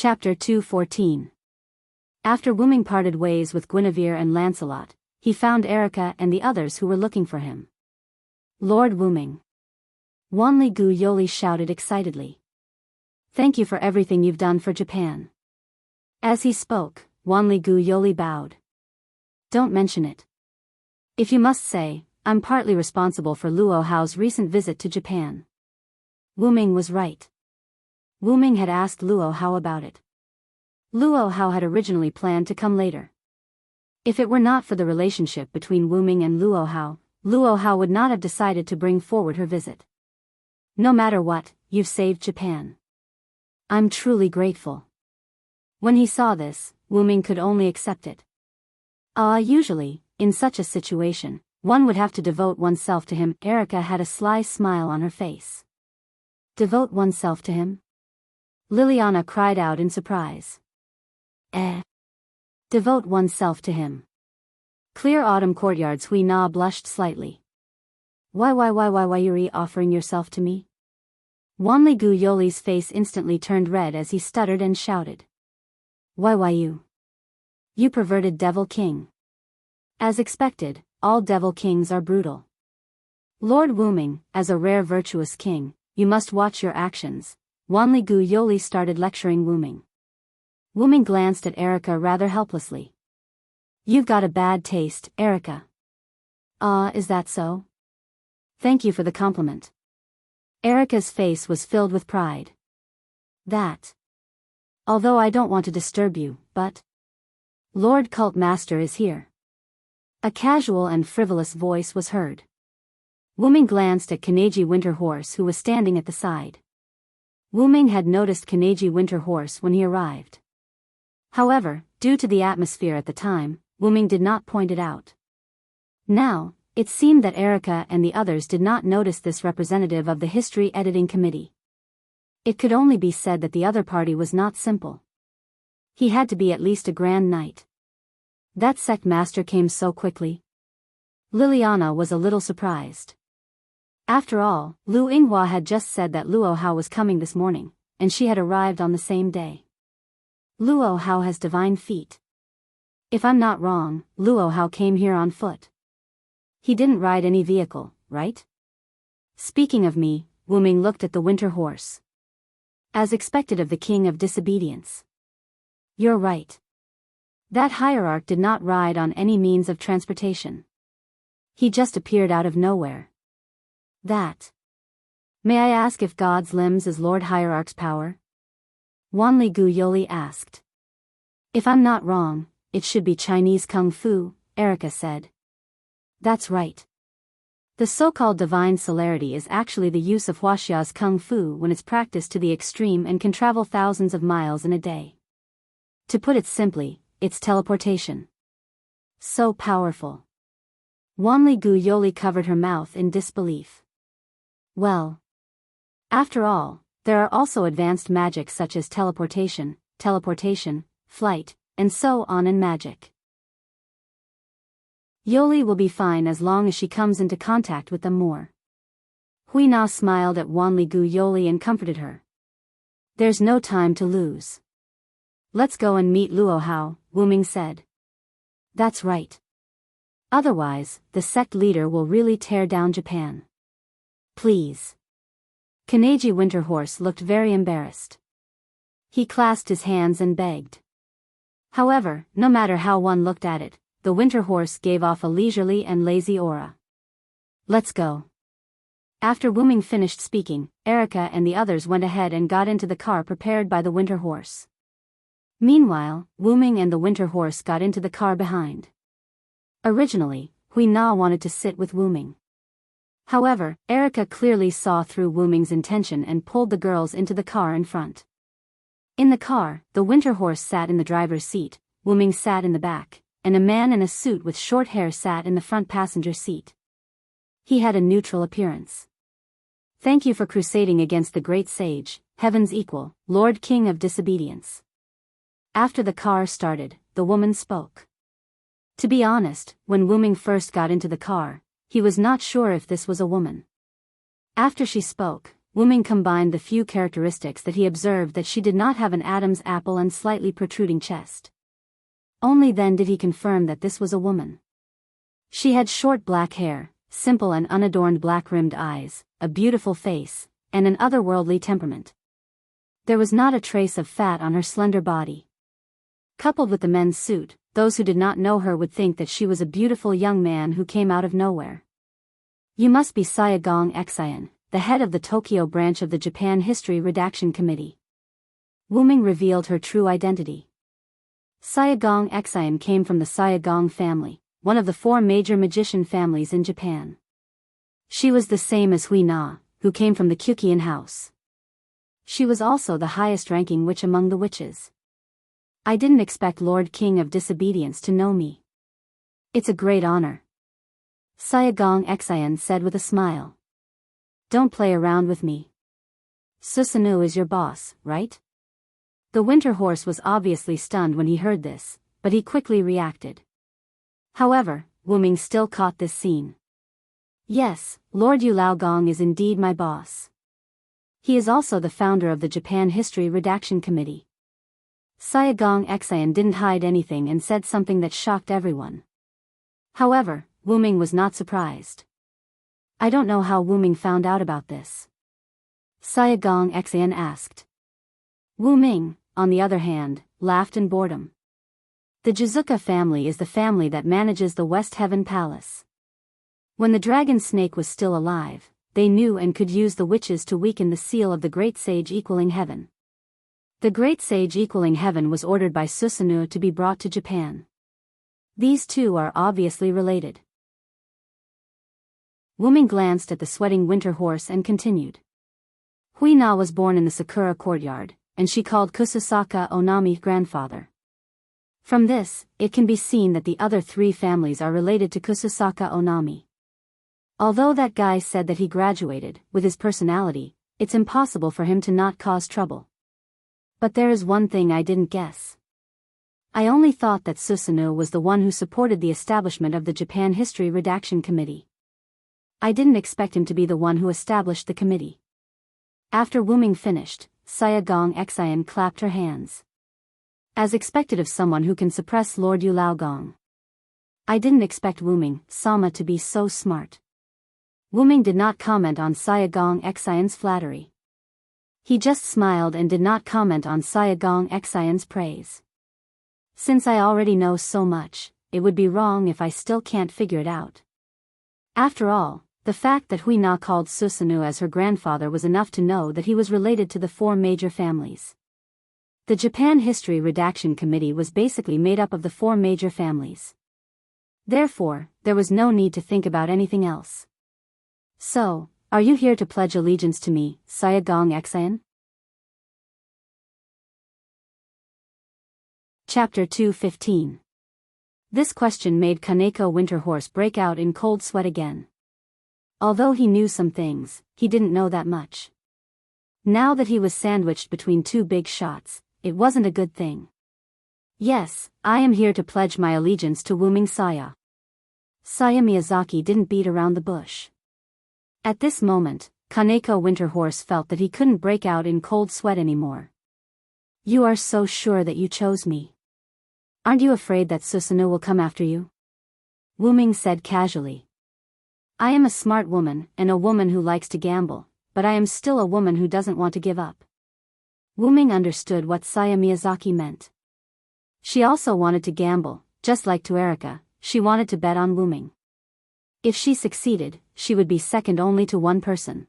Chapter 2:14. After Wu Ming parted ways with Guinevere and Lancelot, he found Erica and the others who were looking for him. Lord Wu Ming. Wanli Gu Yoli shouted excitedly. Thank you for everything you've done for Japan. As he spoke, Wanli Gu Yoli bowed. Don't mention it. If you must say, I'm partly responsible for Luo Hao's recent visit to Japan. Wu Ming was right. Wu Ming had asked Luo Hao about it. Luo Hao had originally planned to come later. If it were not for the relationship between Wu Ming and Luo Hao would not have decided to bring forward her visit. No matter what, you've saved Japan. I'm truly grateful. When he saw this, Wu Ming could only accept it. Usually, in such a situation, one would have to devote oneself to him. Erica had a sly smile on her face. Devote oneself to him? Liliana cried out in surprise. Devote oneself to him. Clear autumn courtyards. Hui Na blushed slightly. Why you're offering yourself to me? Wanli Gu Yoli's face instantly turned red as he stuttered and shouted. Why you? You perverted devil king. As expected, all devil kings are brutal. Lord Wu Ming, as a rare virtuous king, you must watch your actions. Wanli Gu Yoli started lecturing Wu Ming. Wu Ming glanced at Erica rather helplessly. You've got a bad taste, Erica. Is that so? Thank you for the compliment. Erica's face was filled with pride. That. Although I don't want to disturb you, but Lord Cult Master is here. A casual and frivolous voice was heard. Wu Ming glanced at Kaneji Winterhorse, who was standing at the side. Wu Ming had noticed Kaneji Winterhorse when he arrived. However, due to the atmosphere at the time, Wu Ming did not point it out. Now, it seemed that Erica and the others did not notice this representative of the history editing committee. It could only be said that the other party was not simple. He had to be at least a grand knight. That sect master came so quickly. Liliana was a little surprised. After all, Lu Yinghua had just said that Luo Hao was coming this morning, and she had arrived on the same day. Luo Hao has divine feet. If I'm not wrong, Luo Hao came here on foot. He didn't ride any vehicle, right? Speaking of me, Wu Ming looked at the winter horse. As expected of the king of disobedience. You're right. That hierarch did not ride on any means of transportation. He just appeared out of nowhere. That. May I ask if God's limbs is Lord Hierarch's power? Wanli Gu Yoli asked. If I'm not wrong, it should be Chinese Kung Fu, Erica said. That's right. The so-called divine celerity is actually the use of Huaxia's Kung Fu when it's practiced to the extreme and can travel thousands of miles in a day. To put it simply, it's teleportation. So powerful. Wanli Gu Yoli covered her mouth in disbelief. Well. After all, there are also advanced magic such as teleportation, flight, and so on in magic. Yoli will be fine as long as she comes into contact with them more. Hui Na smiled at Wanli Gu Yoli and comforted her. There's no time to lose. Let's go and meet Luo Hao, Wu Ming said. That's right. Otherwise, the sect leader will really tear down Japan. Please. Kaneji Winterhorse looked very embarrassed. He clasped his hands and begged. However, no matter how one looked at it, the Winterhorse gave off a leisurely and lazy aura. Let's go. After Wu Ming finished speaking, Erica and the others went ahead and got into the car prepared by the Winterhorse. Meanwhile, Wu Ming and the Winterhorse got into the car behind. Originally, Hui Na wanted to sit with Wu Ming. However, Erica clearly saw through Wu Ming's intention and pulled the girls into the car in front. In the car, the Winterhorse sat in the driver's seat, Wu Ming sat in the back, and a man in a suit with short hair sat in the front passenger seat. He had a neutral appearance. Thank you for crusading against the great sage, heaven's equal, Lord King of disobedience. After the car started, the woman spoke. To be honest, when Wu Ming first got into the car, he was not sure if this was a woman. After she spoke, Wu Ming combined the few characteristics that he observed that she did not have an Adam's apple and slightly protruding chest. Only then did he confirm that this was a woman. She had short black hair, simple and unadorned black-rimmed eyes, a beautiful face, and an otherworldly temperament. There was not a trace of fat on her slender body. Coupled with the men's suit, those who did not know her would think that she was a beautiful young man who came out of nowhere. You must be Sayagong Exian, the head of the Tokyo branch of the Japan History Redaction Committee. Wu Ming revealed her true identity. Sayagong Exian came from the Sayagong family, one of the 4 major magician families in Japan. She was the same as Hui Na, who came from the Kyukian house. She was also the highest-ranking witch among the witches. I didn't expect Lord King of Disobedience to know me. It's a great honor. Sayagong Exian said with a smile. Don't play around with me. Susanoo is your boss, right? The winter horse was obviously stunned when he heard this, but he quickly reacted. However, Wu Ming still caught this scene. Yes, Lord Yulaogong is indeed my boss. He is also the founder of the Japan History Redaction Committee. Sayagong Exian didn't hide anything and said something that shocked everyone. However, Wu Ming was not surprised. I don't know how Wu Ming found out about this. Sayagong Exian asked. Wu Ming, on the other hand, laughed in boredom. The Jizuka family is the family that manages the West Heaven Palace. When the dragon snake was still alive, they knew and could use the witches to weaken the seal of the Great Sage equaling heaven. The Great Sage equaling heaven was ordered by Susanoo to be brought to Japan. These two are obviously related. Wu Ming glanced at the sweating winter horse and continued. Hui Na was born in the Sakura courtyard, and she called Kususaka Onami grandfather. From this, it can be seen that the other 3 families are related to Kususaka Onami. Although that guy said that he graduated, with his personality, it's impossible for him to not cause trouble. But there is one thing I didn't guess. I only thought that Susanoo was the one who supported the establishment of the Japan History Redaction Committee. I didn't expect him to be the one who established the committee. After Wu Ming finished, Sayagong Exian clapped her hands. As expected of someone who can suppress Lord Yulaogong. I didn't expect Wu Ming, Sama, to be so smart. Wu Ming did not comment on Sayagong Exian's flattery. He just smiled and did not comment on Sayagong Exian's praise. Since I already know so much, it would be wrong if I still can't figure it out. After all, the fact that Hui Na called Susanoo as her grandfather was enough to know that he was related to the 4 major families. The Japan History Redaction Committee was basically made up of the 4 major families. Therefore, there was no need to think about anything else. So, are you here to pledge allegiance to me, Sayagong Exian? Chapter 2:15. This question made Kaneko Winterhorse break out in cold sweat again. Although he knew some things, he didn't know that much. Now that he was sandwiched between 2 big shots, it wasn't a good thing. Yes, I am here to pledge my allegiance to Wu Ming Saya. Saya Miyazaki didn't beat around the bush. At this moment, Kaneko Winterhorse felt that he couldn't break out in cold sweat anymore. You are so sure that you chose me. Aren't you afraid that Susanoo will come after you? Wu Ming said casually. I am a smart woman and a woman who likes to gamble, but I am still a woman who doesn't want to give up. Wu Ming understood what Saya Miyazaki meant. She also wanted to gamble, just like to Erika, she wanted to bet on Wu Ming. If she succeeded, she would be second only to one person.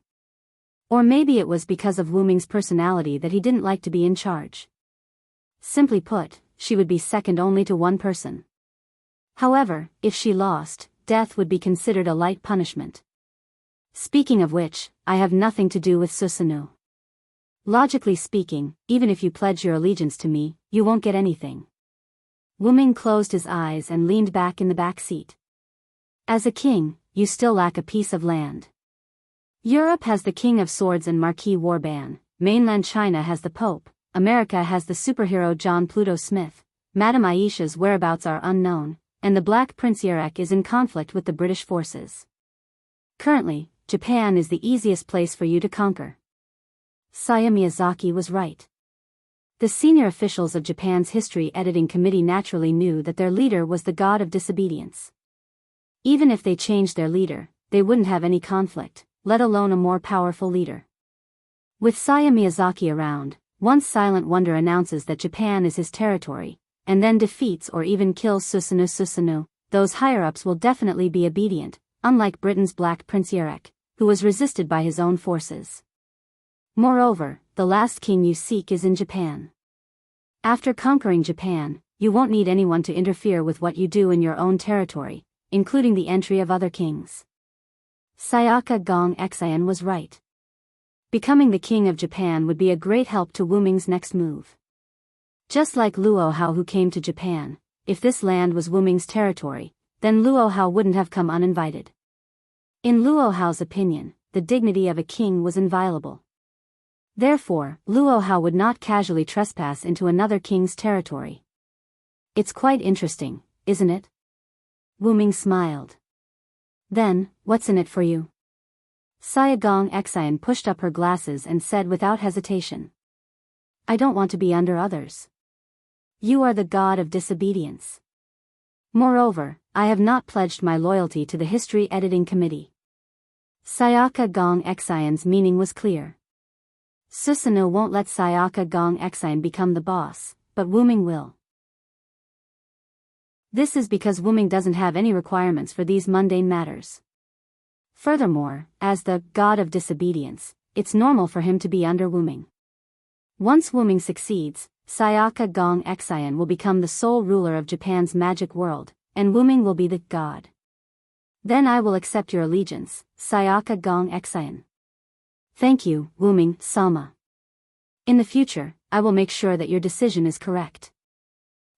Or maybe it was because of Wu Ming's personality that he didn't like to be in charge. Simply put, she would be second only to one person. However, if she lost, death would be considered a light punishment. Speaking of which, I have nothing to do with Susanoo. Logically speaking, even if you pledge your allegiance to me, you won't get anything. Wu Ming closed his eyes and leaned back in the back seat. As a king, you still lack a piece of land. Europe has the King of Swords and Marquis Warban, mainland China has the Pope, America has the superhero John Pluto Smith, Madame Aisha's whereabouts are unknown, and the Black Prince Yarek is in conflict with the British forces. Currently, Japan is the easiest place for you to conquer. Saya Miyazaki was right. The senior officials of Japan's history editing committee naturally knew that their leader was the god of disobedience. Even if they changed their leader, they wouldn't have any conflict, let alone a more powerful leader. With Saya Miyazaki around, once Silent Wonder announces that Japan is his territory, and then defeats or even kills Susanoo, those higher-ups will definitely be obedient, unlike Britain's Black Prince Yerek, who was resisted by his own forces. Moreover, the last king you seek is in Japan. After conquering Japan, you won't need anyone to interfere with what you do in your own territory, including the entry of other kings. Sayaka Gong Xian was right. Becoming the king of Japan would be a great help to Wu Ming's next move. Just like Luo Hao who came to Japan, if this land was Wu Ming's territory, then Luo Hao wouldn't have come uninvited. In Luo Hao's opinion, the dignity of a king was inviolable. Therefore, Luo Hao would not casually trespass into another king's territory. It's quite interesting, isn't it? Wu Ming smiled. Then, what's in it for you? Saya Gong Xian pushed up her glasses and said without hesitation. I don't want to be under others. You are the god of disobedience. Moreover, I have not pledged my loyalty to the history editing committee. Sayaka Gong Xian's meaning was clear. Susanoo won't let Sayaka Gong Xian become the boss, but Wu Ming will. This is because Wu Ming doesn't have any requirements for these mundane matters. Furthermore, as the god of disobedience, it's normal for him to be under Wu Ming. Once Wu Ming succeeds, Sayaka Gong Xian will become the sole ruler of Japan's magic world, and Wu Ming will be the god. Then I will accept your allegiance, Sayaka Gong Xian. Thank you, Wu Ming Sama. In the future, I will make sure that your decision is correct.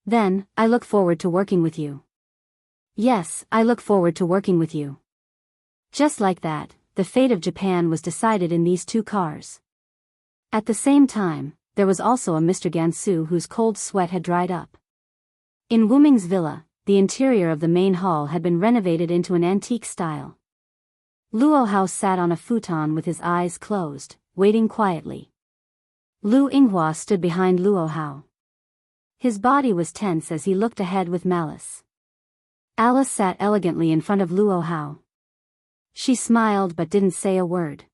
Then, I look forward to working with you. Yes, I look forward to working with you. Just like that, the fate of Japan was decided in these two cars. At the same time, there was also a Mr. Gansu whose cold sweat had dried up. In Wu Ming's villa, the interior of the main hall had been renovated into an antique style. Luo Hao sat on a futon with his eyes closed, waiting quietly. Lu Yinghua stood behind Luo Hao. His body was tense as he looked ahead with malice. Alice sat elegantly in front of Luo Hao. She smiled but didn't say a word.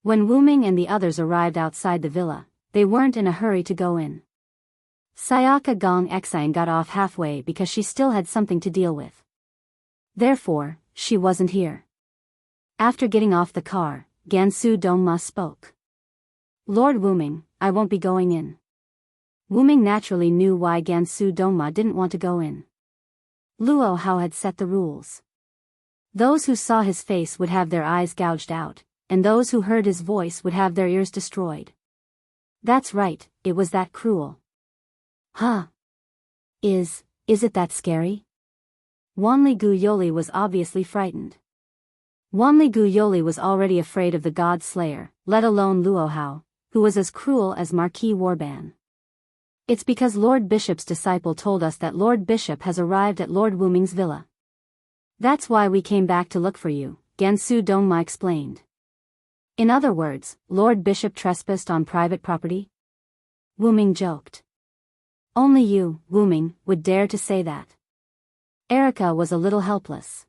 When Wu Ming and the others arrived outside the villa, they weren't in a hurry to go in. Sayaka Gong Xian got off halfway because she still had something to deal with. Therefore, she wasn't here. After getting off the car, Gansu Dongma spoke. Lord Wu Ming, I won't be going in. Wu Ming naturally knew why Gansu Dongma didn't want to go in. Luo Hao had set the rules. Those who saw his face would have their eyes gouged out, and those who heard his voice would have their ears destroyed. That's right, it was that cruel. Huh? Is it that scary? Wanli Guyoli was obviously frightened. Wanli Guyoli was already afraid of the God Slayer, let alone Luo Hao, who was as cruel as Marquis Warban. It's because Lord Bishop's disciple told us that Lord Bishop has arrived at Lord Wu Ming's villa. That's why we came back to look for you, Gansu Dongma explained. In other words, Lord Bishop trespassed on private property? Wu Ming joked. Only you, Wu Ming, would dare to say that. Erica was a little helpless.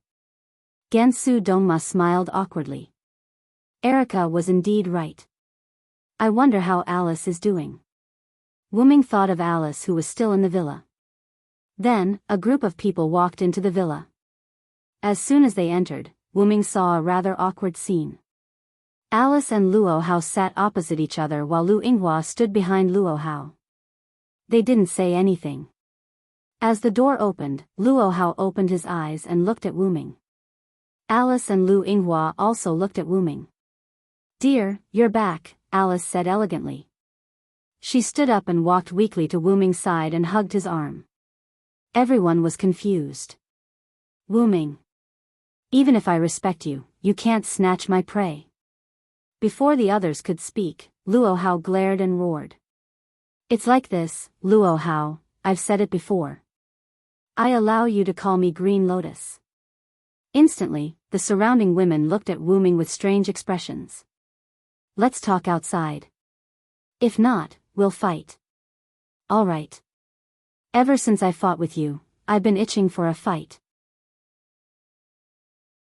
Gansu Dongma smiled awkwardly. Erica was indeed right. I wonder how Alice is doing. Wu Ming thought of Alice who was still in the villa. Then, a group of people walked into the villa. As soon as they entered, Wu Ming saw a rather awkward scene. Alice and Luo Hao sat opposite each other while Lu Yinghua stood behind Luo Hao. They didn't say anything. As the door opened, Luo Hao opened his eyes and looked at Wu Ming. Alice and Lu Yinghua also looked at Wu Ming. Dear, you're back, Alice said elegantly. She stood up and walked weakly to Wu Ming's side and hugged his arm. Everyone was confused. Wu Ming. Even if I respect you, you can't snatch my prey. Before the others could speak, Luo Hao glared and roared. It's like this, Luo Hao, I've said it before. I allow you to call me Green Lotus. Instantly, the surrounding women looked at Wu Ming with strange expressions. Let's talk outside, If not, we'll fight. All right. Ever since I fought with you, I've been itching for a fight.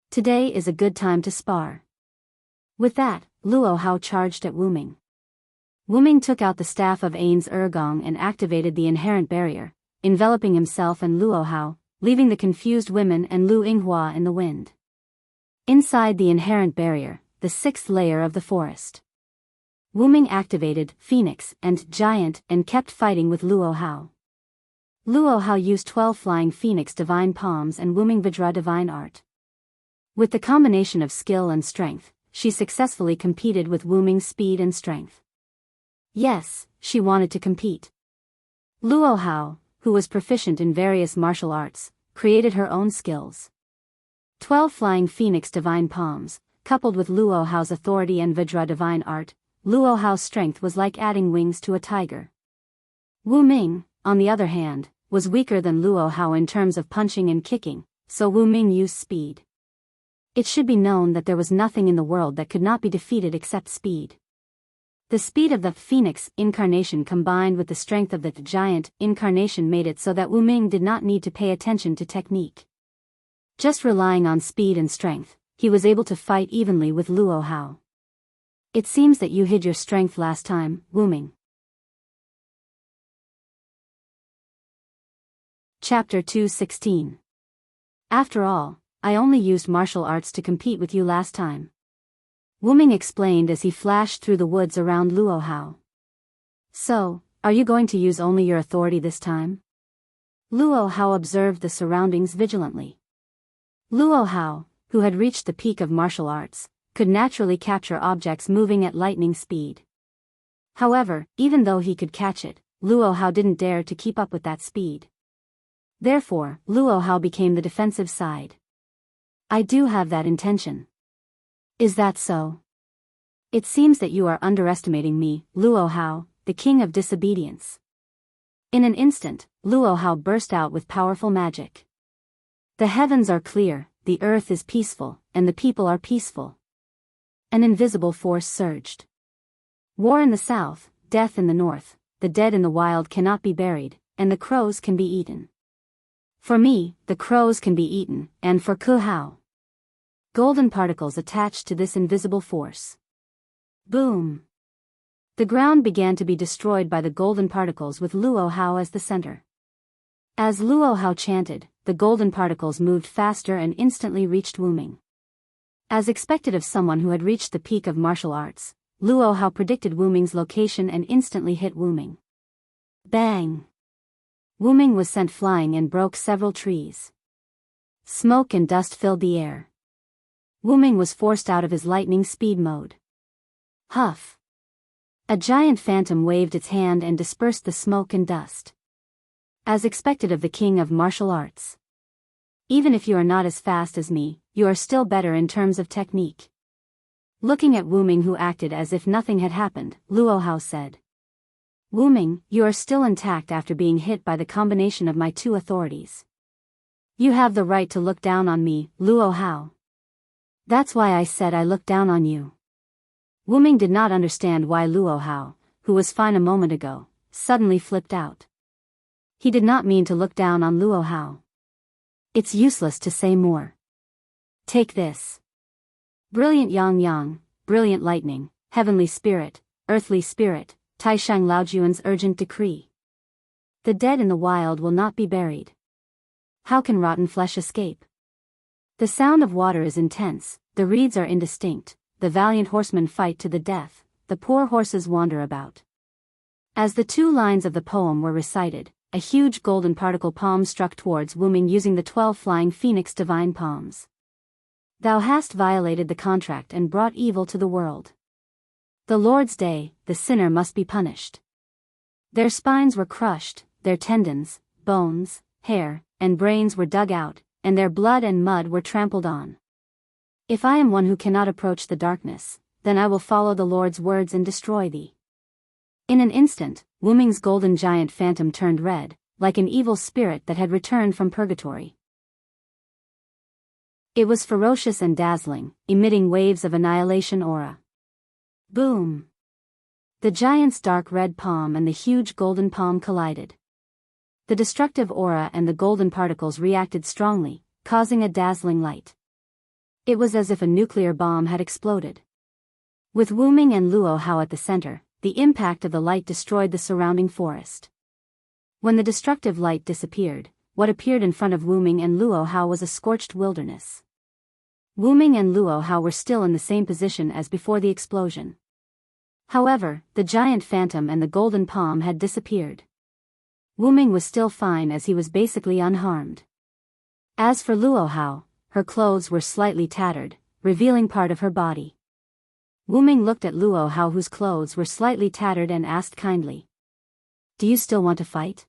Today is a good time to spar. With that, Luo Hao charged at Wu Ming. Wu Ming took out the staff of Ain's Ergong and activated the inherent barrier, enveloping himself and Luo Hao, leaving the confused women and Lu Yinghua in the wind. Inside the inherent barrier, the sixth layer of the forest. Wu Ming activated Phoenix and Giant and kept fighting with Luo Hao. Luo Hao used 12 Flying Phoenix Divine Palms and Wu Ming Vajra Divine Art. With the combination of skill and strength, she successfully competed with Wu Ming's speed and strength. Yes, she wanted to compete. Luo Hao, who was proficient in various martial arts, created her own skills. 12 Flying Phoenix Divine Palms, coupled with Luo Hao's authority and Vajra Divine Art, Luo Hao's strength was like adding wings to a tiger. Wu Ming, on the other hand, was weaker than Luo Hao in terms of punching and kicking, so Wu Ming used speed. It should be known that there was nothing in the world that could not be defeated except speed. The speed of the Phoenix incarnation combined with the strength of the Giant incarnation made it so that Wu Ming did not need to pay attention to technique. Just relying on speed and strength, he was able to fight evenly with Luo Hao. It seems that you hid your strength last time, Wu Ming. Chapter 216. After all, I only used martial arts to compete with you last time. Wu Ming explained as he flashed through the woods around Luo Hao. So, are you going to use only your authority this time? Luo Hao observed the surroundings vigilantly. Luo Hao, who had reached the peak of martial arts, could naturally capture objects moving at lightning speed. However, even though he could catch it, Luo Hao didn't dare to keep up with that speed. Therefore, Luo Hao became the defensive side. I do have that intention. Is that so? It seems that you are underestimating me, Luo Hao, the king of disobedience. In an instant, Luo Hao burst out with powerful magic. The heavens are clear, the earth is peaceful, and the people are peaceful. An invisible force surged. War in the south, death in the north, the dead in the wild cannot be buried, and the crows can be eaten. For me, the crows can be eaten, and for Ku Hao. Golden particles attached to this invisible force. Boom! The ground began to be destroyed by the golden particles with Luo Hao as the center. As Luo Hao chanted, the golden particles moved faster and instantly reached Wu Ming. As expected of someone who had reached the peak of martial arts, Luo Hao predicted Wu Ming's location and instantly hit Wu Ming. Bang! Wu Ming was sent flying and broke several trees. Smoke and dust filled the air. Wu Ming was forced out of his lightning speed mode. Huff! A giant phantom waved its hand and dispersed the smoke and dust. As expected of the king of martial arts. Even if you are not as fast as me, you are still better in terms of technique. Looking at Wu Ming, who acted as if nothing had happened, Luo Hao said. Wu Ming, you are still intact after being hit by the combination of my two authorities. You have the right to look down on me, Luo Hao. That's why I said I looked down on you. Wu Ming did not understand why Luo Hao, who was fine a moment ago, suddenly flipped out. He did not mean to look down on Luo Hao. It's useless to say more. Take this. Brilliant Yang Yang, brilliant lightning, heavenly spirit, earthly spirit, Taishang Laojuan's urgent decree. The dead in the wild will not be buried. How can rotten flesh escape? The sound of water is intense, the reeds are indistinct, the valiant horsemen fight to the death, the poor horses wander about. As the two lines of the poem were recited, a huge golden particle palm struck towards Wu Ming using the 12 flying phoenix divine palms. Thou hast violated the contract and brought evil to the world. The Lord's day, the sinner must be punished. Their spines were crushed, their tendons, bones, hair, and brains were dug out, and their blood and mud were trampled on. If I am one who cannot approach the darkness, then I will follow the Lord's words and destroy thee. In an instant, Wu Ming's golden giant phantom turned red, like an evil spirit that had returned from purgatory. It was ferocious and dazzling, emitting waves of annihilation aura. Boom! The giant's dark red palm and the huge golden palm collided. The destructive aura and the golden particles reacted strongly, causing a dazzling light. It was as if a nuclear bomb had exploded. With Wu Ming and Luo Hao at the center, the impact of the light destroyed the surrounding forest. When the destructive light disappeared, what appeared in front of Wu Ming and Luo Hao was a scorched wilderness. Wu Ming and Luo Hao were still in the same position as before the explosion. However, the giant phantom and the golden palm had disappeared. Wu Ming was still fine as he was basically unharmed. As for Luo Hao, her clothes were slightly tattered, revealing part of her body. Wu Ming looked at Luo Hao, whose clothes were slightly tattered, and asked kindly, "Do you still want to fight?"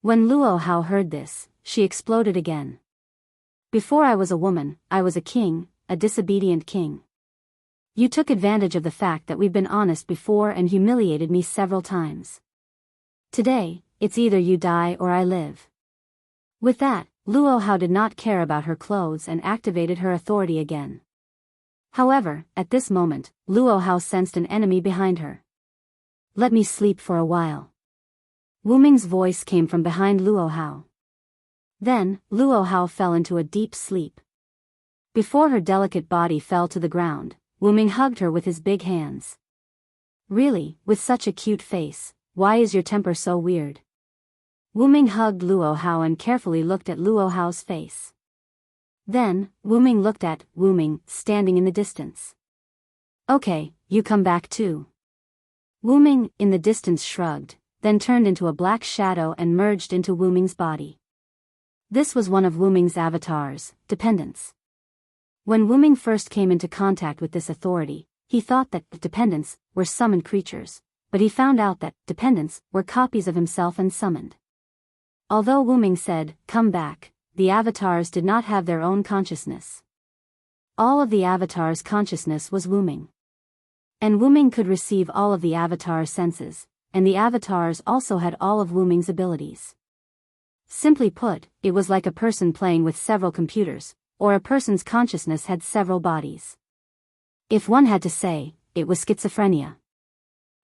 When Luo Hao heard this, she exploded again. "Before I was a woman, I was a king, a disobedient king. You took advantage of the fact that we've been honest before and humiliated me several times. Today, it's either you die or I live." With that, Luo Hao did not care about her clothes and activated her authority again. However, at this moment, Luo Hao sensed an enemy behind her. "Let me sleep for a while." Wu Ming's voice came from behind Luo Hao. Then, Luo Hao fell into a deep sleep. Before her delicate body fell to the ground, Wu Ming hugged her with his big hands. "Really, with such a cute face, why is your temper so weird?" Wu Ming hugged Luo Hao and carefully looked at Luo Hao's face. Then, Wu Ming looked at Wu Ming, standing in the distance. "Okay, you come back too." Wu Ming, in the distance, shrugged, then turned into a black shadow and merged into Wu Ming's body. This was one of Wu Ming's avatars, Dependence. When Wu Ming first came into contact with this authority, he thought that the Dependents were summoned creatures, but he found out that Dependents were copies of himself and summoned. Although Wu Ming said, "Come back," the avatars did not have their own consciousness. All of the avatars' consciousness was Wu Ming. And Wu Ming could receive all of the avatar's senses, and the avatars also had all of Wu Ming's abilities. Simply put, it was like a person playing with several computers, or a person's consciousness had several bodies. If one had to say, it was schizophrenia.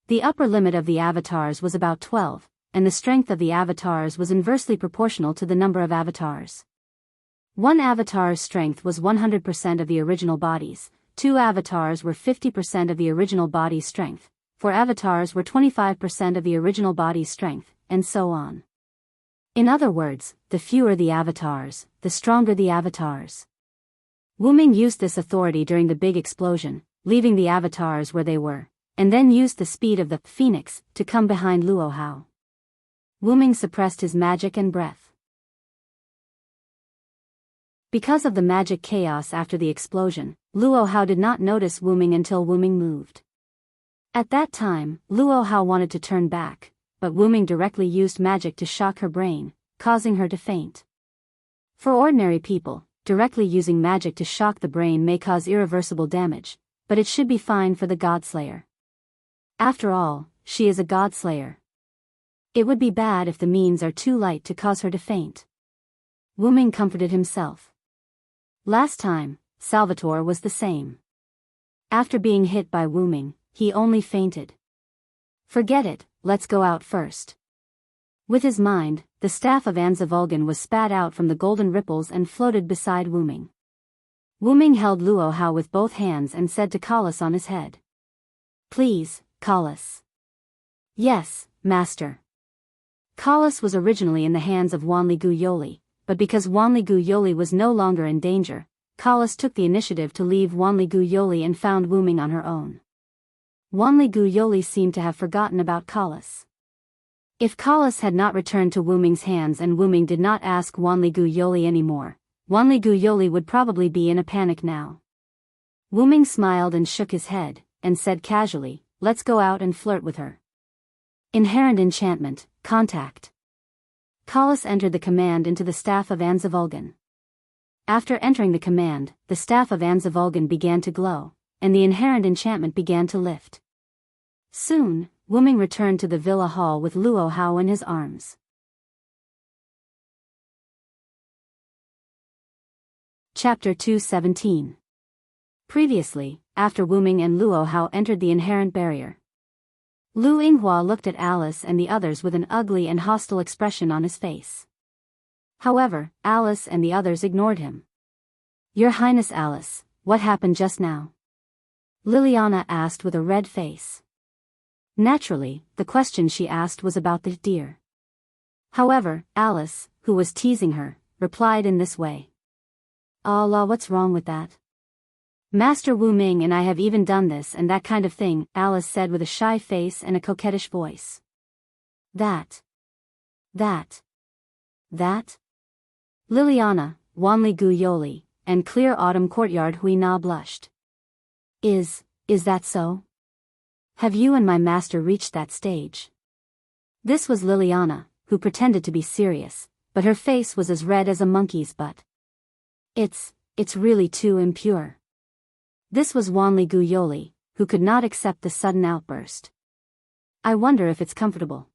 The upper limit of the avatars was about 12, and the strength of the avatars was inversely proportional to the number of avatars. One avatar's strength was 100% of the original body's, 2 avatars were 50% of the original body's strength, 4 avatars were 25% of the original body's strength, and so on. In other words, the fewer the avatars, the stronger the avatars. Wu Ming used this authority during the big explosion, leaving the avatars where they were, and then used the speed of the phoenix to come behind Luo Hao. Wu Ming suppressed his magic and breath. Because of the magic chaos after the explosion, Luo Hao did not notice Wu Ming until Wu Ming moved. At that time, Luo Hao wanted to turn back, but Wu Ming directly used magic to shock her brain, causing her to faint. For ordinary people, directly using magic to shock the brain may cause irreversible damage, but it should be fine for the Godslayer. After all, she is a Godslayer. It would be bad if the means are too light to cause her to faint. Wu Ming comforted himself. Last time, Salvatore was the same. After being hit by Wu Ming, he only fainted. "Forget it, let's go out first." With his mind, the staff of Anzavulgan was spat out from the golden ripples and floated beside Wu Ming. Wu Ming held Luo Hao with both hands and said to Kalas on his head, "Please, Kalas." "Yes, master." Kalas was originally in the hands of Wanli Yoli, but because Wanli Yoli was no longer in danger, Kalas took the initiative to leave Wanli Yoli and found Wu Ming on her own. Wanli Yoli seemed to have forgotten about Kalas. If Kalas had not returned to Wu Ming's hands and Wu Ming did not ask Wanli Yoli anymore, Wanli Yoli would probably be in a panic now. Wu Ming smiled and shook his head, and said casually, "Let's go out and flirt with her." Inherent enchantment, contact. Kalas entered the command into the staff of Anzavulgan. After entering the command, the staff of Anzavulgan began to glow, and the inherent enchantment began to lift. Soon, Wu Ming returned to the villa hall with Luo Hao in his arms. Chapter 217. Previously, after Wu Ming and Luo Hao entered the inherent barrier. Lu Yinghua looked at Alice and the others with an ugly and hostile expression on his face. However, Alice and the others ignored him. "Your Highness Alice, what happened just now?" Liliana asked with a red face. Naturally, the question she asked was about the deer. However, Alice, who was teasing her, replied in this way. "Allah, what's wrong with that? Master Wu Ming and I have even done this and that kind of thing," Alice said with a shy face and a coquettish voice. That. Liliana, Wanli Gu Yoli, and Clear Autumn Courtyard Hui Na blushed. Is that so? Have you and my master reached that stage?" This was Liliana, who pretended to be serious, but her face was as red as a monkey's butt. It's really too impure." This was Wanli Gu Yoli, who could not accept the sudden outburst. "I wonder if it's comfortable."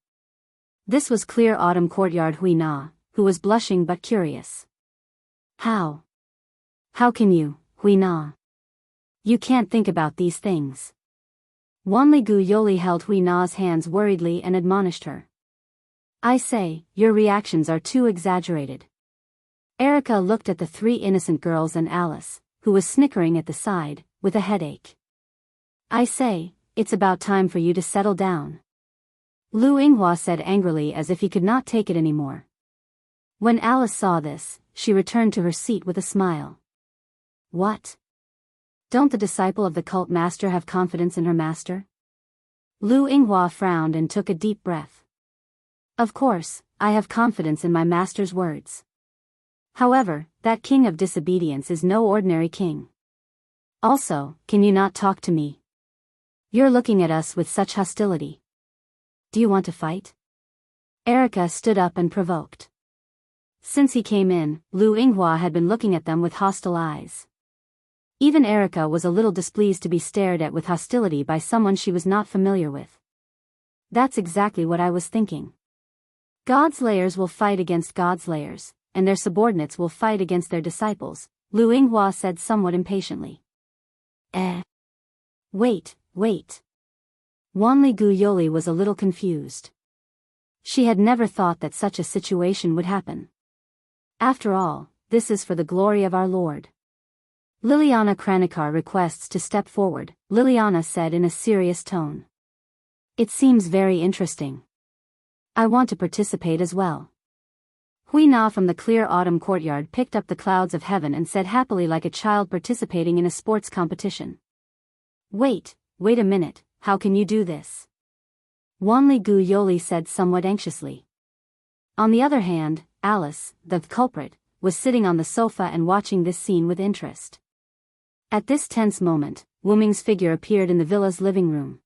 This was Clear Autumn Courtyard Hui Na, who was blushing but curious. How can you, Hui Na? You can't think about these things." Wanli Gu Yoli held Hui Na's hands worriedly and admonished her. "I say, your reactions are too exaggerated." Erica looked at the three innocent girls and Alice, who was snickering at the side, with a headache. "I say, it's about time for you to settle down," Lu Yinghua said angrily as if he could not take it anymore. When Alice saw this, she returned to her seat with a smile. "What? Don't the disciple of the cult master have confidence in her master?" Lu Yinghua frowned and took a deep breath. "Of course, I have confidence in my master's words. However, that king of disobedience is no ordinary king. Also, can you not talk to me? You're looking at us with such hostility. Do you want to fight?" Erica stood up and provoked. Since he came in, Lu Yinghua had been looking at them with hostile eyes. Even Erica was a little displeased to be stared at with hostility by someone she was not familiar with. "That's exactly what I was thinking. God's layers will fight against God's layers, and their subordinates will fight against their disciples," Lu Yinghua said somewhat impatiently. Wait. Wanli Gu Yoli was a little confused. She had never thought that such a situation would happen. After all, this is for the glory of our Lord. Liliana Kranikar requests to step forward, Liliana said in a serious tone. "It seems very interesting. I want to participate as well." Hui Na from the Clear Autumn Courtyard picked up the clouds of heaven and said happily like a child participating in a sports competition. Wait a minute, how can you do this?" Wanli Gu Yoli said somewhat anxiously. On the other hand, Alice, the culprit, was sitting on the sofa and watching this scene with interest. At this tense moment, Wu Ming's figure appeared in the villa's living room.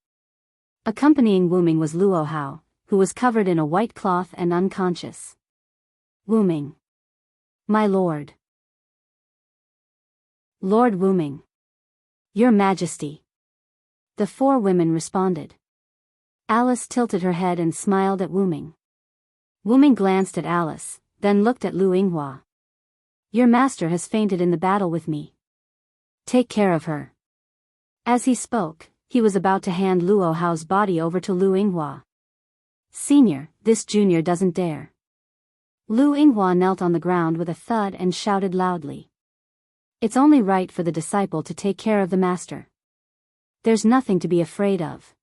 Accompanying Wu Ming was Luo Hao, who was covered in a white cloth and unconscious. "Wu Ming. My lord." "Lord Wu Ming. Your Majesty." The four women responded. Alice tilted her head and smiled at Wu Ming. Wu Ming glanced at Alice, then looked at Lu Yinghua. "Your master has fainted in the battle with me. Take care of her." As he spoke, he was about to hand Luo Hao's body over to Lu Yinghua. "Senior, this junior doesn't dare." Lu Yinghua knelt on the ground with a thud and shouted loudly. "It's only right for the disciple to take care of the master. There's nothing to be afraid of."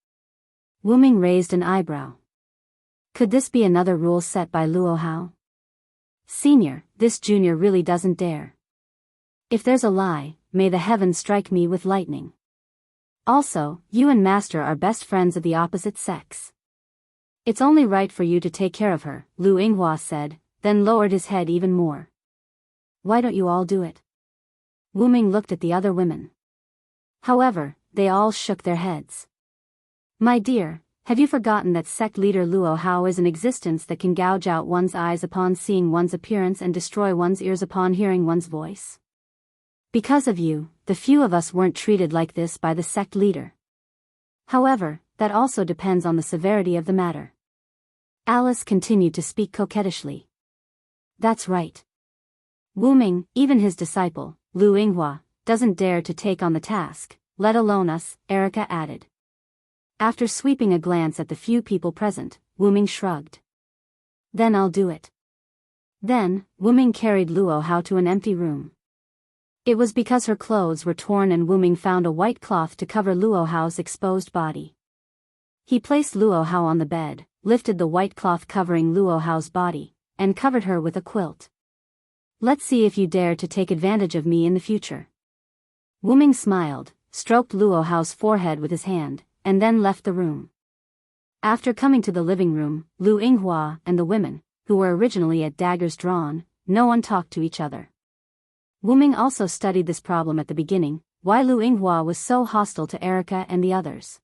Wu Ming raised an eyebrow. Could this be another rule set by Luo Hao? "Senior, this junior really doesn't dare. If there's a lie, may the heavens strike me with lightning. Also, you and master are best friends of the opposite sex. It's only right for you to take care of her," Lu Yinghua said, then lowered his head even more. "Why don't you all do it?" Wu Ming looked at the other women. However, they all shook their heads. "My dear, have you forgotten that sect leader Luo Hao is an existence that can gouge out one's eyes upon seeing one's appearance and destroy one's ears upon hearing one's voice? Because of you, the few of us weren't treated like this by the sect leader. However, that also depends on the severity of the matter." Alice continued to speak coquettishly. "That's right. Wu Ming, even his disciple, Lu Yinghua, doesn't dare to take on the task, let alone us," Erica added. After sweeping a glance at the few people present, Wu Ming shrugged. Then I'll do it. Then, Wu Ming carried Luo Hao to an empty room. It was because her clothes were torn and Wu Ming found a white cloth to cover Luo Hao's exposed body. He placed Luo Hao on the bed, lifted the white cloth covering Luo Hao's body, and covered her with a quilt. Let's see if you dare to take advantage of me in the future. Wu Ming smiled, stroked Luo Hao's forehead with his hand, and then left the room. After coming to the living room, Lu Yinghua and the women, who were originally at daggers drawn, no one talked to each other. Wu Ming also studied this problem at the beginning, why Lu Yinghua was so hostile to Erica and the others.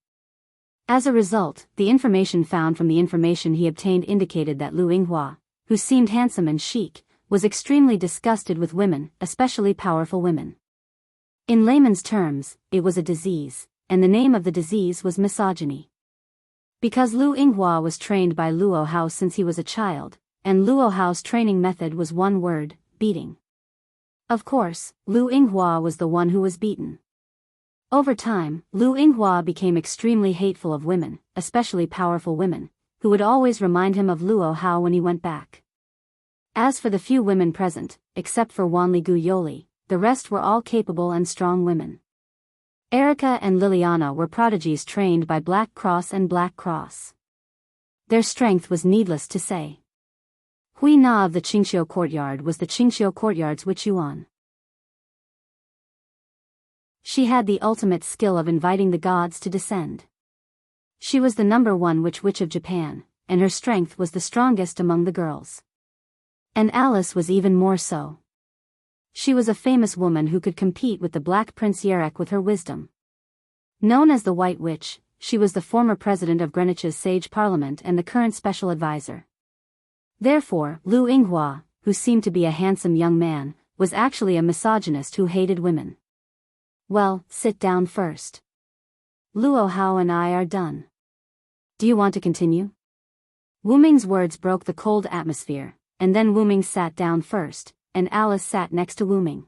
As a result, the information found from the information he obtained indicated that Lu Yinghua, who seemed handsome and chic, was extremely disgusted with women, especially powerful women. In layman's terms, it was a disease, and the name of the disease was misogyny. Because Lu Yinghua was trained by Luo Hao since he was a child, and Luo Hao's training method was one word, beating. Of course, Lu Yinghua was the one who was beaten. Over time, Lu Yinghua became extremely hateful of women, especially powerful women, who would always remind him of Luo Hao when he went back. As for the few women present, except for Wanli Gu Yoli, the rest were all capable and strong women. Erica and Liliana were prodigies trained by Black Cross and Black Cross. Their strength was needless to say. Hui Na of the Qingxiu courtyard was the Qingxiu courtyard's witch Yuan. She had the ultimate skill of inviting the gods to descend. She was the #1 witch of Japan, and her strength was the strongest among the girls. And Alice was even more so. She was a famous woman who could compete with the Black Prince Yerek with her wisdom. Known as the White Witch, she was the former president of Greenwich's Sage Parliament and the current special advisor. Therefore, Lu Yinghua, who seemed to be a handsome young man, was actually a misogynist who hated women. Well, sit down first. Luo Hao and I are done. Do you want to continue? Wu Ming's words broke the cold atmosphere, and then Wu Ming sat down first, and Alice sat next to Wu Ming.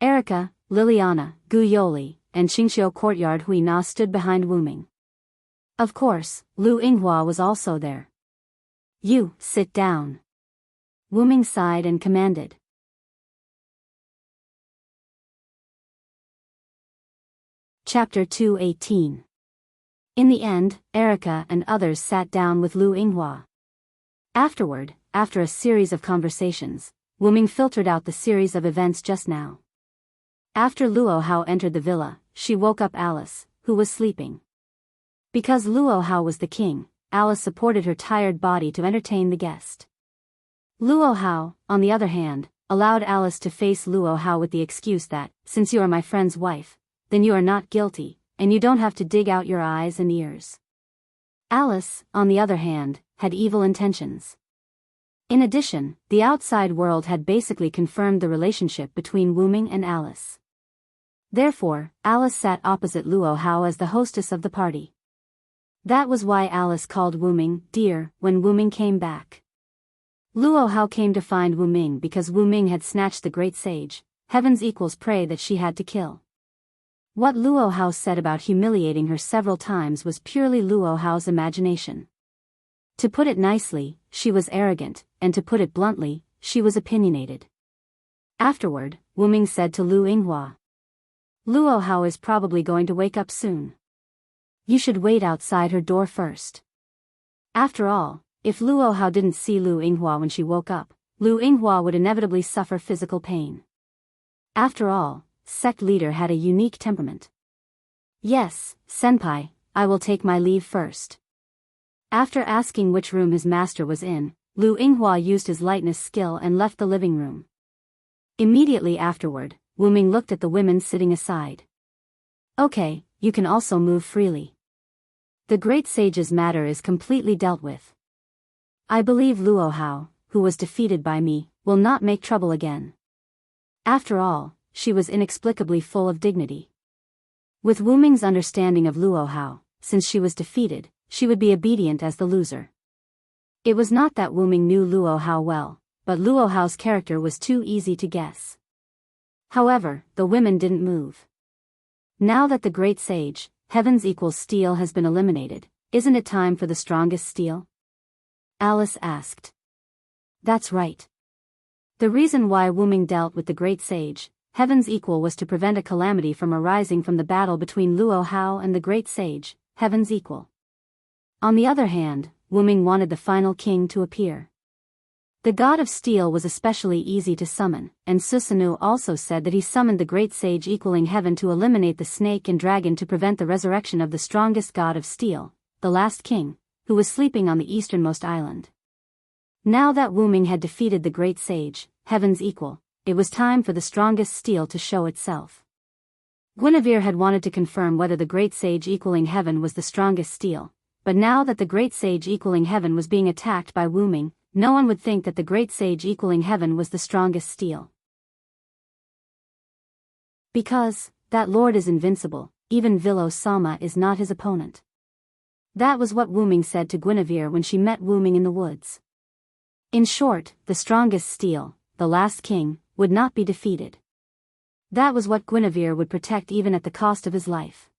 Erica, Liliana, Gu Yoli, and Qingxiu courtyard Hui Na stood behind Wu Ming. Of course, Lu Yinghua was also there. You, sit down. Wu Ming sighed and commanded. Chapter 218. In the end, Erica and others sat down with Lu Yinghua. Afterward, after a series of conversations, Wu Ming filtered out the series of events just now. After Luo Hao entered the villa, she woke up Alice, who was sleeping. Because Luo Hao was the king, Alice supported her tired body to entertain the guest. Luo Hao, on the other hand, allowed Alice to face Luo Hao with the excuse that, since you are my friend's wife, then you are not guilty, and you don't have to dig out your eyes and ears. Alice, on the other hand, had evil intentions. In addition, the outside world had basically confirmed the relationship between Wu Ming and Alice. Therefore, Alice sat opposite Luo Hao as the hostess of the party. That was why Alice called Wu Ming dear when Wu Ming came back. Luo Hao came to find Wu Ming because Wu Ming had snatched the great sage, heaven's equals prey that she had to kill. What Luo Hao said about humiliating her several times was purely Luo Hao's imagination. To put it nicely, she was arrogant, and to put it bluntly, she was opinionated. Afterward, Wu Ming said to Lu Yinghua, Luo Hao is probably going to wake up soon. You should wait outside her door first. After all, if Luo Hao didn't see Lu Yinghua when she woke up, Lu Yinghua would inevitably suffer physical pain. After all, sect leader had a unique temperament. Yes, senpai, I will take my leave first. After asking which room his master was in, Lu Yinghua used his lightness skill and left the living room. Immediately afterward, Wu Ming looked at the women sitting aside. Okay, you can also move freely. The great sage's matter is completely dealt with. I believe Luo Hao, who was defeated by me, will not make trouble again. After all, she was inexplicably full of dignity. With Wu Ming's understanding of Luo Hao, since she was defeated, she would be obedient as the loser. It was not that Wu Ming knew Luo Hao well, but Luo Hao's character was too easy to guess. However, the women didn't move. Now that the great sage, heaven's equals steel has been eliminated. Isn't it time for the strongest steel? Alice asked. That's right. The reason why Wu Ming dealt with the great sage, heaven's equal, was to prevent a calamity from arising from the battle between Luo Hao and the great sage, heaven's equal. On the other hand, Wu Ming wanted the final king to appear. The god of steel was especially easy to summon, and Susanoo also said that he summoned the great sage equaling heaven to eliminate the snake and dragon to prevent the resurrection of the strongest god of steel, the last king, who was sleeping on the easternmost island. Now that Wu Ming had defeated the great sage, heaven's equal, it was time for the strongest steel to show itself. Guinevere had wanted to confirm whether the great sage equaling heaven was the strongest steel, but now that the great sage equaling heaven was being attacked by Wu Ming, no one would think that the great sage equaling heaven was the strongest steel. Because, that lord is invincible, even Vilo Sama is not his opponent. That was what Wu Ming said to Guinevere when she met Wu Ming in the woods. In short, the strongest steel, the last king, would not be defeated. That was what Guinevere would protect even at the cost of his life.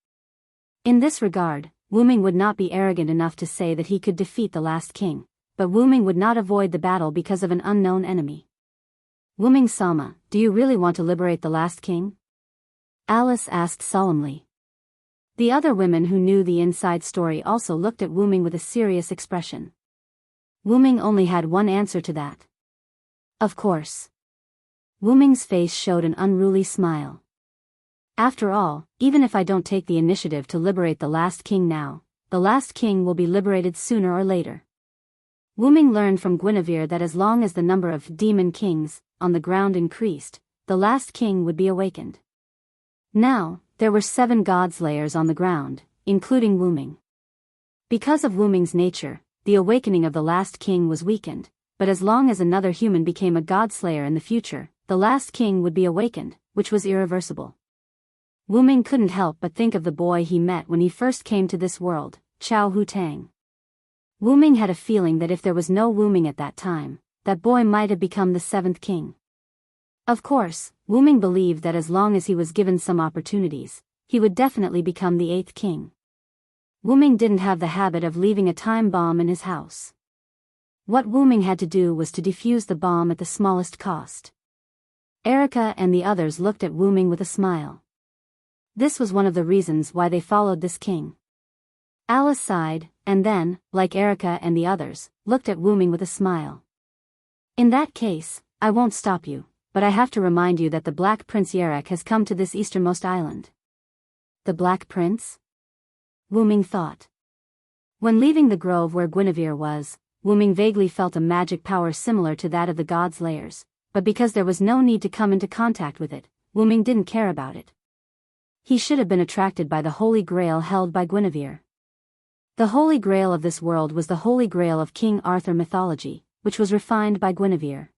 In this regard, Wu Ming would not be arrogant enough to say that he could defeat the last king, but Wu Ming would not avoid the battle because of an unknown enemy. Wu Ming Sama, do you really want to liberate the last king? Alice asked solemnly. The other women who knew the inside story also looked at Wu Ming with a serious expression. Wu Ming only had one answer to that. Of course. Wu Ming's face showed an unruly smile. After all, even if I don't take the initiative to liberate the last king now, the last king will be liberated sooner or later. Wu Ming learned from Guinevere that as long as the number of demon kings on the ground increased, the last king would be awakened. Now, there were 7 god-slayers on the ground, including Wu Ming. Because of Wu Ming's nature, the awakening of the last king was weakened, but as long as another human became a god-slayer in the future, the last king would be awakened, which was irreversible. Wu Ming couldn't help but think of the boy he met when he first came to this world, Chao Hu Tang. Wu Ming had a feeling that if there was no Wu Ming at that time, that boy might have become the 7th king. Of course, Wu Ming believed that as long as he was given some opportunities, he would definitely become the 8th king. Wu Ming didn't have the habit of leaving a time bomb in his house. What Wu Ming had to do was to defuse the bomb at the smallest cost. Erica and the others looked at Wu Ming with a smile. This was one of the reasons why they followed this king. Alice sighed, and then, like Erica and the others, looked at Wu Ming with a smile. In that case, I won't stop you, but I have to remind you that the Black Prince Yarek has come to this easternmost island. The Black Prince? Wu Ming thought. When leaving the grove where Guinevere was, Wu Ming vaguely felt a magic power similar to that of the God's Layers, but because there was no need to come into contact with it, Wu Ming didn't care about it. He should have been attracted by the Holy Grail held by Guinevere. The Holy Grail of this world was the Holy Grail of King Arthur mythology, which was refined by Guinevere.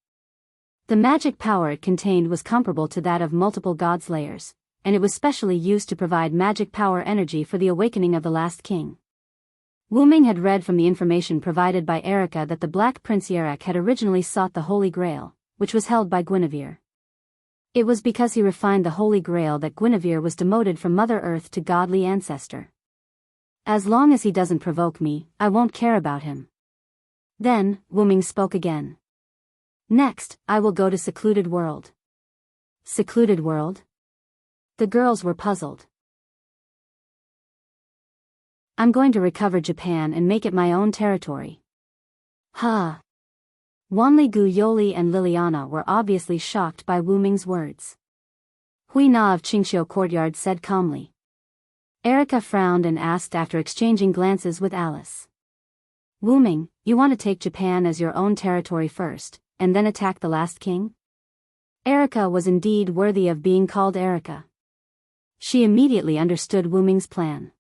The magic power it contained was comparable to that of multiple God's Layers, and it was specially used to provide magic power energy for the awakening of the last king. Wu Ming had read from the information provided by Erica that the Black Prince Yarek had originally sought the Holy Grail, which was held by Guinevere. It was because he refined the Holy Grail that Guinevere was demoted from Mother Earth to godly ancestor. As long as he doesn't provoke me, I won't care about him. Then, Wu Ming spoke again. Next, I will go to Secluded World. Secluded World? The girls were puzzled. I'm going to recover Japan and make it my own territory. Ha! Wanli Gu Yoli and Liliana were obviously shocked by Wu Ming's words. Hui Na of Qingxiu Courtyard said calmly. Erica frowned and asked after exchanging glances with Alice. Wu Ming, you want to take Japan as your own territory first, and then attack the last king? Erica was indeed worthy of being called Erica. She immediately understood Wu Ming's plan.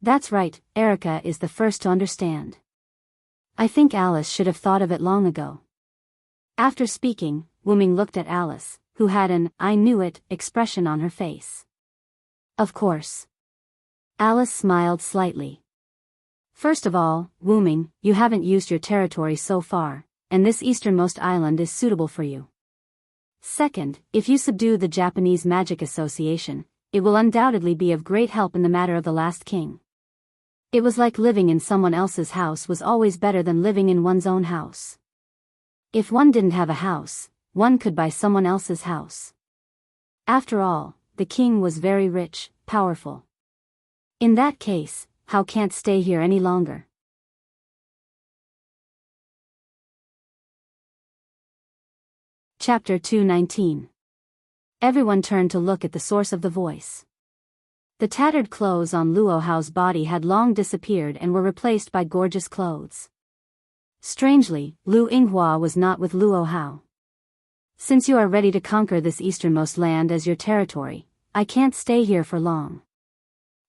That's right, Erica is the first to understand. I think Alice should have thought of it long ago. After speaking, Wu Ming looked at Alice, who had an "I knew it" expression on her face. Of course. Alice smiled slightly. First of all, Wu Ming, you haven't used your territory so far, and this easternmost island is suitable for you. Second, if you subdue the Japanese Magic Association, it will undoubtedly be of great help in the matter of the last king. It was like living in someone else's house was always better than living in one's own house. If one didn't have a house, one could buy someone else's house. After all, the king was very rich, powerful. In that case, how can't stay here any longer? Chapter 219. Everyone turned to look at the source of the voice. The tattered clothes on Luo Hao's body had long disappeared and were replaced by gorgeous clothes. Strangely, Lu Yinghua was not with Luo Hao. Since you are ready to conquer this easternmost land as your territory, I can't stay here for long.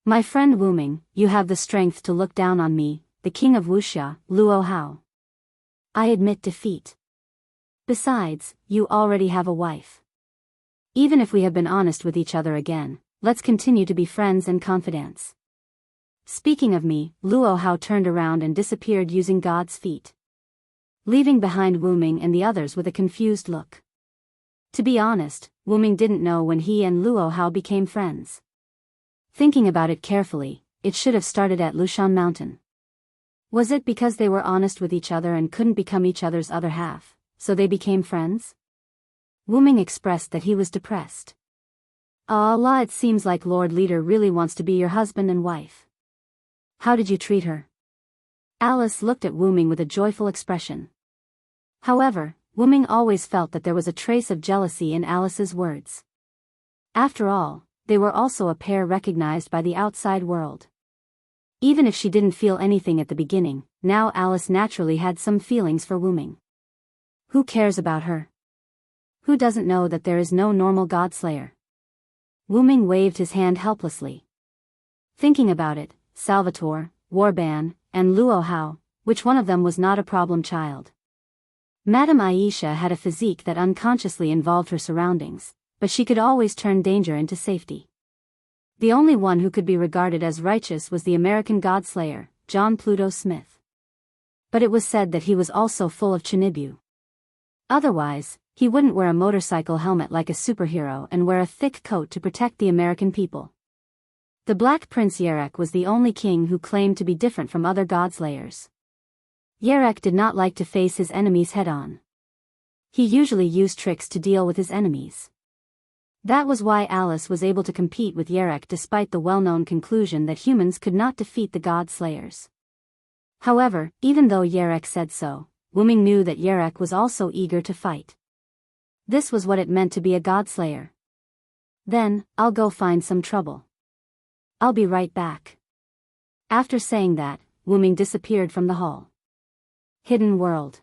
My friend Wu Ming, you have the strength to look down on me, the king of Wuxia, Luo Hao. I admit defeat. Besides, you already have a wife. Even if we have been honest with each other again, let's continue to be friends and confidants. Speaking of me, Luo Hao turned around and disappeared using God's feet, leaving behind Wu Ming and the others with a confused look. To be honest, Wu Ming didn't know when he and Luo Hao became friends. Thinking about it carefully, it should have started at Lushan Mountain. Was it because they were honest with each other and couldn't become each other's other half, so they became friends? Wu Ming expressed that he was depressed. Allah, it seems like Lord Leader really wants to be your husband and wife. How did you treat her? Alice looked at Wu Ming with a joyful expression. However, Wu Ming always felt that there was a trace of jealousy in Alice's words. After all, they were also a pair recognized by the outside world. Even if she didn't feel anything at the beginning, now Alice naturally had some feelings for Wu Ming. Who cares about her? Who doesn't know that there is no normal godslayer? Wu Ming waved his hand helplessly. Thinking about it, Salvatore, Warban, and Luo Hao, which one of them was not a problem child? Madame Aisha had a physique that unconsciously involved her surroundings, but she could always turn danger into safety. The only one who could be regarded as righteous was the American godslayer, John Pluto Smith. But it was said that he was also full of chinibu. Otherwise, he wouldn't wear a motorcycle helmet like a superhero and wear a thick coat to protect the American people. The Black Prince Yerek was the only king who claimed to be different from other godslayers. Yerek did not like to face his enemies head-on. He usually used tricks to deal with his enemies. That was why Alice was able to compete with Yerek despite the well-known conclusion that humans could not defeat the godslayers. However, even though Yerek said so, Wu Ming knew that Yerek was also eager to fight. This was what it meant to be a godslayer. Then, I'll go find some trouble. I'll be right back. After saying that, Wu Ming disappeared from the hall. Hidden world.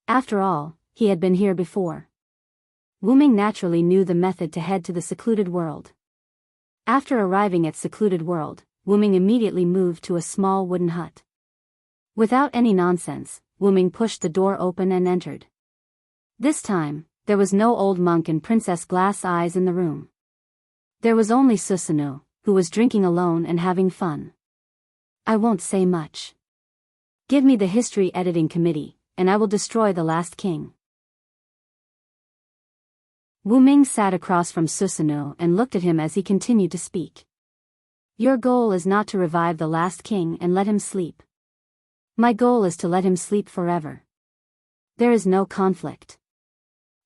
After all, he had been here before. Wu Ming naturally knew the method to head to the secluded world. After arriving at secluded world, Wu Ming immediately moved to a small wooden hut. Without any nonsense, Wu Ming pushed the door open and entered. This time, there was no old monk and Princess Glass Eyes in the room. There was only Susanoo, who was drinking alone and having fun. I won't say much. Give me the history editing committee, and I will destroy the last king. Wu Ming sat across from Susanoo and looked at him as he continued to speak. Your goal is not to revive the last king and let him sleep. My goal is to let him sleep forever. There is no conflict.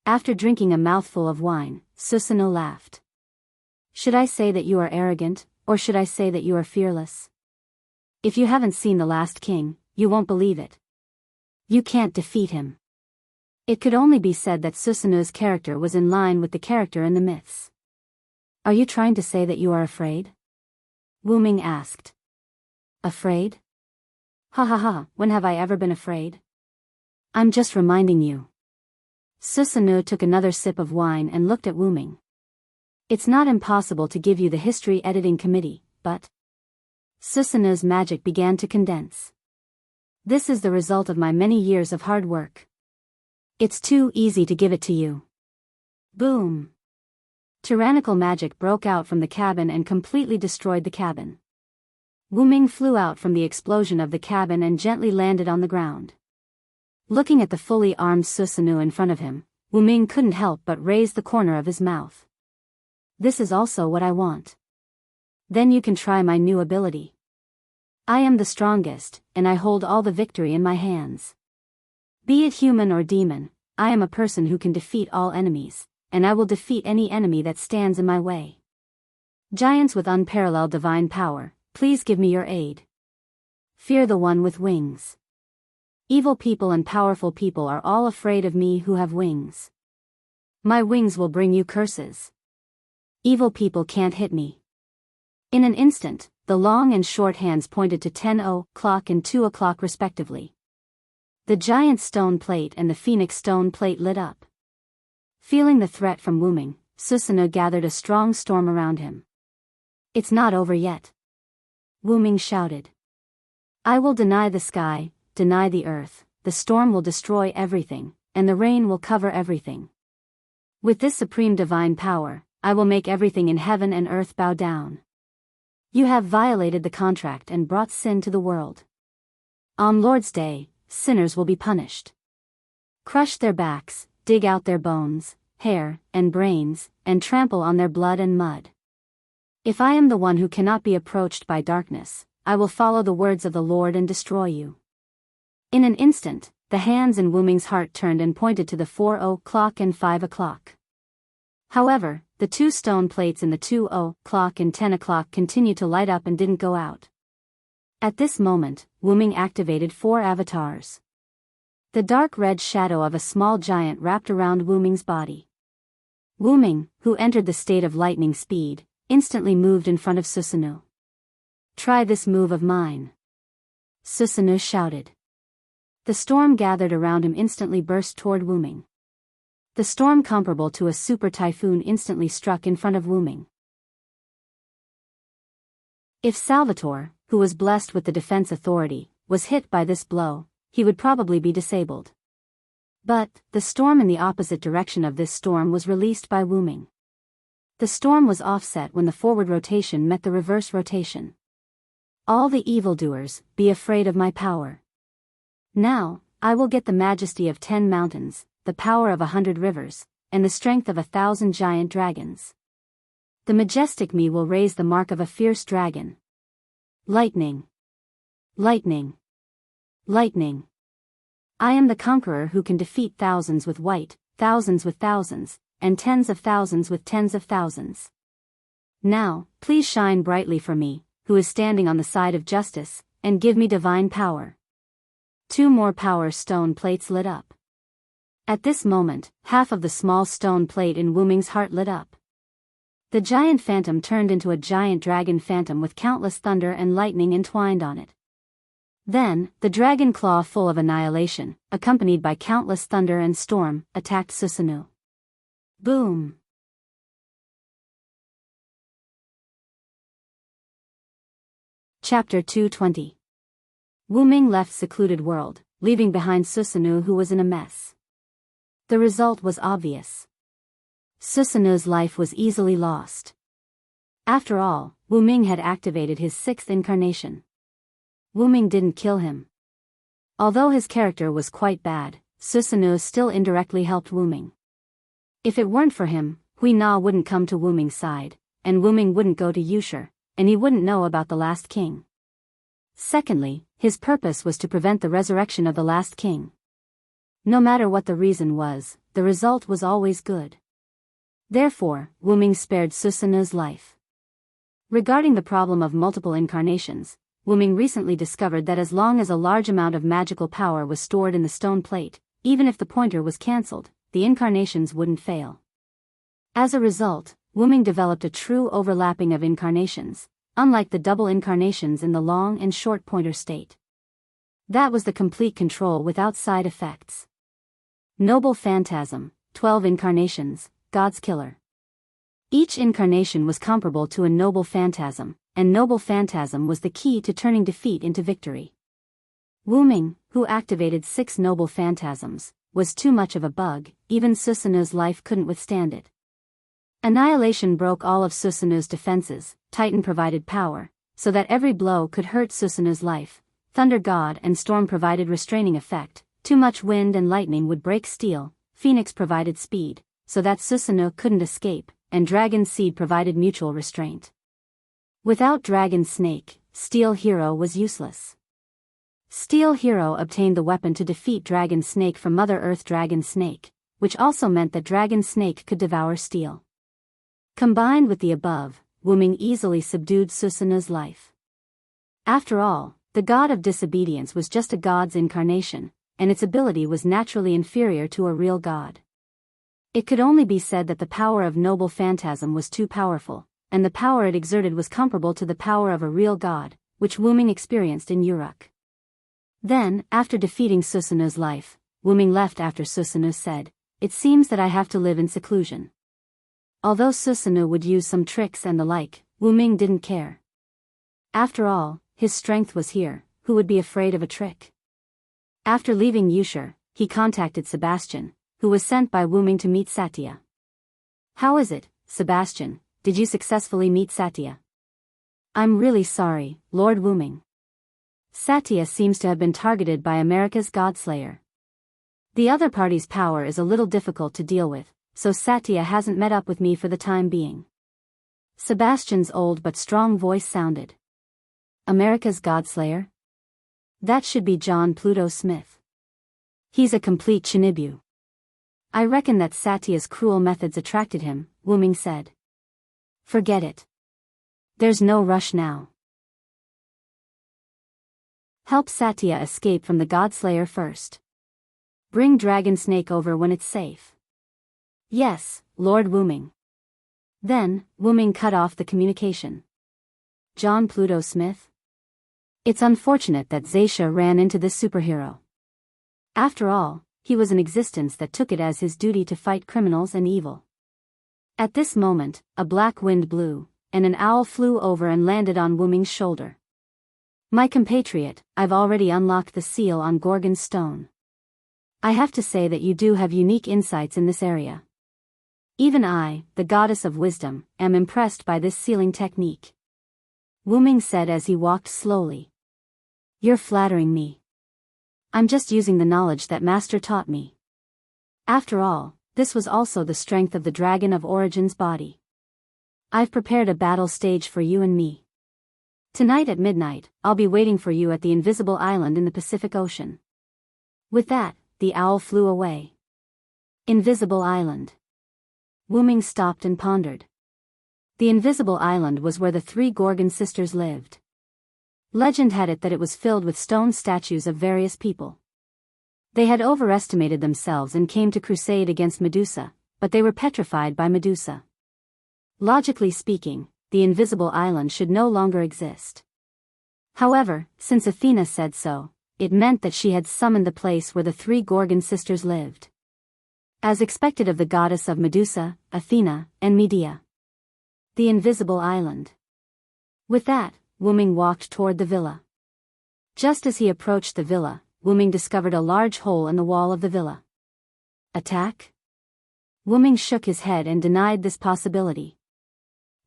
After drinking a mouthful of wine, Susanoo laughed. Should I say that you are arrogant, or should I say that you are fearless? If you haven't seen the last king, you won't believe it. You can't defeat him. It could only be said that Susanoo's character was in line with the character in the myths. Are you trying to say that you are afraid? Wu Ming asked. Afraid? Ha ha ha, when have I ever been afraid? I'm just reminding you. Susanoo took another sip of wine and looked at Wu Ming. It's not impossible to give you the history editing committee, but... Susanoo's magic began to condense. This is the result of my many years of hard work. It's too easy to give it to you. Boom! Tyrannical magic broke out from the cabin and completely destroyed the cabin. Wu Ming flew out from the explosion of the cabin and gently landed on the ground. Looking at the fully armed Susanoo in front of him, Wu Ming couldn't help but raise the corner of his mouth. This is also what I want. Then you can try my new ability. I am the strongest, and I hold all the victory in my hands. Be it human or demon, I am a person who can defeat all enemies, and I will defeat any enemy that stands in my way. Giants with unparalleled divine power, please give me your aid. Fear the one with wings. Evil people and powerful people are all afraid of me who have wings. My wings will bring you curses. Evil people can't hit me. In an instant, the long and short hands pointed to 10:00 and 2:00 respectively. The giant stone plate and the phoenix stone plate lit up. Feeling the threat from Wuming, Susanoo gathered a strong storm around him. It's not over yet. Wuming shouted. I will deny the sky, deny the earth, the storm will destroy everything, and the rain will cover everything. With this supreme divine power, I will make everything in heaven and earth bow down. You have violated the contract and brought sin to the world. On Lord's Day, sinners will be punished. Crush their backs, dig out their bones, hair, and brains, and trample on their blood and mud. If I am the one who cannot be approached by darkness, I will follow the words of the Lord and destroy you. In an instant, the hands in Wuming's heart turned and pointed to the 4:00 and 5:00. However, the two stone plates in the 2:00 and 10:00 continued to light up and didn't go out. At this moment, Wuming activated 4 avatars. The dark red shadow of a small giant wrapped around Wuming's body. Wuming, who entered the state of lightning speed, instantly moved in front of Susanoo. Try this move of mine. Susanoo shouted. The storm gathered around him instantly burst toward Wuming. The storm comparable to a super typhoon instantly struck in front of Wuming. If Salvatore, who was blessed with the defense authority, was hit by this blow, he would probably be disabled. But, the storm in the opposite direction of this storm was released by Wuming. The storm was offset when the forward rotation met the reverse rotation. All the evildoers, be afraid of my power. Now, I will get the majesty of 10 mountains, the power of 100 rivers, and the strength of 1,000 giant dragons. The majestic me will raise the mark of a fierce dragon. Lightning. Lightning. Lightning. I am the conqueror who can defeat thousands with white, thousands with thousands, and tens of thousands with tens of thousands. Now, please shine brightly for me, who is standing on the side of justice, and give me divine power. 2 more power stone plates lit up. At this moment, half of the small stone plate in Wuming's heart lit up. The giant phantom turned into a giant dragon phantom with countless thunder and lightning entwined on it. Then, the dragon claw full of annihilation, accompanied by countless thunder and storm, attacked Susanoo. Boom! Chapter 220. Wuming left secluded world, leaving behind Susanoo who was in a mess. The result was obvious. Susanoo's life was easily lost. After all, Wuming had activated his 6th incarnation. Wuming didn't kill him. Although his character was quite bad, Susanoo still indirectly helped Wuming. If it weren't for him, Hui Na wouldn't come to Wuming's side, and Wuming wouldn't go to Yushur, and he wouldn't know about the last king. Secondly, his purpose was to prevent the resurrection of the last king. No matter what the reason was, the result was always good. Therefore, Wuming spared Susanoo's life. Regarding the problem of multiple incarnations, Wuming recently discovered that as long as a large amount of magical power was stored in the stone plate, even if the pointer was cancelled, the incarnations wouldn't fail. As a result, Wuming developed a true overlapping of incarnations, unlike the double incarnations in the long and short pointer state. That was the complete control without side effects. Noble Phantasm, 12 incarnations, God's Killer. Each incarnation was comparable to a Noble Phantasm, and Noble Phantasm was the key to turning defeat into victory. Wuming, who activated 6 Noble Phantasms, was too much of a bug, even Susanoo's life couldn't withstand it. Annihilation broke all of Susanoo's defenses, Titan provided power, so that every blow could hurt Susanoo's life, Thunder God and Storm provided restraining effect, too much wind and lightning would break steel, Phoenix provided speed, so that Susanoo couldn't escape, and dragon seed provided mutual restraint. Without dragon snake, Steel Hero was useless. Steel Hero obtained the weapon to defeat Dragon Snake from Mother Earth Dragon Snake, which also meant that Dragon Snake could devour steel. Combined with the above, Wuming easily subdued Susanu's life. After all, the god of disobedience was just a god's incarnation, and its ability was naturally inferior to a real god. It could only be said that the power of noble phantasm was too powerful, and the power it exerted was comparable to the power of a real god, which Wuming experienced in Uruk. Then, after defeating Susanu's life, Wuming left after Susanu said, "It seems that I have to live in seclusion." Although Susanu would use some tricks and the like, Wuming didn't care. After all, his strength was here, who would be afraid of a trick? After leaving Yushur, he contacted Sebastian, who was sent by Wuming to meet Satya. "How is it, Sebastian, did you successfully meet Satya?" "I'm really sorry, Lord Wuming. Satya seems to have been targeted by America's Godslayer. The other party's power is a little difficult to deal with, so Satya hasn't met up with me for the time being." Sebastian's old but strong voice sounded. "America's Godslayer? That should be John Pluto Smith. He's a complete Chinibu." "I reckon that Satya's cruel methods attracted him," Wuming said. "Forget it. There's no rush now. Help Satya escape from the Godslayer first. Bring Dragon Snake over when it's safe." "Yes, Lord Wuming." Then, Wuming cut off the communication. John Pluto Smith? It's unfortunate that Zaisha ran into this superhero. After all, he was an existence that took it as his duty to fight criminals and evil. At this moment, a black wind blew, and an owl flew over and landed on Wuming's shoulder. "My compatriot, I've already unlocked the seal on Gorgon's stone. I have to say that you do have unique insights in this area. Even I, the goddess of wisdom, am impressed by this sealing technique," Wuming said as he walked slowly. "You're flattering me. I'm just using the knowledge that Master taught me. After all, this was also the strength of the Dragon of Origin's body. I've prepared a battle stage for you and me. Tonight at midnight, I'll be waiting for you at the Invisible Island in the Pacific Ocean." With that, the owl flew away. Invisible Island. Wuming stopped and pondered. The Invisible Island was where the three Gorgon sisters lived. Legend had it that it was filled with stone statues of various people. They had overestimated themselves and came to crusade against Medusa, but they were petrified by Medusa. Logically speaking, the Invisible Island should no longer exist. However, since Athena said so, it meant that she had summoned the place where the three Gorgon sisters lived. As expected of the goddess of Medusa, Athena, and Medea. The Invisible Island. With that, Wuming walked toward the villa. Just as he approached the villa, Wuming discovered a large hole in the wall of the villa. Attack? Wuming shook his head and denied this possibility.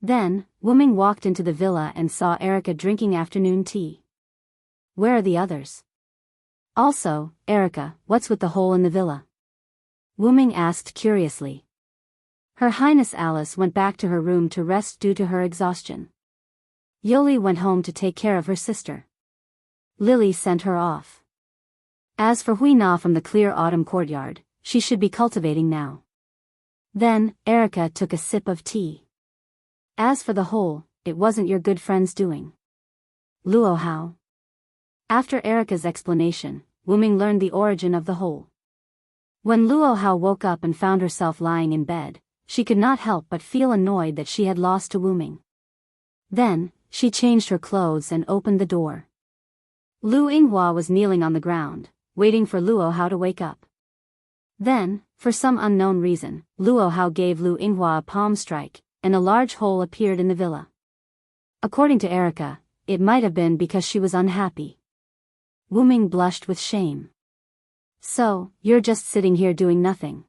Then, Wuming walked into the villa and saw Erica drinking afternoon tea. "Where are the others? Also, Erica, what's with the hole in the villa?" Wuming asked curiously. Her Highness Alice went back to her room to rest due to her exhaustion. Yoli went home to take care of her sister. Lily sent her off. As for Hui Na from the clear autumn courtyard, she should be cultivating now. Then, Erica took a sip of tea. "As for the hole, it wasn't your good friend's doing." Luo Hao. After Erica's explanation, Wuming learned the origin of the hole. When Luo Hao woke up and found herself lying in bed, she could not help but feel annoyed that she had lost to Wuming. Then, she changed her clothes and opened the door. Lu Yinghua was kneeling on the ground, waiting for Luo Hao to wake up. Then, for some unknown reason, Luo Hao gave Lu Yinghua a palm strike, and a large hole appeared in the villa. According to Erica, it might have been because she was unhappy. Wuming blushed with shame. "So, you're just sitting here doing nothing."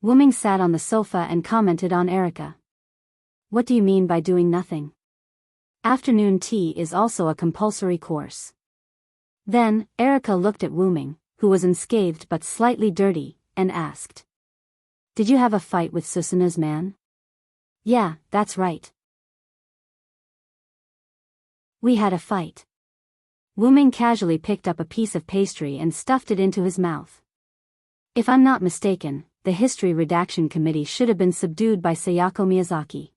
Wuming sat on the sofa and commented on Erica. "What do you mean by doing nothing? Afternoon tea is also a compulsory course." Then, Erica looked at Wuming, who was unscathed but slightly dirty, and asked, "Did you have a fight with Susanu's man?" Yeah, that's right. We had a fight. Wu Ming casually picked up a piece of pastry and stuffed it into his mouth. If I'm not mistaken, the history redaction committee should have been subdued by Sayako Miyazaki.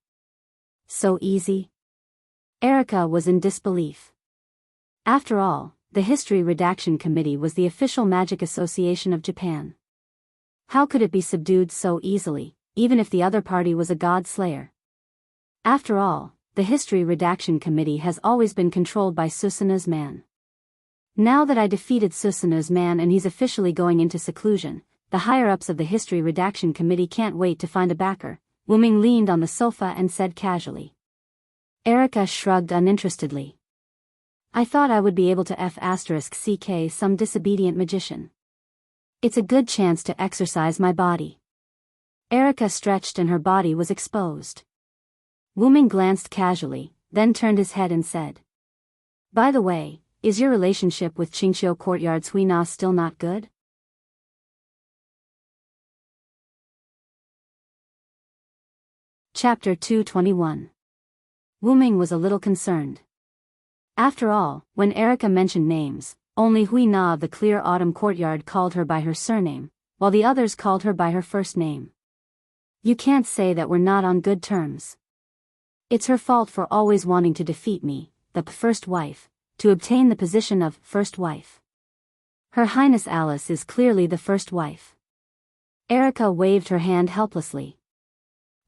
So easy? Erika was in disbelief. After all, the history redaction committee was the official magic association of Japan. How could it be subdued so easily, even if the other party was a god slayer? After all, the history redaction committee has always been controlled by Susanu's man. Now that I defeated Susanu's man and he's officially going into seclusion, the higher-ups of the history redaction committee can't wait to find a backer. Wu Ming leaned on the sofa and said casually. Erika shrugged uninterestedly. I thought I would be able to *CK some disobedient magician. It's a good chance to exercise my body. Erika stretched and her body was exposed. Wu Ming glanced casually, then turned his head and said. By the way, is your relationship with Qingqiu Courtyard Suina still not good? Chapter 221. Wu Ming was a little concerned. After all, when Erika mentioned names, only Hui Na of the Clear Autumn Courtyard called her by her surname, while the others called her by her first name. You can't say that we're not on good terms. It's her fault for always wanting to defeat me, the first wife, to obtain the position of first wife. Her Highness Alice is clearly the first wife. Erika waved her hand helplessly.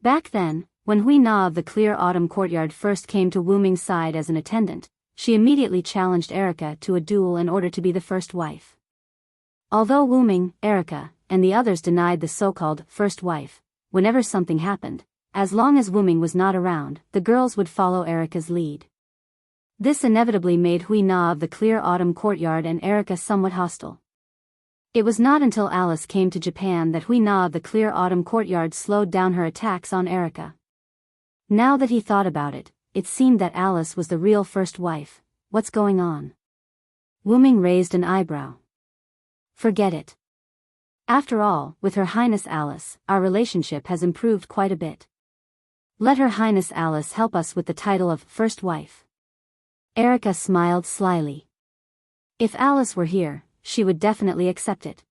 Back then, when Hui Na of the Clear Autumn Courtyard first came to Wu Ming's side as an attendant, she immediately challenged Erika to a duel in order to be the first wife. Although Wu Ming, Erika, and the others denied the so-called first wife, whenever something happened, as long as Wu Ming was not around, the girls would follow Erika's lead. This inevitably made Hui Na of the Clear Autumn Courtyard and Erika somewhat hostile. It was not until Alice came to Japan that Hui Na of the Clear Autumn Courtyard slowed down her attacks on Erika. Now that he thought about it, it seemed that Alice was the real first wife. What's going on? Wu Ming raised an eyebrow. Forget it. After all, with Her Highness Alice, our relationship has improved quite a bit. Let Her Highness Alice help us with the title of first wife. Erika smiled slyly. If Alice were here, she would definitely accept it.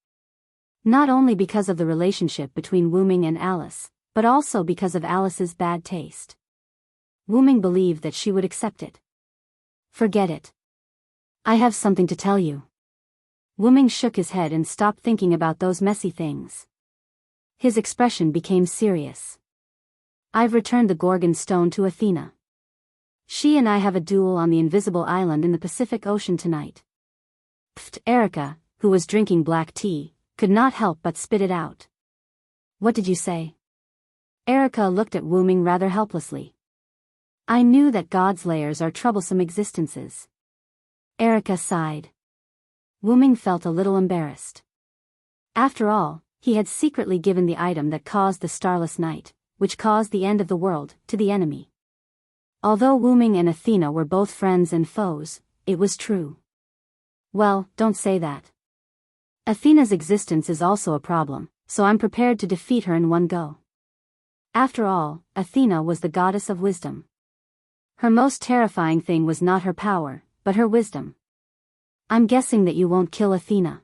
Not only because of the relationship between Wu Ming and Alice, but also because of Alice's bad taste. Wu Ming believed that she would accept it. Forget it. I have something to tell you. Wu Ming shook his head and stopped thinking about those messy things. His expression became serious. I've returned the Gorgon stone to Athena. She and I have a duel on the invisible island in the Pacific Ocean tonight. Pfft, Erika, who was drinking black tea, could not help but spit it out. What did you say? Erika looked at Wu Ming rather helplessly. I knew that gods' layers are troublesome existences. Erika sighed. Wu Ming felt a little embarrassed. After all, he had secretly given the item that caused the starless night, which caused the end of the world, to the enemy. Although Wu Ming and Athena were both friends and foes, it was true. Well, don't say that. Athena's existence is also a problem, so I'm prepared to defeat her in one go. After all, Athena was the goddess of wisdom. Her most terrifying thing was not her power, but her wisdom. I'm guessing that you won't kill Athena.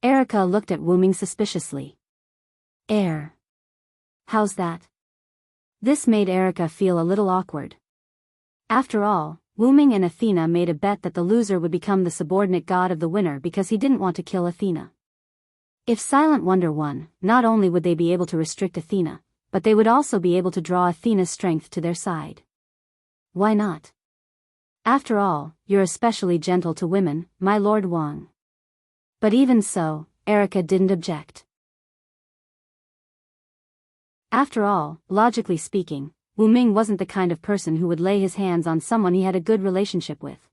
Erika looked at Wu Ming suspiciously. How's that? This made Erika feel a little awkward. After all, Wu Ming and Athena made a bet that the loser would become the subordinate god of the winner because he didn't want to kill Athena. If Silent Wonder won, not only would they be able to restrict Athena, but they would also be able to draw Athena's strength to their side. Why not? After all, you're especially gentle to women, my Lord Wang. But even so, Erika didn't object. After all, logically speaking, Wu Ming wasn't the kind of person who would lay his hands on someone he had a good relationship with.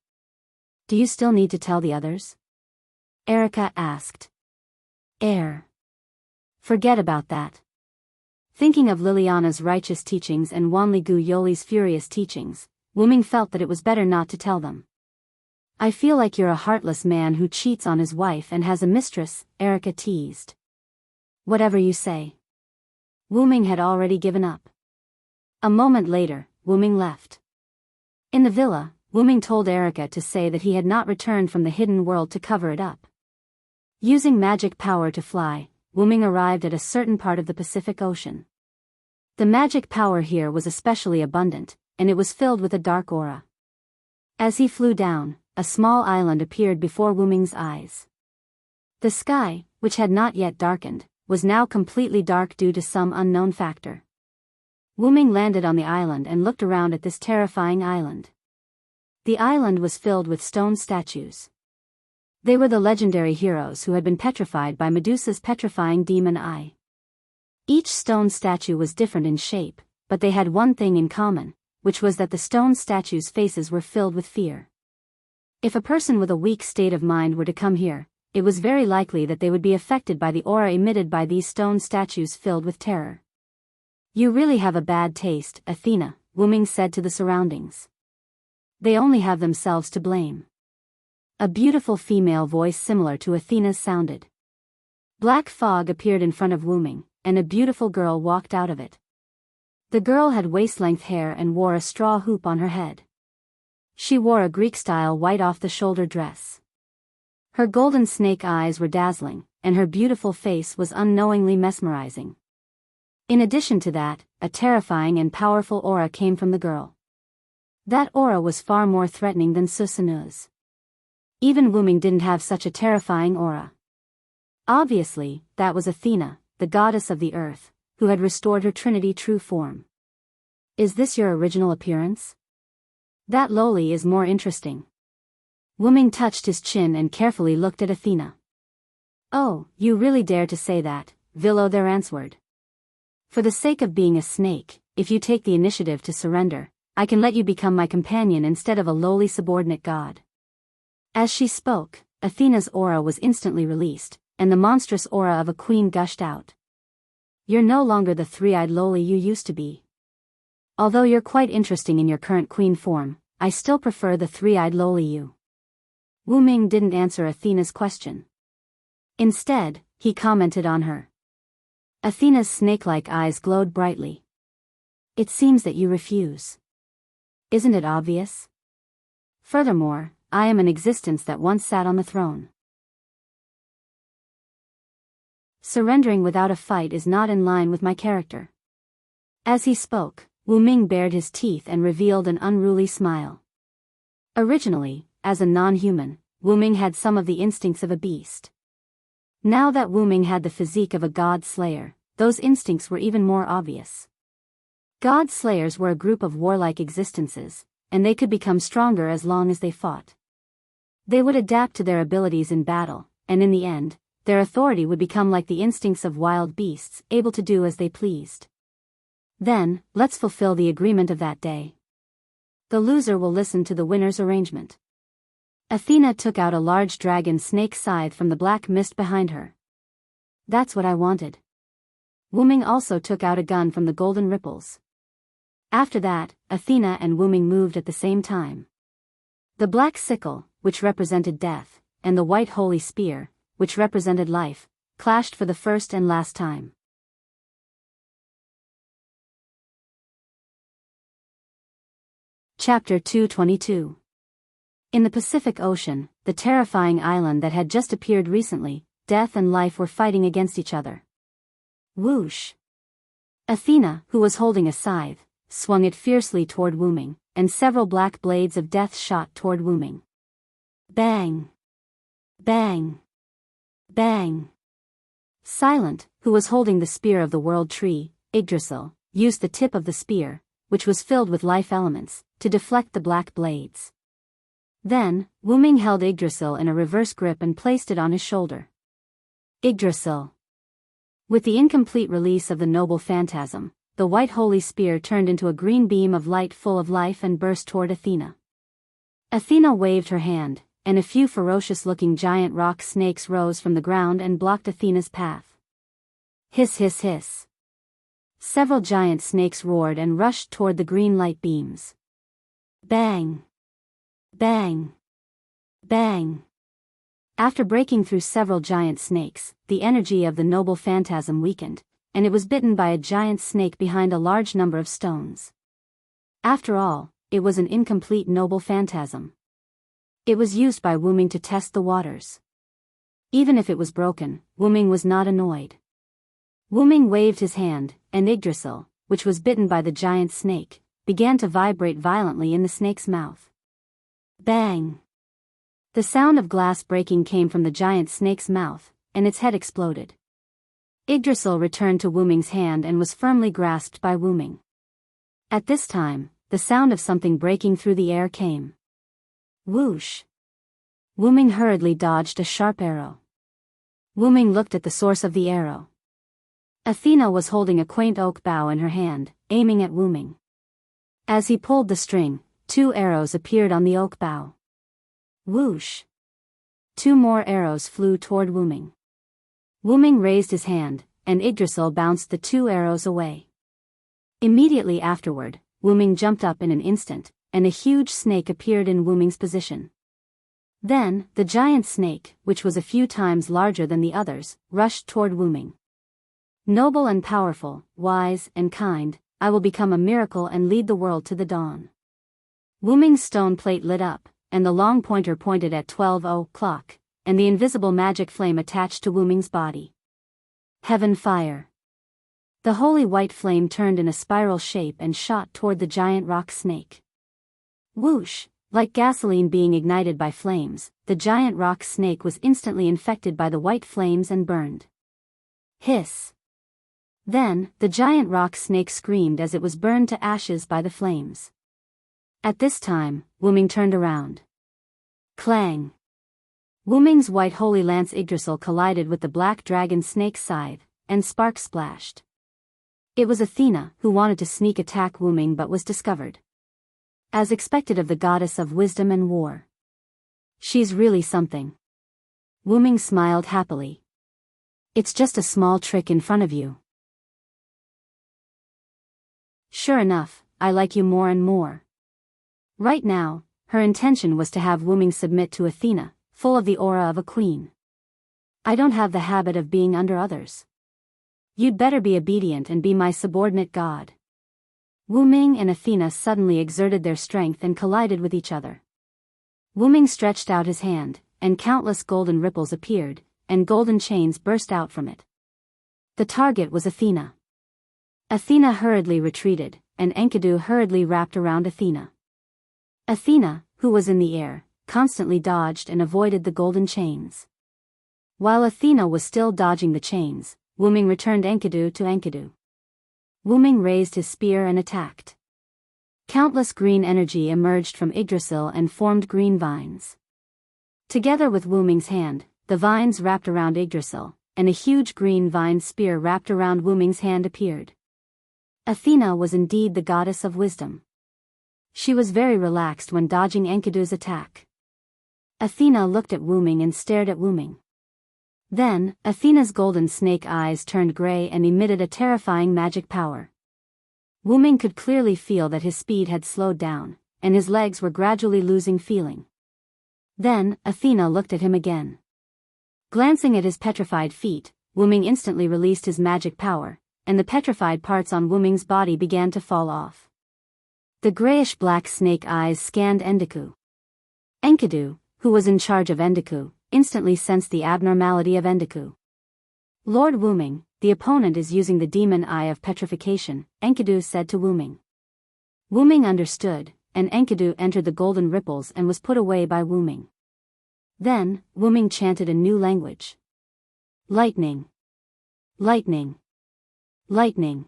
Do you still need to tell the others? Erika asked. Forget about that. Thinking of Liliana's righteous teachings and Wanli-gu Yoli's furious teachings, Wu Ming felt that it was better not to tell them. I feel like you're a heartless man who cheats on his wife and has a mistress, Erika teased. Whatever you say. Wu Ming had already given up. A moment later, Wuming left. In the villa, Wuming told Erica to say that he had not returned from the hidden world to cover it up. Using magic power to fly, Wuming arrived at a certain part of the Pacific Ocean. The magic power here was especially abundant, and it was filled with a dark aura. As he flew down, a small island appeared before Wuming's eyes. The sky, which had not yet darkened, was now completely dark due to some unknown factor. Wuming landed on the island and looked around at this terrifying island. The island was filled with stone statues. They were the legendary heroes who had been petrified by Medusa's petrifying demon eye. Each stone statue was different in shape, but they had one thing in common, which was that the stone statues' faces were filled with fear. If a person with a weak state of mind were to come here, it was very likely that they would be affected by the aura emitted by these stone statues filled with terror. "You really have a bad taste, Athena," Wuming said to the surroundings. "They only have themselves to blame." A beautiful female voice similar to Athena's sounded. Black fog appeared in front of Wuming, and a beautiful girl walked out of it. The girl had waist-length hair and wore a straw hoop on her head. She wore a Greek-style white off-the-shoulder dress. Her golden snake eyes were dazzling, and her beautiful face was unknowingly mesmerizing. In addition to that, a terrifying and powerful aura came from the girl. That aura was far more threatening than Susanu's. Even Wuming didn't have such a terrifying aura. Obviously, that was Athena, the goddess of the earth, who had restored her Trinity true form. "Is this your original appearance? That loli is more interesting." Wuming touched his chin and carefully looked at Athena. "Oh, you really dare to say that," Vilo there answered. "For the sake of being a snake, if you take the initiative to surrender, I can let you become my companion instead of a lowly subordinate god." As she spoke, Athena's aura was instantly released, and the monstrous aura of a queen gushed out. "You're no longer the three-eyed loli you used to be. Although you're quite interesting in your current queen form, I still prefer the three-eyed loli you." Wuming didn't answer Athena's question. Instead, he commented on her. Athena's snake-like eyes glowed brightly. "It seems that you refuse. Isn't it obvious? Furthermore, I am an existence that once sat on the throne. Surrendering without a fight is not in line with my character." As he spoke, Wuming bared his teeth and revealed an unruly smile. Originally, as a non-human, Wuming had some of the instincts of a beast. Now that Wuming had the physique of a god slayer, those instincts were even more obvious. God slayers were a group of warlike existences, and they could become stronger as long as they fought. They would adapt to their abilities in battle, and in the end, their authority would become like the instincts of wild beasts, able to do as they pleased. Then, let's fulfill the agreement of that day. The loser will listen to the winner's arrangement. Athena took out a large dragon snake scythe from the black mist behind her. "That's what I wanted." Wuming also took out a gun from the golden ripples. After that, Athena and Wuming moved at the same time. The black sickle, which represented death, and the white holy spear, which represented life, clashed for the first and last time. Chapter 222. In the Pacific Ocean, the terrifying island that had just appeared recently, death and life were fighting against each other. Whoosh! Athena, who was holding a scythe, swung it fiercely toward Wuming, and several black blades of death shot toward Wuming. Bang! Bang! Bang! Silent, who was holding the spear of the world tree, Yggdrasil, used the tip of the spear, which was filled with life elements, to deflect the black blades. Then, Wuming held Yggdrasil in a reverse grip and placed it on his shoulder. Yggdrasil. With the incomplete release of the noble phantasm, the white holy spear turned into a green beam of light full of life and burst toward Athena. Athena waved her hand, and a few ferocious-looking giant rock snakes rose from the ground and blocked Athena's path. Hiss hiss hiss. Several giant snakes roared and rushed toward the green light beams. Bang! Bang! Bang! After breaking through several giant snakes, the energy of the noble phantasm weakened, and it was bitten by a giant snake behind a large number of stones. After all, it was an incomplete noble phantasm. It was used by Wu Ming to test the waters. Even if it was broken, Wu Ming was not annoyed. Wu Ming waved his hand, and Yggdrasil, which was bitten by the giant snake, began to vibrate violently in the snake's mouth. Bang! The sound of glass breaking came from the giant snake's mouth, and its head exploded. Yggdrasil returned to Wu Ming's hand and was firmly grasped by Wu Ming. At this time, the sound of something breaking through the air came. Whoosh! Wu Ming hurriedly dodged a sharp arrow. Wu Ming looked at the source of the arrow. Athena was holding a quaint oak bough in her hand, aiming at Wu Ming. As he pulled the string, 2 arrows appeared on the oak bough. Whoosh! 2 more arrows flew toward Wu Ming. Wu Ming raised his hand, and Yggdrasil bounced the 2 arrows away. Immediately afterward, Wu Ming jumped up in an instant, and a huge snake appeared in Wu Ming's position. Then, the giant snake, which was a few times larger than the others, rushed toward Wu Ming. Noble and powerful, wise and kind, I will become a miracle and lead the world to the dawn. Wu Ming's stone plate lit up, and the long pointer pointed at 12 o'clock, and the invisible magic flame attached to Wu Ming's body. Heaven fire. The holy white flame turned in a spiral shape and shot toward the giant rock snake. Whoosh! Like gasoline being ignited by flames, the giant rock snake was instantly infected by the white flames and burned. Hiss! Then, the giant rock snake screamed as it was burned to ashes by the flames. At this time, Wu Ming turned around. Clang! Wu Ming's white holy lance Yggdrasil collided with the black dragon snake's scythe, and sparks splashed. It was Athena who wanted to sneak attack Wu Ming but was discovered. As expected of the goddess of wisdom and war. She's really something. Wu Ming smiled happily. It's just a small trick in front of you. Sure enough, I like you more and more. Right now, her intention was to have Wu Ming submit to Athena, full of the aura of a queen. I don't have the habit of being under others. You'd better be obedient and be my subordinate god. Wu Ming and Athena suddenly exerted their strength and collided with each other. Wu Ming stretched out his hand, and countless golden ripples appeared, and golden chains burst out from it. The target was Athena. Athena hurriedly retreated, and Enkidu hurriedly wrapped around Athena. Athena, who was in the air, constantly dodged and avoided the golden chains. While Athena was still dodging the chains, Wu Ming returned Enkidu to Enkidu. Wu Ming raised his spear and attacked. Countless green energy emerged from Yggdrasil and formed green vines. Together with Wu Ming's hand, the vines wrapped around Yggdrasil, and a huge green vine spear wrapped around Wu Ming's hand appeared. Athena was indeed the goddess of wisdom. She was very relaxed when dodging Enkidu's attack. Athena looked at Wu Ming and stared at Wu Ming. Then, Athena's golden snake eyes turned gray and emitted a terrifying magic power. Wu Ming could clearly feel that his speed had slowed down, and his legs were gradually losing feeling. Then, Athena looked at him again. Glancing at his petrified feet, Wu Ming instantly released his magic power, and the petrified parts on Wu Ming's body began to fall off. The grayish-black snake eyes scanned Enkidu. Enkidu, who was in charge of Enkidu, instantly sensed the abnormality of Enkidu. Lord Wu Ming, the opponent is using the demon eye of petrification, Enkidu said to Wu Ming. Wu Ming understood, and Enkidu entered the golden ripples and was put away by Wu Ming. Then, Wu Ming chanted a new language. Lightning. Lightning. Lightning.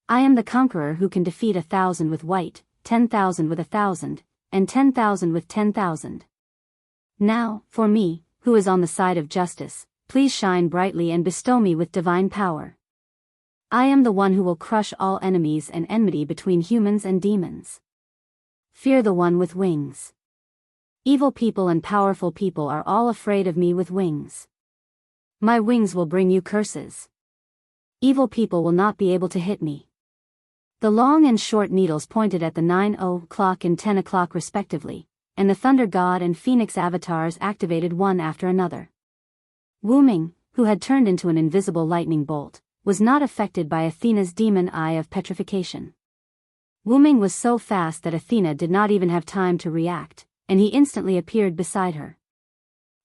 I am the conqueror who can defeat 1,000 with white, 10,000 with 1,000, and 10,000 with 10,000. Now, for me, who is on the side of justice, please shine brightly and bestow me with divine power. I am the one who will crush all enemies and enmity between humans and demons. Fear the one with wings. Evil people and powerful people are all afraid of me with wings. My wings will bring you curses. Evil people will not be able to hit me. The long and short needles pointed at the 9 o'clock and 10 o'clock respectively, and the Thunder God and Phoenix avatars activated one after another. Wu Ming, who had turned into an invisible lightning bolt, was not affected by Athena's demon eye of petrification. Wu Ming was so fast that Athena did not even have time to react, and he instantly appeared beside her.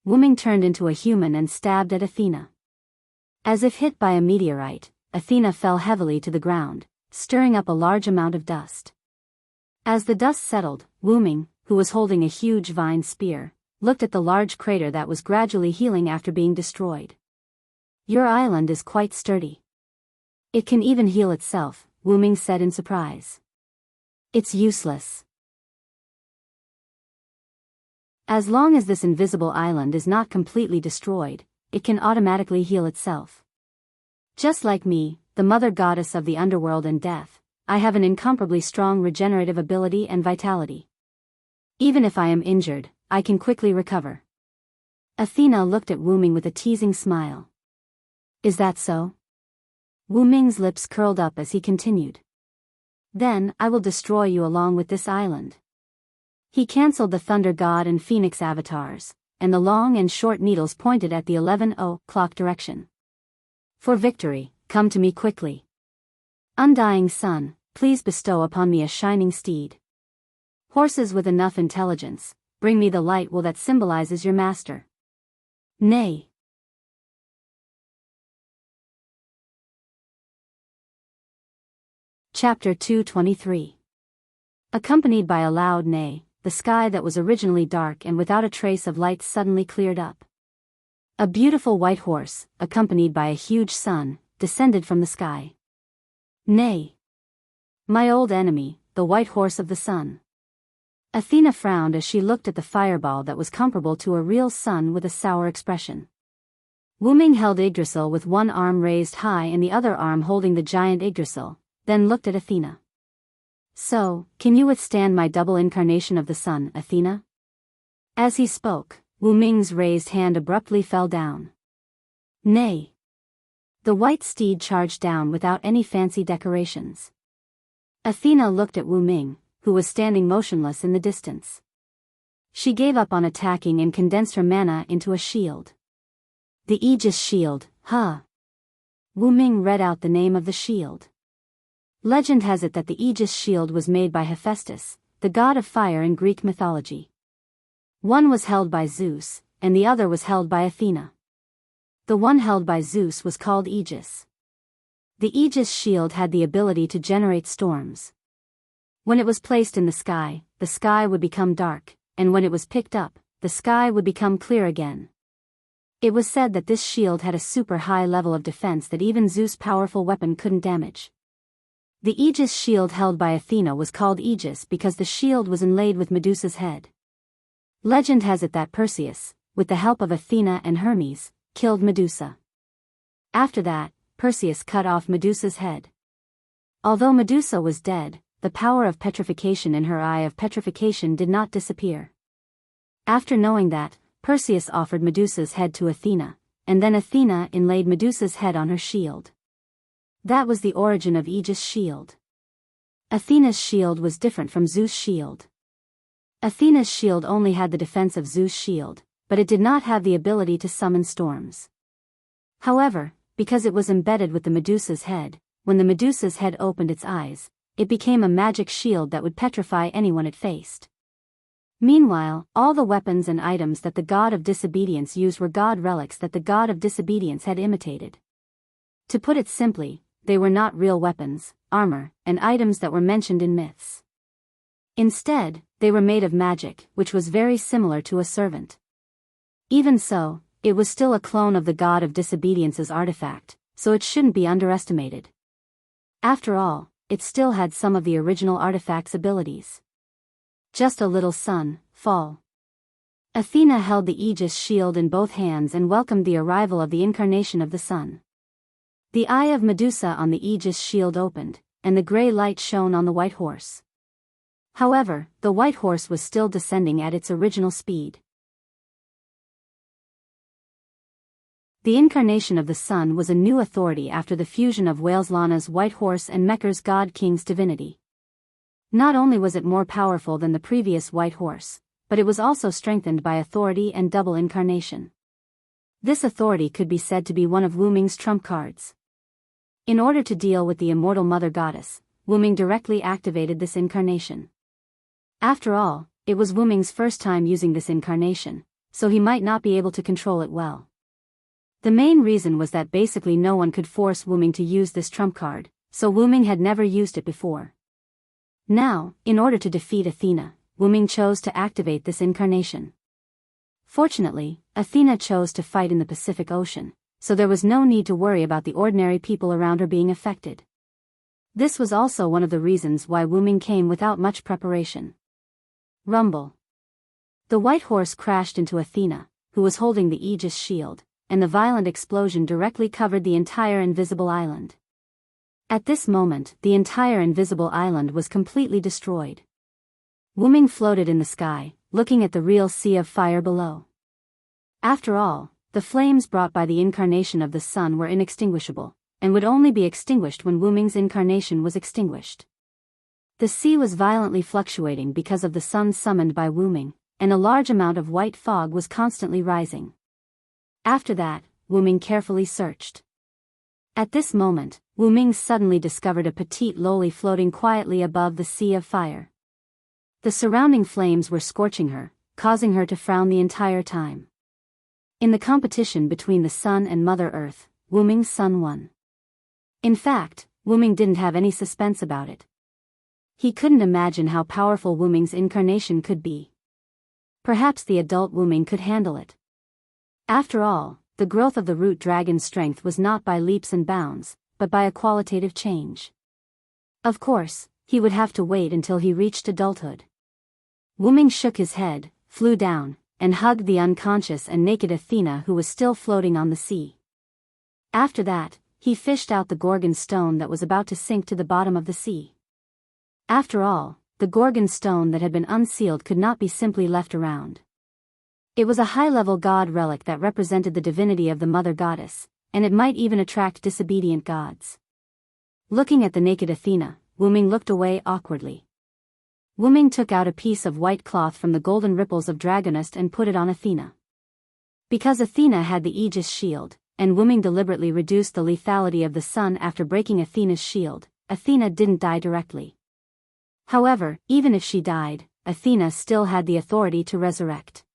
Wu Ming turned into a human and stabbed at Athena. As if hit by a meteorite, Athena fell heavily to the ground, stirring up a large amount of dust. As the dust settled, Wu Ming, who was holding a huge vine spear, looked at the large crater that was gradually healing after being destroyed. "Your island is quite sturdy. It can even heal itself," Wu Ming said in surprise. "It's useless. As long as this invisible island is not completely destroyed, it can automatically heal itself. Just like me, the mother goddess of the underworld and death, I have an incomparably strong regenerative ability and vitality. Even if I am injured, I can quickly recover." Athena looked at Wu Ming with a teasing smile. "Is that so?" Wu Ming's lips curled up as he continued. "Then, I will destroy you along with this island." He cancelled the thunder god and phoenix avatars, and the long and short needles pointed at the 11:00 direction. "For victory, come to me quickly. Undying sun, please bestow upon me a shining steed. Horses with enough intelligence, bring me the light will that symbolizes your master." "Nay." Chapter 223. Accompanied by a loud neigh, the sky that was originally dark and without a trace of light suddenly cleared up. A beautiful white horse, accompanied by a huge sun, descended from the sky. "Nay. My old enemy, the white horse of the sun." Athena frowned as she looked at the fireball that was comparable to a real sun with a sour expression. Wu Ming held Yggdrasil with one arm raised high and the other arm holding the giant Yggdrasil, then looked at Athena. "So, can you withstand my double incarnation of the sun, Athena?" As he spoke, Wu Ming's raised hand abruptly fell down. "Nay." The white steed charged down without any fancy decorations. Athena looked at Wu Ming, who was standing motionless in the distance. She gave up on attacking and condensed her mana into a shield. "The Aegis shield, huh?" Wu Ming read out the name of the shield. Legend has it that the Aegis shield was made by Hephaestus, the god of fire in Greek mythology. One was held by Zeus, and the other was held by Athena. The one held by Zeus was called Aegis. The Aegis shield had the ability to generate storms. When it was placed in the sky would become dark, and when it was picked up, the sky would become clear again. It was said that this shield had a super high level of defense that even Zeus' powerful weapon couldn't damage. The Aegis shield held by Athena was called Aegis because the shield was inlaid with Medusa's head. Legend has it that Perseus, with the help of Athena and Hermes, killed Medusa. After that, Perseus cut off Medusa's head. Although Medusa was dead, the power of petrification in her eye of petrification did not disappear. After knowing that, Perseus offered Medusa's head to Athena, and then Athena inlaid Medusa's head on her shield. That was the origin of Aegis' shield. Athena's shield was different from Zeus' shield. Athena's shield only had the defense of Zeus' shield, but it did not have the ability to summon storms. However, because it was embedded with the Medusa's head, when the Medusa's head opened its eyes, it became a magic shield that would petrify anyone it faced. Meanwhile, all the weapons and items that the god of disobedience used were god relics that the god of disobedience had imitated. To put it simply, they were not real weapons, armor, and items that were mentioned in myths. Instead, they were made of magic, which was very similar to a servant. Even so, it was still a clone of the god of disobedience's artifact, so it shouldn't be underestimated. After all, it still had some of the original artifact's abilities. Just a little sun, fall. Athena held the Aegis shield in both hands and welcomed the arrival of the incarnation of the sun. The eye of Medusa on the Aegis shield opened, and the grey light shone on the white horse. However, the white horse was still descending at its original speed. The incarnation of the sun was a new authority after the fusion of Waleslana's white horse and Mekker's god-king's divinity. Not only was it more powerful than the previous white horse, but it was also strengthened by authority and double incarnation. This authority could be said to be one of Wu Ming's trump cards. In order to deal with the immortal mother goddess, Wu Ming directly activated this incarnation. After all, it was Wu Ming's first time using this incarnation, so he might not be able to control it well. The main reason was that basically no one could force Wu Ming to use this trump card, so Wu Ming had never used it before. Now, in order to defeat Athena, Wu Ming chose to activate this incarnation. Fortunately, Athena chose to fight in the Pacific Ocean, so there was no need to worry about the ordinary people around her being affected. This was also one of the reasons why Wu Ming came without much preparation. Rumble. The white horse crashed into Athena, who was holding the Aegis shield, and the violent explosion directly covered the entire invisible island. At this moment, the entire invisible island was completely destroyed. Wu Ming floated in the sky, looking at the real sea of fire below. After all, the flames brought by the incarnation of the sun were inextinguishable, and would only be extinguished when Wu Ming's incarnation was extinguished. The sea was violently fluctuating because of the sun summoned by Wu Ming, and a large amount of white fog was constantly rising. After that, Wu Ming carefully searched. At this moment, Wu Ming suddenly discovered a petite loli floating quietly above the sea of fire. The surrounding flames were scorching her, causing her to frown the entire time. In the competition between the sun and Mother Earth, Wu Ming's sun won. In fact, Wu Ming didn't have any suspense about it. He couldn't imagine how powerful Wu Ming's incarnation could be. Perhaps the adult Wu Ming could handle it. After all, the growth of the root dragon's strength was not by leaps and bounds, but by a qualitative change. Of course, he would have to wait until he reached adulthood. Wu Ming shook his head, flew down, and hugged the unconscious and naked Athena who was still floating on the sea. After that, he fished out the Gorgon stone that was about to sink to the bottom of the sea. After all, the Gorgon stone that had been unsealed could not be simply left around. It was a high-level god relic that represented the divinity of the mother goddess, and it might even attract disobedient gods. Looking at the naked Athena, Wu Ming looked away awkwardly. Wu Ming took out a piece of white cloth from the golden ripples of Dragonist and put it on Athena. Because Athena had the Aegis shield, and Wu Ming deliberately reduced the lethality of the sun after breaking Athena's shield, Athena didn't die directly. However, even if she died, Athena still had the authority to resurrect.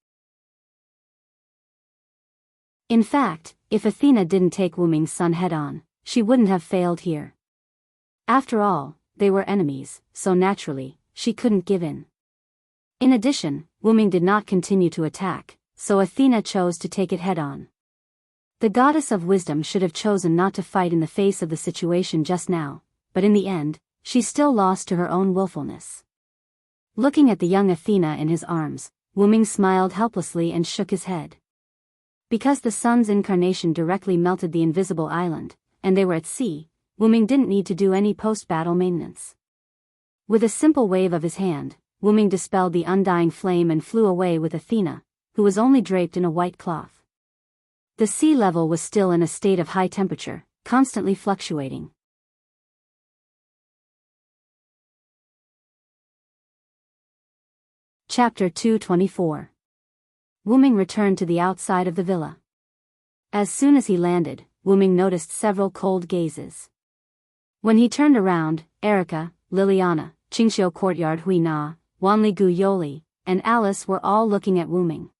In fact, if Athena didn't take Wu Ming's son head-on, she wouldn't have failed here. After all, they were enemies, so naturally, she couldn't give in. In addition, Wu Ming did not continue to attack, so Athena chose to take it head-on. The goddess of wisdom should have chosen not to fight in the face of the situation just now, but in the end, she still lost to her own willfulness. Looking at the young Athena in his arms, Wu Ming smiled helplessly and shook his head. Because the sun's incarnation directly melted the invisible island, and they were at sea, Wu Ming didn't need to do any post-battle maintenance. With a simple wave of his hand, Wu Ming dispelled the undying flame and flew away with Athena, who was only draped in a white cloth. The sea level was still in a state of high temperature, constantly fluctuating. Chapter 224. Wu Ming returned to the outside of the villa. As soon as he landed, Wu Ming noticed several cold gazes. When he turned around, Erica, Liliana, Qingxiu Courtyard Hui Na, Wanli Gu Yoli, and Alice were all looking at Wu Ming.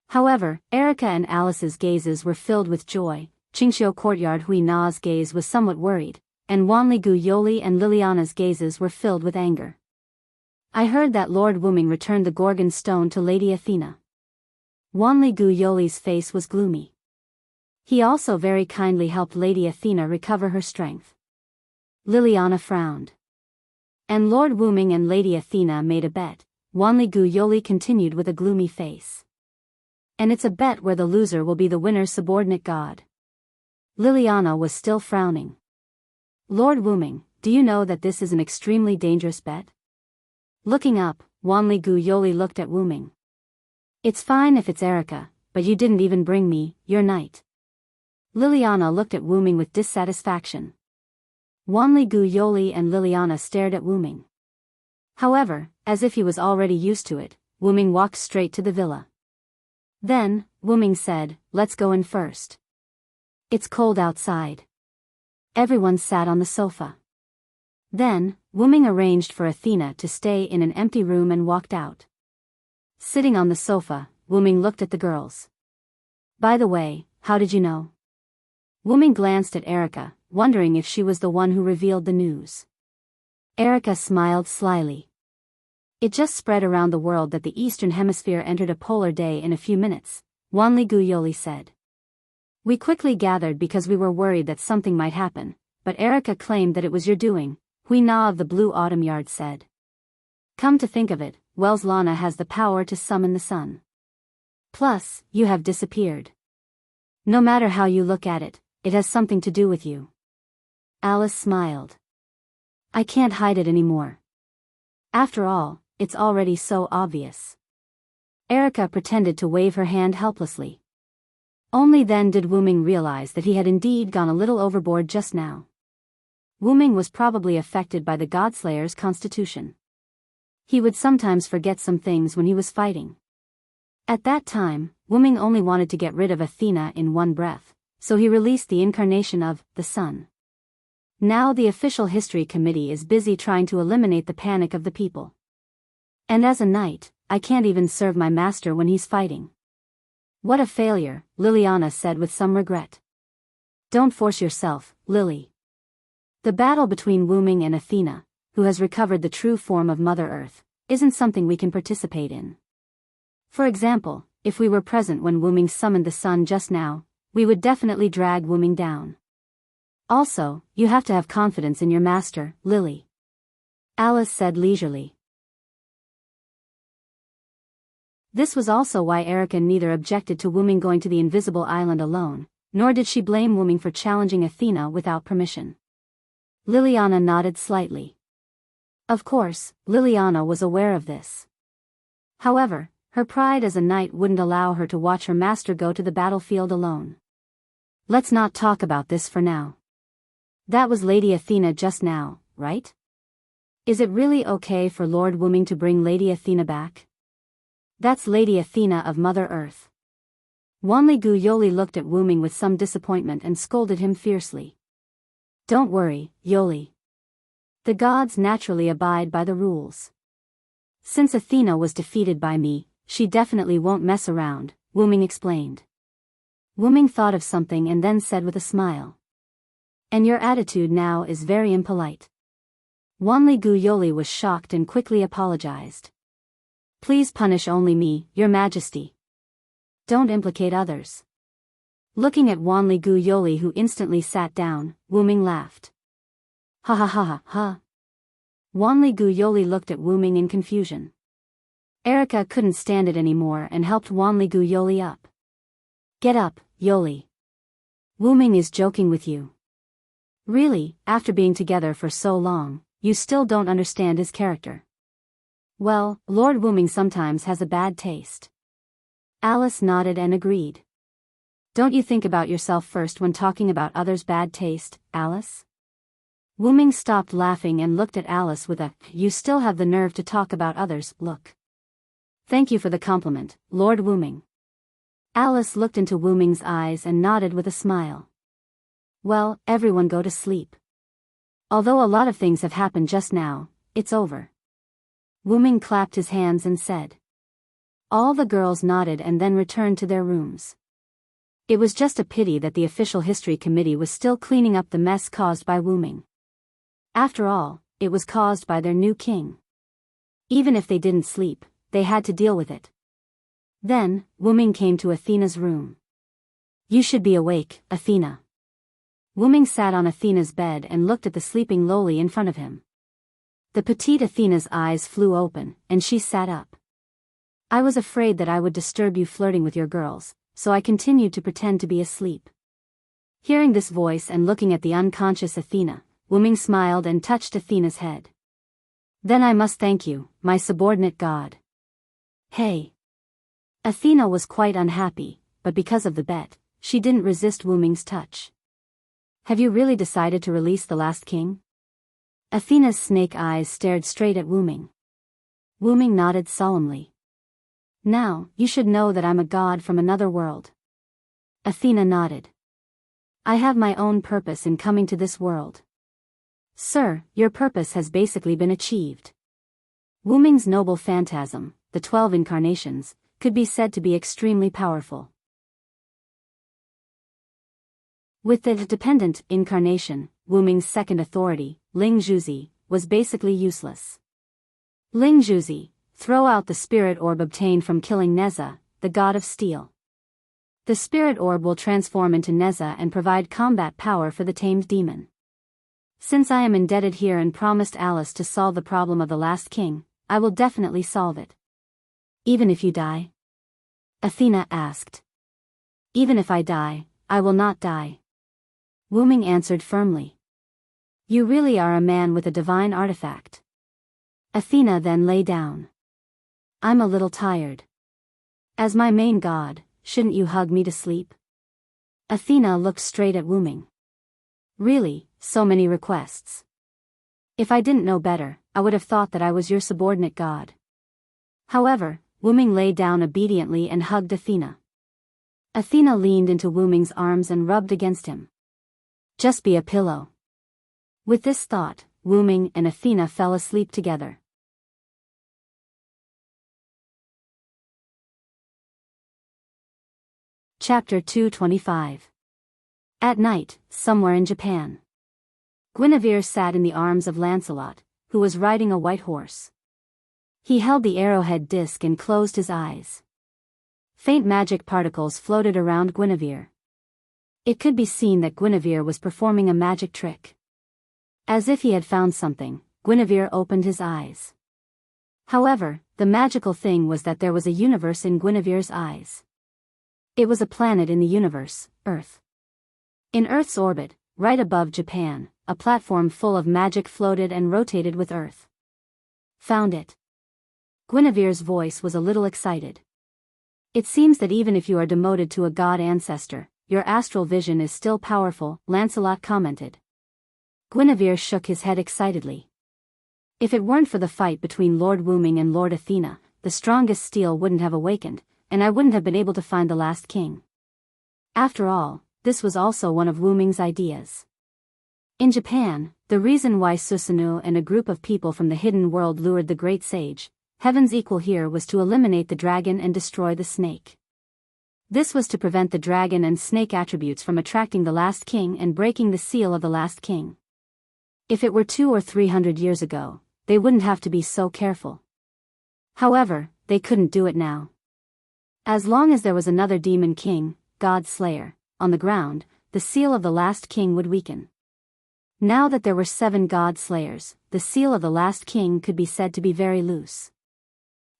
However, Erica and Alice's gazes were filled with joy, Qingxiu Courtyard Hui Na's gaze was somewhat worried, and Wanli Gu Yoli and Liliana's gazes were filled with anger. I heard that Lord Wu Ming returned the Gorgon stone to Lady Athena. Wanli Gu Yoli's face was gloomy. He also very kindly helped Lady Athena recover her strength. Liliana frowned. And Lord Wu Ming and Lady Athena made a bet, Wanli Gu Yoli continued with a gloomy face. And it's a bet where the loser will be the winner's subordinate god. Liliana was still frowning. Lord Wu Ming, do you know that this is an extremely dangerous bet? Looking up, Wanli Gu Yoli looked at Wu Ming. It's fine if it's Erica, but you didn't even bring me, your knight. Liliana looked at Wu Ming with dissatisfaction. Wanli Gu Yoli and Liliana stared at Wu Ming. However, as if he was already used to it, Wu Ming walked straight to the villa. Then, Wu Ming said, "Let's go in first. It's cold outside." Everyone sat on the sofa. Then, Wuming arranged for Athena to stay in an empty room and walked out. Sitting on the sofa, Wuming looked at the girls. By the way, how did you know? Wuming glanced at Erica, wondering if she was the one who revealed the news. Erica smiled slyly. It just spread around the world that the Eastern Hemisphere entered a polar day in a few minutes, Wanli Guyoli said. We quickly gathered because we were worried that something might happen, but Erica claimed that it was your doing, Hui Na of the Blue Autumn Yard said. Come to think of it, Wells Lana has the power to summon the sun. Plus, you have disappeared. No matter how you look at it, it has something to do with you. Alice smiled. I can't hide it anymore. After all, it's already so obvious. Erica pretended to wave her hand helplessly. Only then did Wuming realize that he had indeed gone a little overboard just now. Wuming was probably affected by the Godslayer's constitution. He would sometimes forget some things when he was fighting. At that time, Wuming only wanted to get rid of Athena in one breath, so he released the incarnation of the sun. Now the official history committee is busy trying to eliminate the panic of the people. And as a knight, I can't even serve my master when he's fighting. What a failure, Liliana said with some regret. Don't force yourself, Lily. The battle between Wuming and Athena, who has recovered the true form of Mother Earth, isn't something we can participate in. For example, if we were present when Wuming summoned the sun just now, we would definitely drag Wuming down. Also, you have to have confidence in your master, Lily. Alice said leisurely. This was also why Erica neither objected to Wuming going to the invisible island alone, nor did she blame Wuming for challenging Athena without permission. Liliana nodded slightly. Of course, Liliana was aware of this. However, her pride as a knight wouldn't allow her to watch her master go to the battlefield alone. Let's not talk about this for now. That was Lady Athena just now, right? Is it really okay for Lord Wuming to bring Lady Athena back? That's Lady Athena of Mother Earth. Wanli Gu-yoli looked at Wuming with some disappointment and scolded him fiercely. Don't worry, Yoli. The gods naturally abide by the rules. Since Athena was defeated by me, she definitely won't mess around, Wuming explained. Wuming thought of something and then said with a smile. And your attitude now is very impolite. Wanli Gu-yoli was shocked and quickly apologized. Please punish only me, Your Majesty. Don't implicate others. Looking at Wanli Gu-yoli, who instantly sat down, Wuming laughed. Ha ha ha ha ha. Wanli Gu-yoli looked at Wuming in confusion. Erica couldn't stand it anymore and helped Wanli Gu-yoli up. Get up, Yoli. Wuming is joking with you. Really, after being together for so long, you still don't understand his character. Well, Lord Wuming sometimes has a bad taste. Alice nodded and agreed. Don't you think about yourself first when talking about others' bad taste, Alice? Wuming stopped laughing and looked at Alice with a, you still have the nerve to talk about others, look. Thank you for the compliment, Lord Wuming. Alice looked into Wuming's eyes and nodded with a smile. Well, everyone go to sleep. Although a lot of things have happened just now, it's over. Wuming clapped his hands and said. All the girls nodded and then returned to their rooms. It was just a pity that the official history committee was still cleaning up the mess caused by Wuming. After all, it was caused by their new king. Even if they didn't sleep, they had to deal with it. Then, Wuming came to Athena's room. You should be awake, Athena. Wuming sat on Athena's bed and looked at the sleeping Loli in front of him. The petite Athena's eyes flew open, and she sat up. I was afraid that I would disturb you flirting with your girls, so I continued to pretend to be asleep. Hearing this voice and looking at the unconscious Athena, Wuming smiled and touched Athena's head. Then I must thank you, my subordinate god. Hey. Athena was quite unhappy, but because of the bet, she didn't resist Wuming's touch. Have you really decided to release the last king? Athena's snake eyes stared straight at Wuming. Wuming nodded solemnly. Now, you should know that I'm a god from another world. Athena nodded. I have my own purpose in coming to this world. Sir, your purpose has basically been achieved. Wu Ming's noble phantasm, the 12 incarnations, could be said to be extremely powerful. With the dependent incarnation, Wu Ming's second authority, Ling Zhuzi, was basically useless. Ling Zhuzi, throw out the spirit orb obtained from killing Neza, the god of steel. The spirit orb will transform into Neza and provide combat power for the tamed demon. Since I am indebted here and promised Alice to solve the problem of the last king, I will definitely solve it. Even if you die? Athena asked. Even if I die, I will not die. Wu Ming answered firmly. You really are a man with a divine artifact. Athena then lay down. I'm a little tired. As my main god, shouldn't you hug me to sleep? Athena looked straight at Wu Ming. Really, so many requests. If I didn't know better, I would have thought that I was your subordinate god. However, Wu Ming lay down obediently and hugged Athena. Athena leaned into Wu Ming's arms and rubbed against him. Just be a pillow. With this thought, Wu Ming and Athena fell asleep together. Chapter 225. At night, somewhere in Japan. Guinevere sat in the arms of Lancelot, who was riding a white horse. He held the arrowhead disc and closed his eyes. Faint magic particles floated around Guinevere. It could be seen that Guinevere was performing a magic trick. As if he had found something, Guinevere opened his eyes. However, the magical thing was that there was a universe in Guinevere's eyes. It was a planet in the universe, Earth. In Earth's orbit, right above Japan, a platform full of magic floated and rotated with Earth. Found it. Guinevere's voice was a little excited. It seems that even if you are demoted to a god ancestor, your astral vision is still powerful, Lancelot commented. Guinevere shook his head excitedly. If it weren't for the fight between Lord Wu Ming and Lord Athena, the strongest steel wouldn't have awakened, and I wouldn't have been able to find the last king. After all, this was also one of Wu Ming's ideas. In Japan, the reason why Susanoo and a group of people from the hidden world lured the great sage, Heaven's equal here, was to eliminate the dragon and destroy the snake. This was to prevent the dragon and snake attributes from attracting the last king and breaking the seal of the last king. If it were 200 or 300 years ago, they wouldn't have to be so careful. However, they couldn't do it now. As long as there was another demon king, God Slayer, on the ground, the seal of the last king would weaken. Now that there were 7 God Slayers, the seal of the last king could be said to be very loose.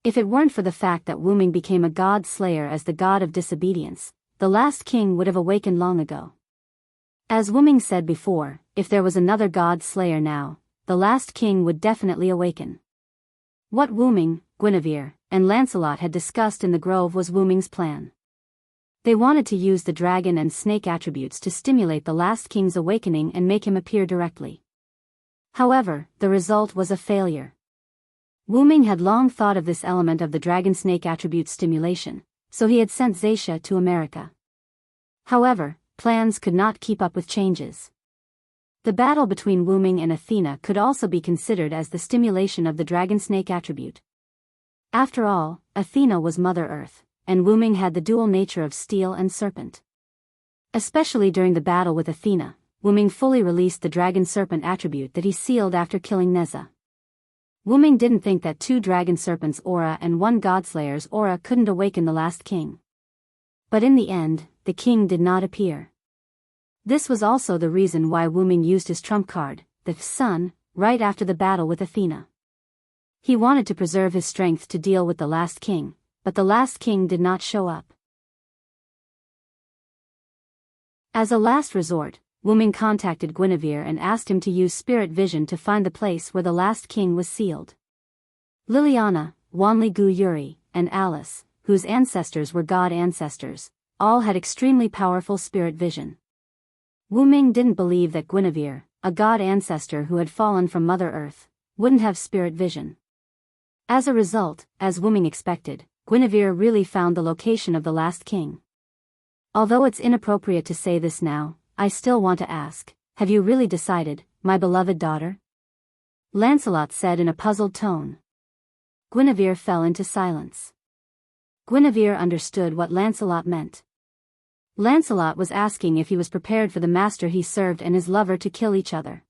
If it weren't for the fact that Wu Ming became a God Slayer as the god of disobedience, the last king would have awakened long ago. As Wu Ming said before, if there was another God Slayer now, the last king would definitely awaken. What Wu Ming, Guinevere, and Lancelot had discussed in the grove was Wu Ming's plan. They wanted to use the dragon and snake attributes to stimulate the last king's awakening and make him appear directly. However, the result was a failure. Wu Ming had long thought of this element of the dragon-snake attribute stimulation, so he had sent Zaisha to America. However, plans could not keep up with changes. The battle between Wu Ming and Athena could also be considered as the stimulation of the dragon-snake attribute. After all, Athena was Mother Earth, and Wu Ming had the dual nature of steel and serpent. Especially during the battle with Athena, Wu Ming fully released the dragon-serpent attribute that he sealed after killing Neza. Wu Ming didn't think that 2 dragon serpents' aura and 1 Godslayer's aura couldn't awaken the last king. But in the end, the king did not appear. This was also the reason why Wu Ming used his trump card, the Sun, right after the battle with Athena. He wanted to preserve his strength to deal with the last king, but the last king did not show up. As a last resort, Wu Ming contacted Guinevere and asked him to use spirit vision to find the place where the last king was sealed. Liliana, Wanli Gu Yuri, and Alice, whose ancestors were god ancestors, all had extremely powerful spirit vision. Wu Ming didn't believe that Guinevere, a god ancestor who had fallen from Mother Earth, wouldn't have spirit vision. As a result, as Wu Ming expected, Guinevere really found the location of the last king. Although it's inappropriate to say this now, I still want to ask, have you really decided, my beloved daughter? Lancelot said in a puzzled tone. Guinevere fell into silence. Guinevere understood what Lancelot meant. Lancelot was asking if he was prepared for the master he served and his lover to kill each other.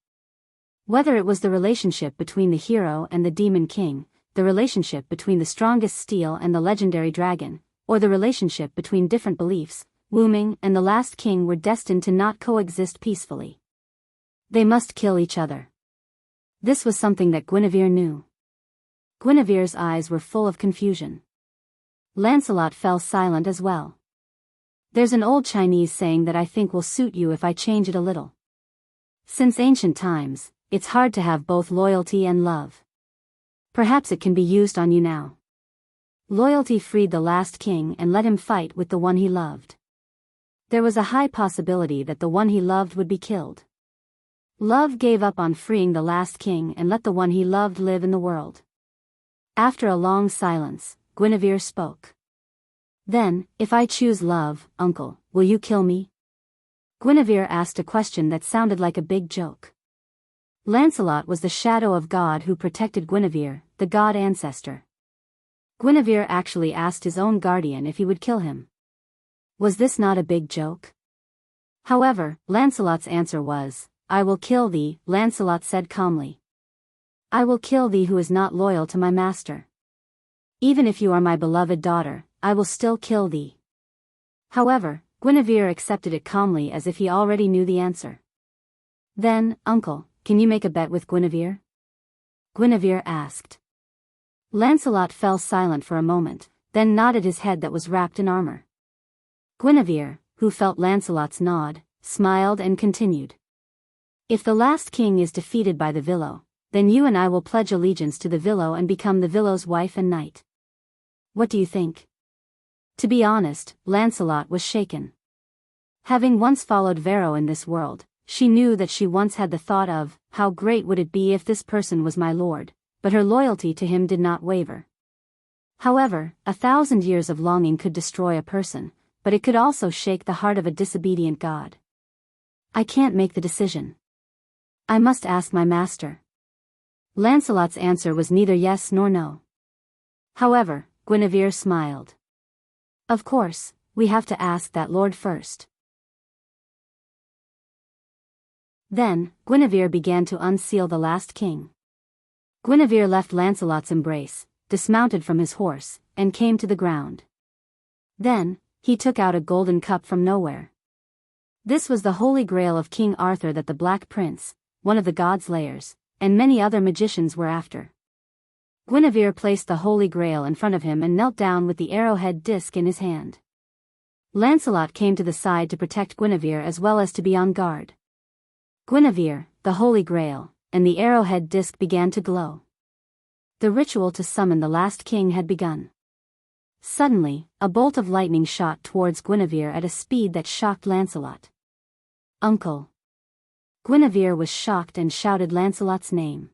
Whether it was the relationship between the hero and the demon king, the relationship between the strongest steel and the legendary dragon, or the relationship between different beliefs, Wu Ming and the last king were destined to not coexist peacefully. They must kill each other. This was something that Guinevere knew. Guinevere's eyes were full of confusion. Lancelot fell silent as well. There's an old Chinese saying that I think will suit you if I change it a little. Since ancient times, it's hard to have both loyalty and love. Perhaps it can be used on you now. Loyalty freed the last king and let him fight with the one he loved. There was a high possibility that the one he loved would be killed. Love gave up on freeing the last king and let the one he loved live in the world. After a long silence, Guinevere spoke. Then, if I choose love, uncle, will you kill me? Guinevere asked a question that sounded like a big joke. Lancelot was the shadow of God who protected Guinevere, the god ancestor. Guinevere actually asked his own guardian if he would kill him. Was this not a big joke? However, Lancelot's answer was, I will kill thee, Lancelot said calmly. I will kill thee who is not loyal to my master. Even if you are my beloved daughter, I will still kill thee. However, Guinevere accepted it calmly as if he already knew the answer. Then, uncle, can you make a bet with Guinevere? Guinevere asked. Lancelot fell silent for a moment, then nodded his head that was wrapped in armor. Guinevere, who felt Lancelot's nod, smiled and continued. If the last king is defeated by the Villo, then you and I will pledge allegiance to the Villo and become the Villo's wife and knight. What do you think? To be honest, Lancelot was shaken. Having once followed Varro in this world, she knew that she once had the thought of, how great would it be if this person was my lord, but her loyalty to him did not waver. However, 1,000 years of longing could destroy a person, but it could also shake the heart of a disobedient god. I can't make the decision. I must ask my master. Lancelot's answer was neither yes nor no. However, Guinevere smiled. Of course, we have to ask that lord first. Then, Guinevere began to unseal the last king. Guinevere left Lancelot's embrace, dismounted from his horse, and came to the ground. Then, he took out a golden cup from nowhere. This was the holy grail of King Arthur that the Black Prince, one of the god's layers, and many other magicians were after. Guinevere placed the holy grail in front of him and knelt down with the arrowhead disc in his hand. Lancelot came to the side to protect Guinevere as well as to be on guard. Guinevere, the holy grail, and the arrowhead disc began to glow. The ritual to summon the last king had begun. Suddenly, a bolt of lightning shot towards Guinevere at a speed that shocked Lancelot. Uncle. Guinevere was shocked and shouted Lancelot's name.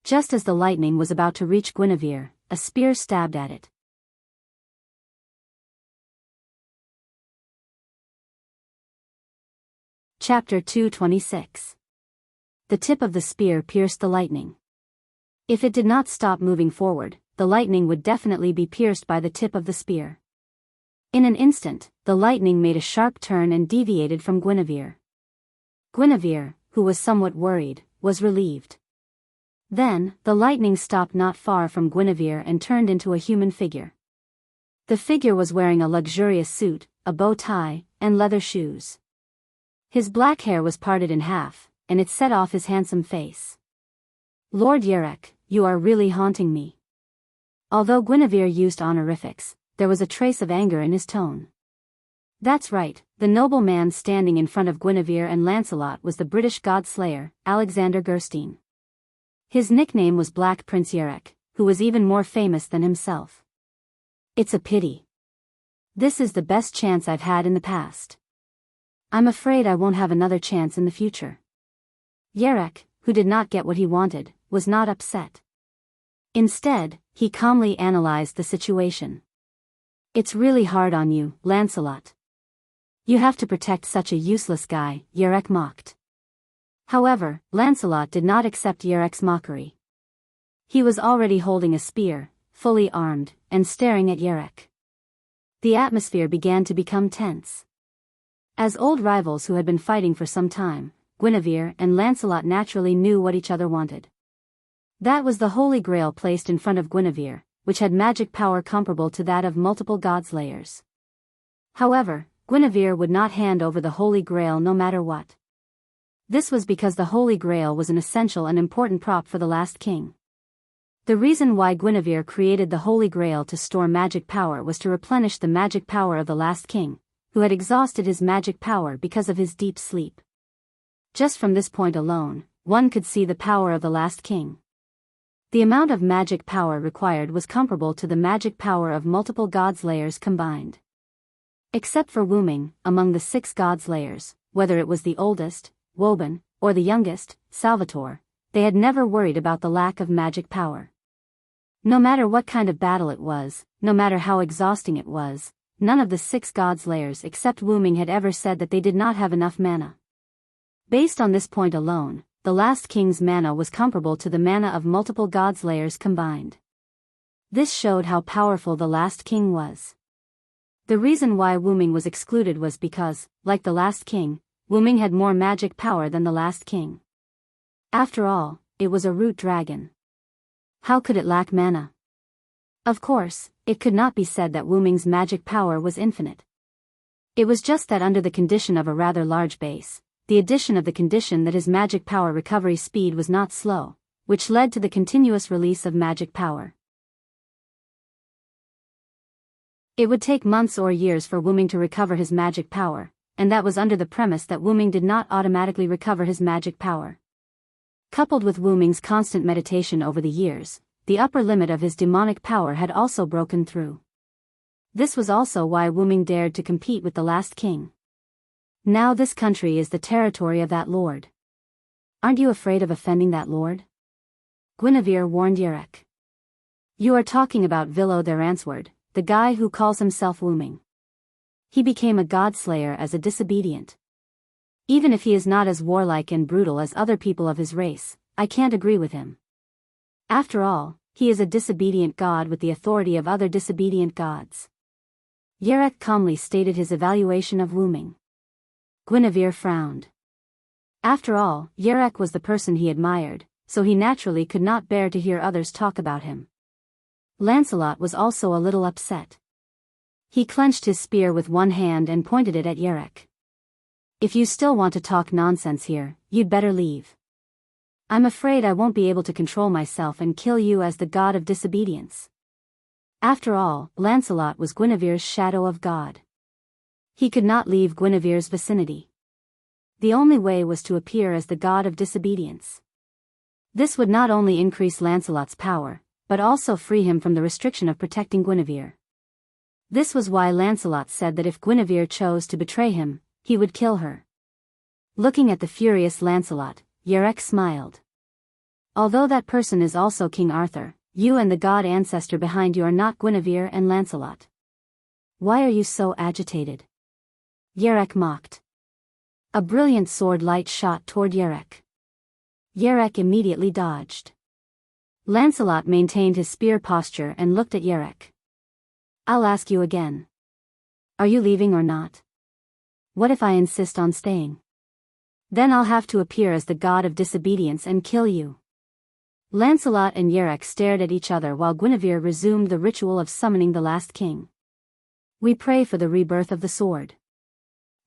Just as the lightning was about to reach Guinevere, a spear stabbed at it. Chapter 226. The tip of the spear pierced the lightning. If it did not stop moving forward, the lightning would definitely be pierced by the tip of the spear. In an instant, the lightning made a sharp turn and deviated from Guinevere. Guinevere, who was somewhat worried, was relieved. Then, the lightning stopped not far from Guinevere and turned into a human figure. The figure was wearing a luxurious suit, a bow tie, and leather shoes. His black hair was parted in half, and it set off his handsome face. Lord Yerek, you are really haunting me. Although Guinevere used honorifics, there was a trace of anger in his tone. That's right, the noble man standing in front of Guinevere and Lancelot was the British god-slayer, Alexander Gerstein. His nickname was Black Prince Yerek, who was even more famous than himself. It's a pity. This is the best chance I've had in the past. I'm afraid I won't have another chance in the future. Yerek, who did not get what he wanted, was not upset. Instead, he calmly analyzed the situation. It's really hard on you, Lancelot. You have to protect such a useless guy, Yerek mocked. However, Lancelot did not accept Yerek's mockery. He was already holding a spear, fully armed, and staring at Yerek. The atmosphere began to become tense. As old rivals who had been fighting for some time, Guinevere and Lancelot naturally knew what each other wanted. That was the Holy Grail placed in front of Guinevere, which had magic power comparable to that of multiple godslayers. However, Guinevere would not hand over the Holy Grail no matter what. This was because the Holy Grail was an essential and important prop for the last king. The reason why Guinevere created the Holy Grail to store magic power was to replenish the magic power of the last king, who had exhausted his magic power because of his deep sleep. Just from this point alone, one could see the power of the last king. The amount of magic power required was comparable to the magic power of multiple godslayers combined. Except for Wu Ming, among the 6 godslayers, whether it was the oldest, Woban, or the youngest, Salvatore, they had never worried about the lack of magic power. No matter what kind of battle it was, no matter how exhausting it was, none of the 6 godslayers except Wu Ming had ever said that they did not have enough mana. Based on this point alone, the last king's mana was comparable to the mana of multiple godslayers combined. This showed how powerful the last king was. The reason why Wu Ming was excluded was because, like the last king, Wu Ming had more magic power than the last king. After all, it was a root dragon. How could it lack mana? Of course, it could not be said that Wu Ming's magic power was infinite. It was just that under the condition of a rather large base, the addition of the condition that his magic power recovery speed was not slow, which led to the continuous release of magic power. It would take months or years for Wu Ming to recover his magic power, and that was under the premise that Wu Ming did not automatically recover his magic power. Coupled with Wu Ming's constant meditation over the years, the upper limit of his demonic power had also broken through. This was also why Wu Ming dared to compete with the last king. Now this country is the territory of that lord. Aren't you afraid of offending that lord? Guinevere warned Yerek. You are talking about Villo the Ransword, the guy who calls himself Wu Ming. He became a godslayer as a disobedient. Even if he is not as warlike and brutal as other people of his race, I can't agree with him. After all, he is a disobedient god with the authority of other disobedient gods. Yerek calmly stated his evaluation of Wu Ming. Guinevere frowned. After all, Yerek was the person he admired, so he naturally could not bear to hear others talk about him. Lancelot was also a little upset. He clenched his spear with one hand and pointed it at Yerek. If you still want to talk nonsense here, you'd better leave. I'm afraid I won't be able to control myself and kill you as the god of disobedience. After all, Lancelot was Guinevere's shadow of God. He could not leave Guinevere's vicinity. The only way was to appear as the god of disobedience. This would not only increase Lancelot's power, but also free him from the restriction of protecting Guinevere. This was why Lancelot said that if Guinevere chose to betray him, he would kill her. Looking at the furious Lancelot, Yerek smiled. Although that person is also King Arthur, you and the god ancestor behind you are not Guinevere and Lancelot. Why are you so agitated? Yerek mocked. A brilliant sword light shot toward Yerek. Yerek immediately dodged. Lancelot maintained his spear posture and looked at Yerek. I'll ask you again. Are you leaving or not? What if I insist on staying? Then I'll have to appear as the god of disobedience and kill you. Lancelot and Yerek stared at each other while Guinevere resumed the ritual of summoning the last king. We pray for the rebirth of the sword.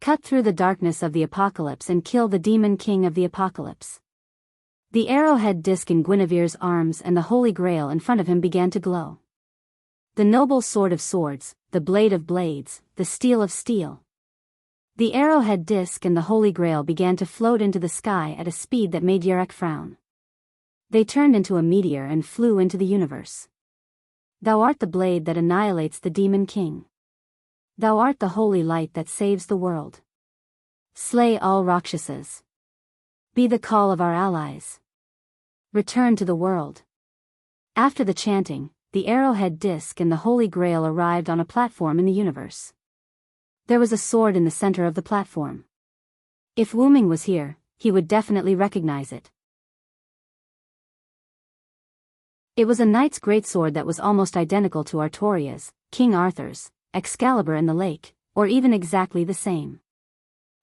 Cut through the darkness of the apocalypse and kill the demon king of the apocalypse. The arrowhead disc in Guinevere's arms and the Holy Grail in front of him began to glow. The noble sword of swords, the blade of blades, the steel of steel. The arrowhead disc and the Holy Grail began to float into the sky at a speed that made Yerek frown. They turned into a meteor and flew into the universe. Thou art the blade that annihilates the demon king. Thou art the holy light that saves the world. Slay all Rakshasas. Be the call of our allies. Return to the world. After the chanting, the arrowhead disc and the Holy Grail arrived on a platform in the universe. There was a sword in the center of the platform. If Wu Ming was here, he would definitely recognize it. It was a knight's greatsword that was almost identical to Artoria's, King Arthur's, Excalibur in the lake, or even exactly the same.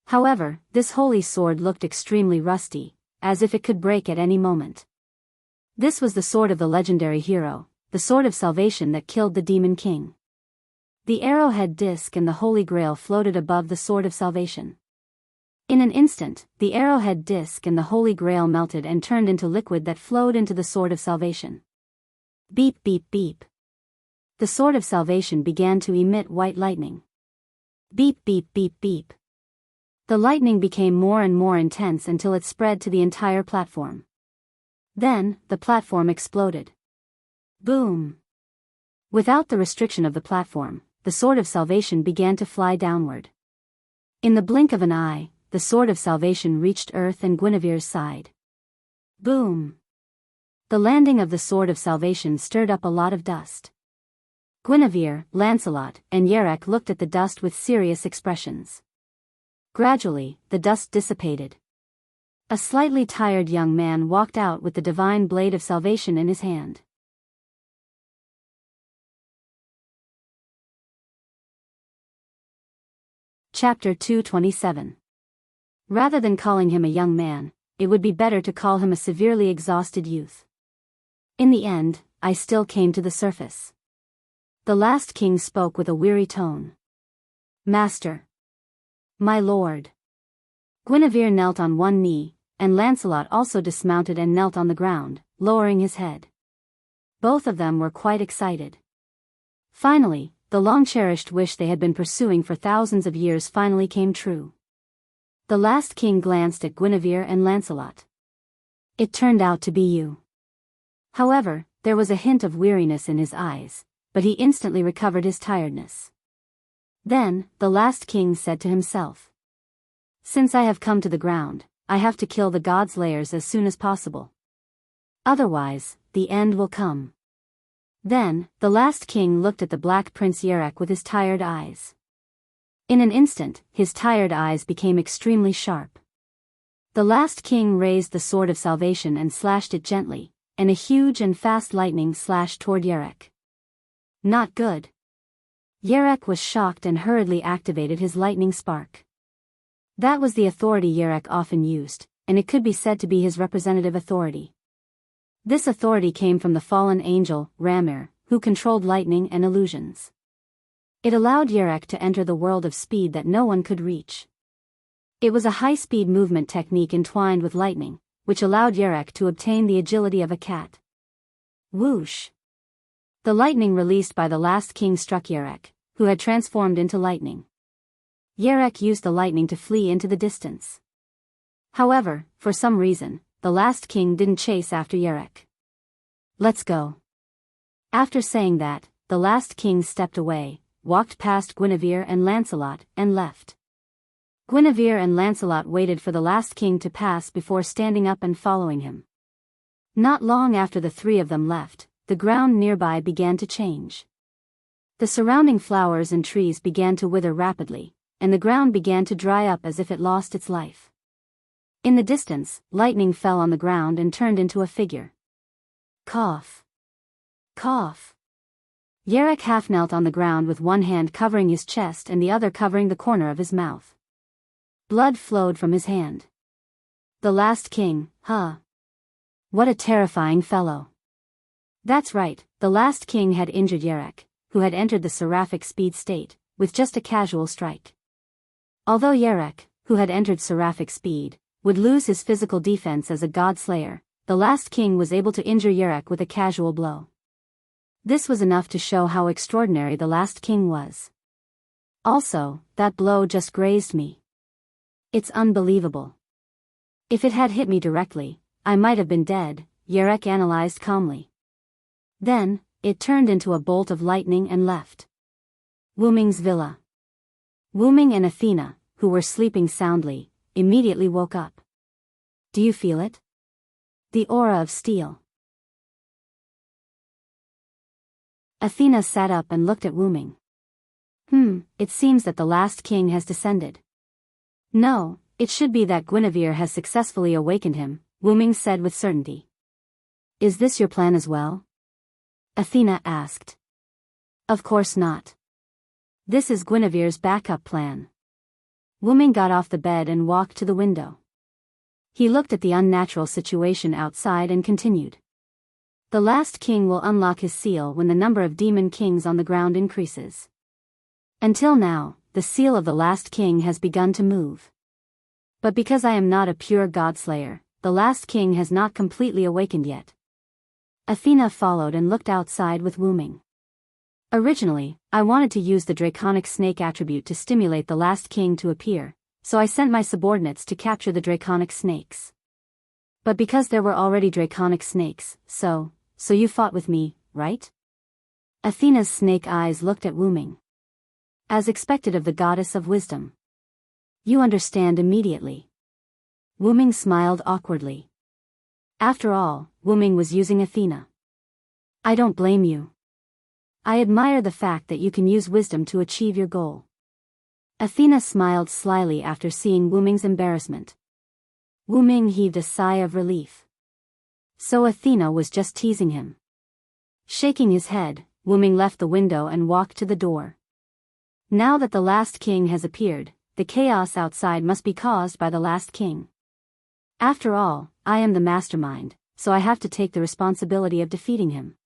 However, this holy sword looked extremely rusty, as if it could break at any moment. This was the sword of the legendary hero, the sword of salvation that killed the Demon King. The arrowhead disc and the Holy Grail floated above the sword of salvation. In an instant, the arrowhead disc and the Holy Grail melted and turned into liquid that flowed into the sword of salvation. Beep beep beep. The sword of salvation began to emit white lightning. Beep beep beep beep. The lightning became more and more intense until it spread to the entire platform. Then, the platform exploded. Boom! Without the restriction of the platform, the sword of salvation began to fly downward. In the blink of an eye, the sword of salvation reached Earth and Guinevere's side. Boom! The landing of the sword of salvation stirred up a lot of dust. Guinevere, Lancelot, and Yerek looked at the dust with serious expressions. Gradually, the dust dissipated. A slightly tired young man walked out with the divine blade of salvation in his hand. Chapter 227. Rather than calling him a young man, it would be better to call him a severely exhausted youth. In the end, I still came to the surface. The last king spoke with a weary tone. Master. My lord. Guinevere knelt on one knee, and Lancelot also dismounted and knelt on the ground, lowering his head. Both of them were quite excited. Finally, the long-cherished wish they had been pursuing for thousands of years finally came true. The last king glanced at Guinevere and Lancelot. It turned out to be you. However, there was a hint of weariness in his eyes, but he instantly recovered his tiredness. Then, the last king said to himself. Since I have come to the ground, I have to kill the gods' layers as soon as possible. Otherwise, the end will come. Then, the last king looked at the Black Prince Yerek with his tired eyes. In an instant, his tired eyes became extremely sharp. The last king raised the sword of salvation and slashed it gently, and a huge and fast lightning slashed toward Yerek. Not good. Yerek was shocked and hurriedly activated his lightning spark. That was the authority Yerek often used, and it could be said to be his representative authority. This authority came from the fallen angel, Ramir, who controlled lightning and illusions. It allowed Yerek to enter the world of speed that no one could reach. It was a high-speed movement technique entwined with lightning, which allowed Yerek to obtain the agility of a cat. Whoosh! The lightning released by the last king struck Yerek, who had transformed into lightning. Yerek used the lightning to flee into the distance. However, for some reason, the last king didn't chase after Yerek. Let's go. After saying that, the last king stepped away, walked past Guinevere and Lancelot, and left. Guinevere and Lancelot waited for the last king to pass before standing up and following him. Not long after the three of them left, the ground nearby began to change. The surrounding flowers and trees began to wither rapidly, and the ground began to dry up as if it lost its life. In the distance, lightning fell on the ground and turned into a figure. Cough. Cough. Yerek half knelt on the ground with one hand covering his chest and the other covering the corner of his mouth. Blood flowed from his hand. The last king, huh? What a terrifying fellow. That's right, the last king had injured Yerek, who had entered the seraphic speed state, with just a casual strike. Although Yerek, who had entered seraphic speed, would lose his physical defense as a god slayer, the last king was able to injure Yerek with a casual blow. This was enough to show how extraordinary the last king was. Also, that blow just grazed me. It's unbelievable. If it had hit me directly, I might have been dead, Yerek analyzed calmly. Then, it turned into a bolt of lightning and left. Wu Ming's villa. Wu Ming and Athena, who were sleeping soundly, immediately woke up. Do you feel it? The aura of steel. Athena sat up and looked at Wu Ming. It seems that the last king has descended. No, it should be that Guinevere has successfully awakened him, Wu Ming said with certainty. Is this your plan as well? Athena asked. Of course not. This is Guinevere's backup plan. Wu Ming got off the bed and walked to the window. He looked at the unnatural situation outside and continued. The last king will unlock his seal when the number of demon kings on the ground increases. Until now, the seal of the last king has begun to move. But because I am not a pure godslayer, the last king has not completely awakened yet. Athena followed and looked outside with Wu Ming. Originally, I wanted to use the draconic snake attribute to stimulate the last king to appear, so I sent my subordinates to capture the draconic snakes. But because there were already draconic snakes, so you fought with me, right? Athena's snake eyes looked at Wu Ming. As expected of the goddess of wisdom. You understand immediately. Wu Ming smiled awkwardly. After all, Wu Ming was using Athena. I don't blame you. I admire the fact that you can use wisdom to achieve your goal. Athena smiled slyly after seeing Wu Ming's embarrassment. Wu Ming heaved a sigh of relief. So Athena was just teasing him. Shaking his head, Wu Ming left the window and walked to the door. Now that the last king has appeared, the chaos outside must be caused by the last king. After all, I am the mastermind, so I have to take the responsibility of defeating him.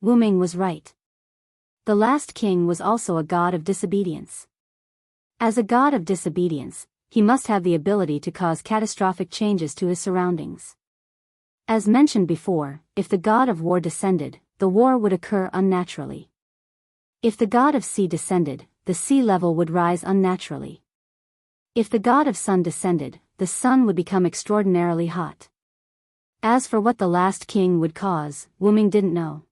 Wu Ming was right. The last king was also a god of disobedience. As a god of disobedience, he must have the ability to cause catastrophic changes to his surroundings. As mentioned before, if the god of war descended, the war would occur unnaturally. If the god of sea descended, the sea level would rise unnaturally. If the god of sun descended, the sun would become extraordinarily hot. As for what the last king would cause, Wu Ming didn't know.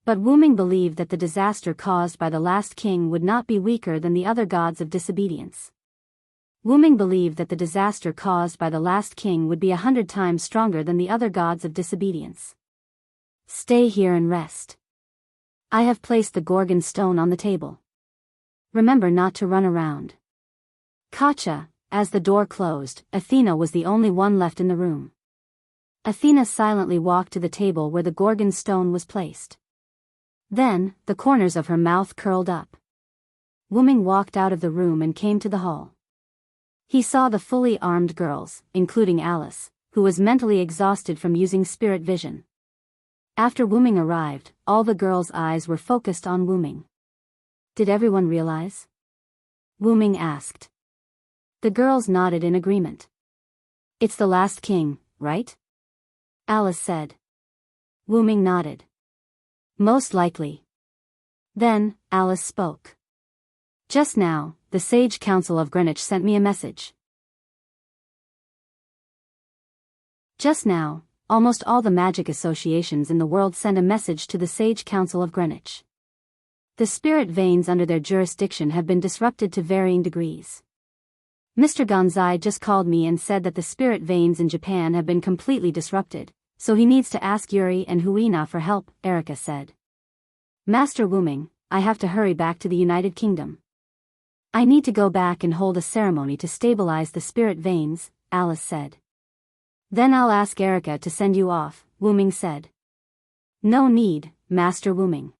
But Wu Ming believed that the disaster caused by the last king would not be weaker than the other gods of disobedience. Wu Ming believed that the disaster caused by the last king would be 100 times stronger than the other gods of disobedience. Stay here and rest. I have placed the Gorgon stone on the table. Remember not to run around. Gotcha. As the door closed, Athena was the only one left in the room. Athena silently walked to the table where the Gorgon stone was placed. Then, the corners of her mouth curled up. Wu Ming walked out of the room and came to the hall. He saw the fully armed girls, including Alice, who was mentally exhausted from using spirit vision. After Wu Ming arrived, all the girls' eyes were focused on Wu Ming. Did everyone realize? Wu Ming asked. The girls nodded in agreement. It's the last king, right? Alice said. Wu Ming nodded. Most likely. Then, Alice spoke. Just now, the Sage Council of Greenwich sent me a message. Just now, almost all the magic associations in the world sent a message to the Sage Council of Greenwich. The spirit veins under their jurisdiction have been disrupted to varying degrees. Mr. Gonzai just called me and said that the spirit veins in Japan have been completely disrupted, so he needs to ask Yuri and Huina for help, Erica said. Master Wu Ming, I have to hurry back to the United Kingdom. I need to go back and hold a ceremony to stabilize the spirit veins, Alice said. Then I'll ask Erica to send you off, Wu Ming said. No need, Master Wu Ming.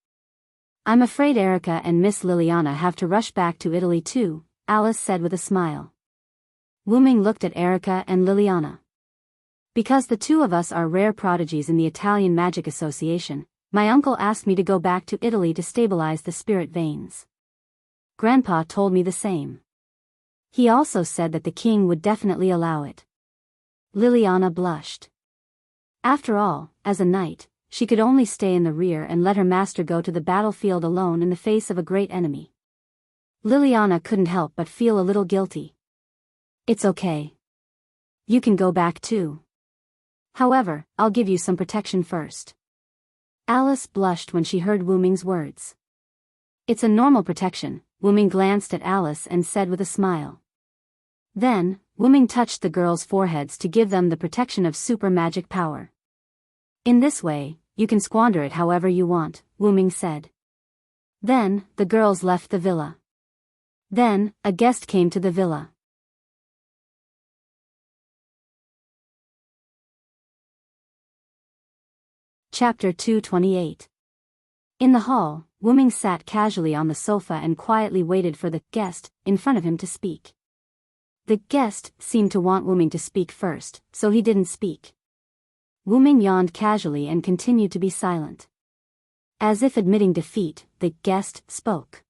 I'm afraid Erica and Miss Liliana have to rush back to Italy too, Alice said with a smile. Wu Ming looked at Erica and Liliana. Because the two of us are rare prodigies in the Italian Magic Association, my uncle asked me to go back to Italy to stabilize the spirit veins. Grandpa told me the same. He also said that the king would definitely allow it. Liliana blushed. After all, as a knight, she could only stay in the rear and let her master go to the battlefield alone in the face of a great enemy. Liliana couldn't help but feel a little guilty. It's okay. You can go back too. However, I'll give you some protection first. Alice blushed when she heard Wu Ming's words. It's a normal protection, Wu Ming glanced at Alice and said with a smile. Then, Wu Ming touched the girls' foreheads to give them the protection of super magic power. In this way, you can squander it however you want, Wu Ming said. Then, the girls left the villa. Then, a guest came to the villa. Chapter 228. In the hall, Wuming sat casually on the sofa and quietly waited for the guest in front of him to speak. The guest seemed to want Wuming to speak first, so he didn't speak. Wuming yawned casually and continued to be silent. As if admitting defeat, the guest spoke.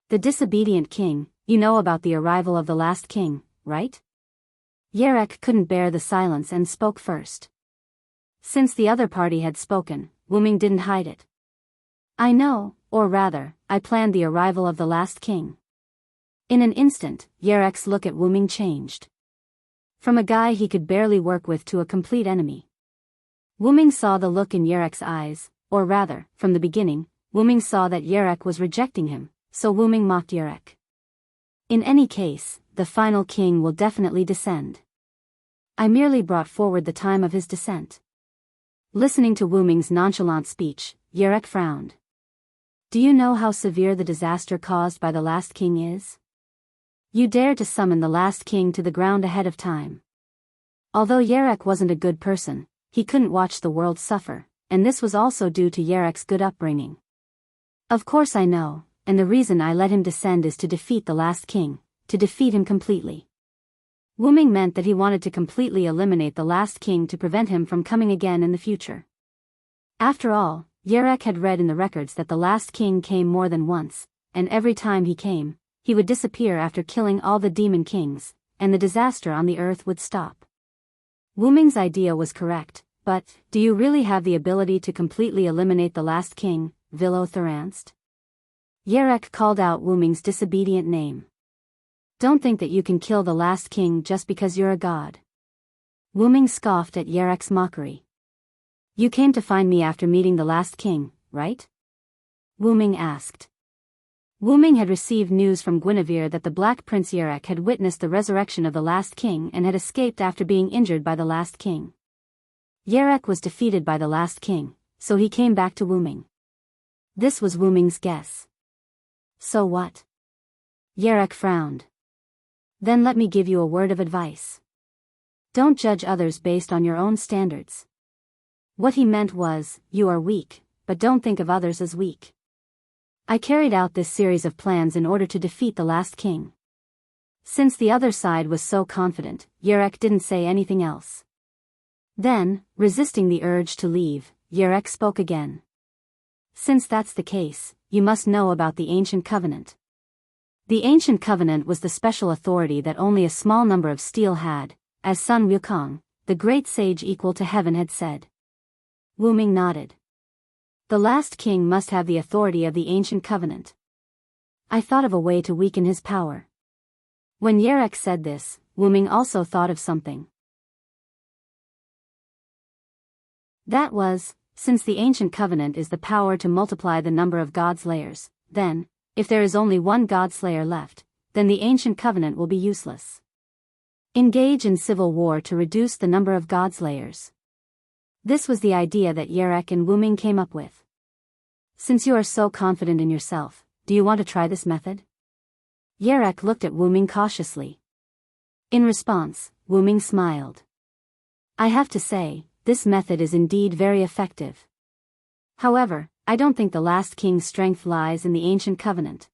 The disobedient king, you know about the arrival of the last king, right? Yerek couldn't bear the silence and spoke first. Since the other party had spoken, Wuming didn't hide it. I know, or rather, I planned the arrival of the last king. In an instant, Yerek's look at Wuming changed. From a guy he could barely work with to a complete enemy. Wuming saw the look in Yerek's eyes, or rather, from the beginning, Wuming saw that Yerek was rejecting him, so Wuming mocked Yerek. In any case, the final king will definitely descend. I merely brought forward the time of his descent. Listening to Wuming's nonchalant speech, Yerek frowned. Do you know how severe the disaster caused by the last king is? You dared to summon the last king to the ground ahead of time. Although Yerek wasn't a good person, he couldn't watch the world suffer, and this was also due to Yerek's good upbringing. Of course I know, and the reason I let him descend is to defeat the last king, to defeat him completely. Wuming meant that he wanted to completely eliminate the last king to prevent him from coming again in the future. After all, Yerek had read in the records that the last king came more than once, and every time he came, he would disappear after killing all the demon kings, and the disaster on the earth would stop. Wuming's idea was correct, but, do you really have the ability to completely eliminate the last king, Vilo Thuranst? Yerek called out Wuming's disobedient name. Don't think that you can kill the last king just because you're a god. Wuming scoffed at Yerek's mockery. You came to find me after meeting the last king, right? Wuming asked. Wuming had received news from Guinevere that the Black Prince Yerek had witnessed the resurrection of the last king and had escaped after being injured by the last king. Yerek was defeated by the last king, so he came back to Wuming. This was Wuming's guess. So what? Yerek frowned. Then let me give you a word of advice. Don't judge others based on your own standards. What he meant was, you are weak, but don't think of others as weak. I carried out this series of plans in order to defeat the last king. Since the other side was so confident, Yerek didn't say anything else. Then, resisting the urge to leave, Yerek spoke again. Since that's the case, you must know about the Ancient Covenant. The Ancient Covenant was the special authority that only a small number of steel had, as Sun Wukong, the great sage equal to heaven, had said. Wuming nodded. The last king must have the authority of the Ancient Covenant. I thought of a way to weaken his power. When Yerek said this, Wuming also thought of something. That was, since the Ancient Covenant is the power to multiply the number of God's layers, then, if there is only one God Slayer left, then the Ancient Covenant will be useless. Engage in civil war to reduce the number of God's layers. This was the idea that Yerek and Wuming came up with. Since you are so confident in yourself, do you want to try this method? Yerek looked at Wuming cautiously. In response, Wuming smiled. I have to say, this method is indeed very effective. However, I don't think the last king's strength lies in the Ancient Covenant.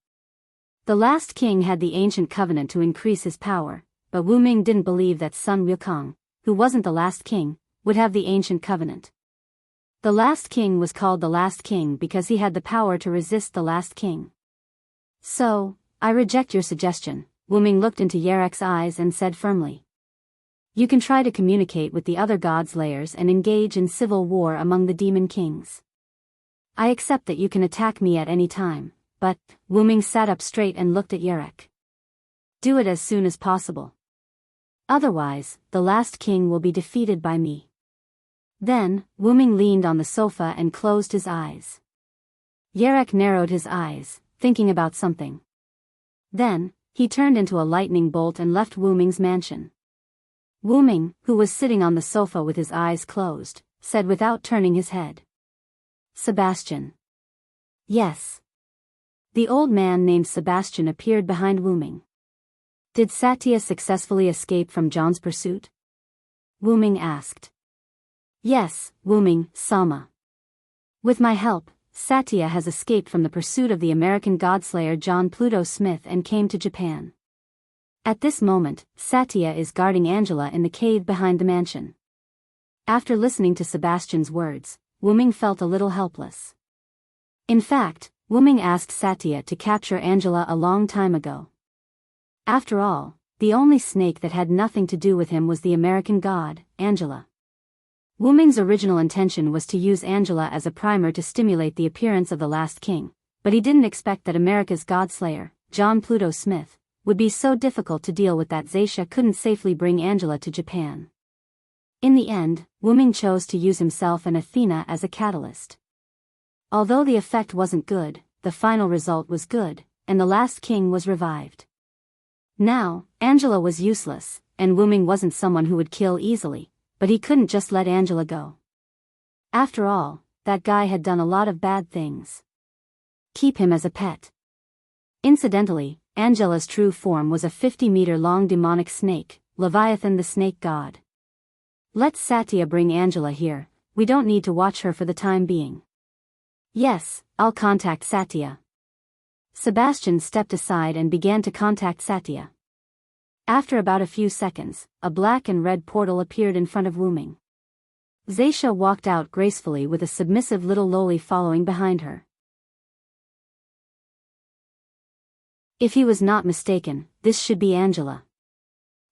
The last king had the Ancient Covenant to increase his power, but Wuming didn't believe that Sun Wukong, who wasn't the last king, would have the Ancient Covenant. The last king was called the last king because he had the power to resist the last king. So, I reject your suggestion, Wuming looked into Yerek's eyes and said firmly. You can try to communicate with the other gods' layers and engage in civil war among the demon kings. I accept that you can attack me at any time, but, Wuming sat up straight and looked at Yerek. Do it as soon as possible. Otherwise, the last king will be defeated by me. Then, Wuming leaned on the sofa and closed his eyes. Yerek narrowed his eyes, thinking about something. Then, he turned into a lightning bolt and left Wuming's mansion. Wuming, who was sitting on the sofa with his eyes closed, said without turning his head. Sebastian. Yes. The old man named Sebastian appeared behind Wu Ming. Did Satya successfully escape from John's pursuit? Wu Ming asked. Yes, Wu Ming, Sama. With my help, Satya has escaped from the pursuit of the American godslayer John Pluto Smith and came to Japan. At this moment, Satya is guarding Angela in the cave behind the mansion. After listening to Sebastian's words, Wu Ming felt a little helpless. In fact, Wu Ming asked Satya to capture Angela a long time ago. After all, the only snake that had nothing to do with him was the American god, Angela. Wu Ming's original intention was to use Angela as a primer to stimulate the appearance of the last king, but he didn't expect that America's godslayer, John Pluto Smith, would be so difficult to deal with that Zaisha couldn't safely bring Angela to Japan. In the end, Wu Ming chose to use himself and Athena as a catalyst. Although the effect wasn't good, the final result was good, and the last king was revived. Now, Angela was useless, and Wu Ming wasn't someone who would kill easily, but he couldn't just let Angela go. After all, that guy had done a lot of bad things. Keep him as a pet. Incidentally, Angela's true form was a 50-meter-long demonic snake, Leviathan the snake god. Let Satya bring Angela here, we don't need to watch her for the time being. Yes, I'll contact Satya. Sebastian stepped aside and began to contact Satya. After about a few seconds, a black and red portal appeared in front of Wu Ming. Zaisha walked out gracefully with a submissive little loli following behind her. If he was not mistaken, this should be Angela.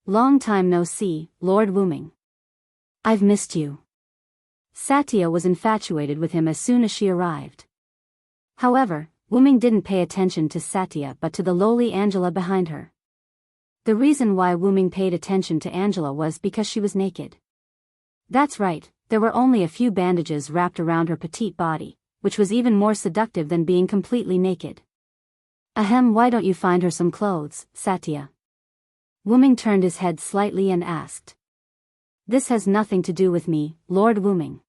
Long time no see, Lord Wu Ming. I've missed you. Satya was infatuated with him as soon as she arrived. However, Wu Ming didn't pay attention to Satya but to the lowly Angela behind her. The reason why Wu Ming paid attention to Angela was because she was naked. That's right, there were only a few bandages wrapped around her petite body, which was even more seductive than being completely naked. Ahem, why don't you find her some clothes, Satya? Wu Ming turned his head slightly and asked. This has nothing to do with me, Lord Wu Ming.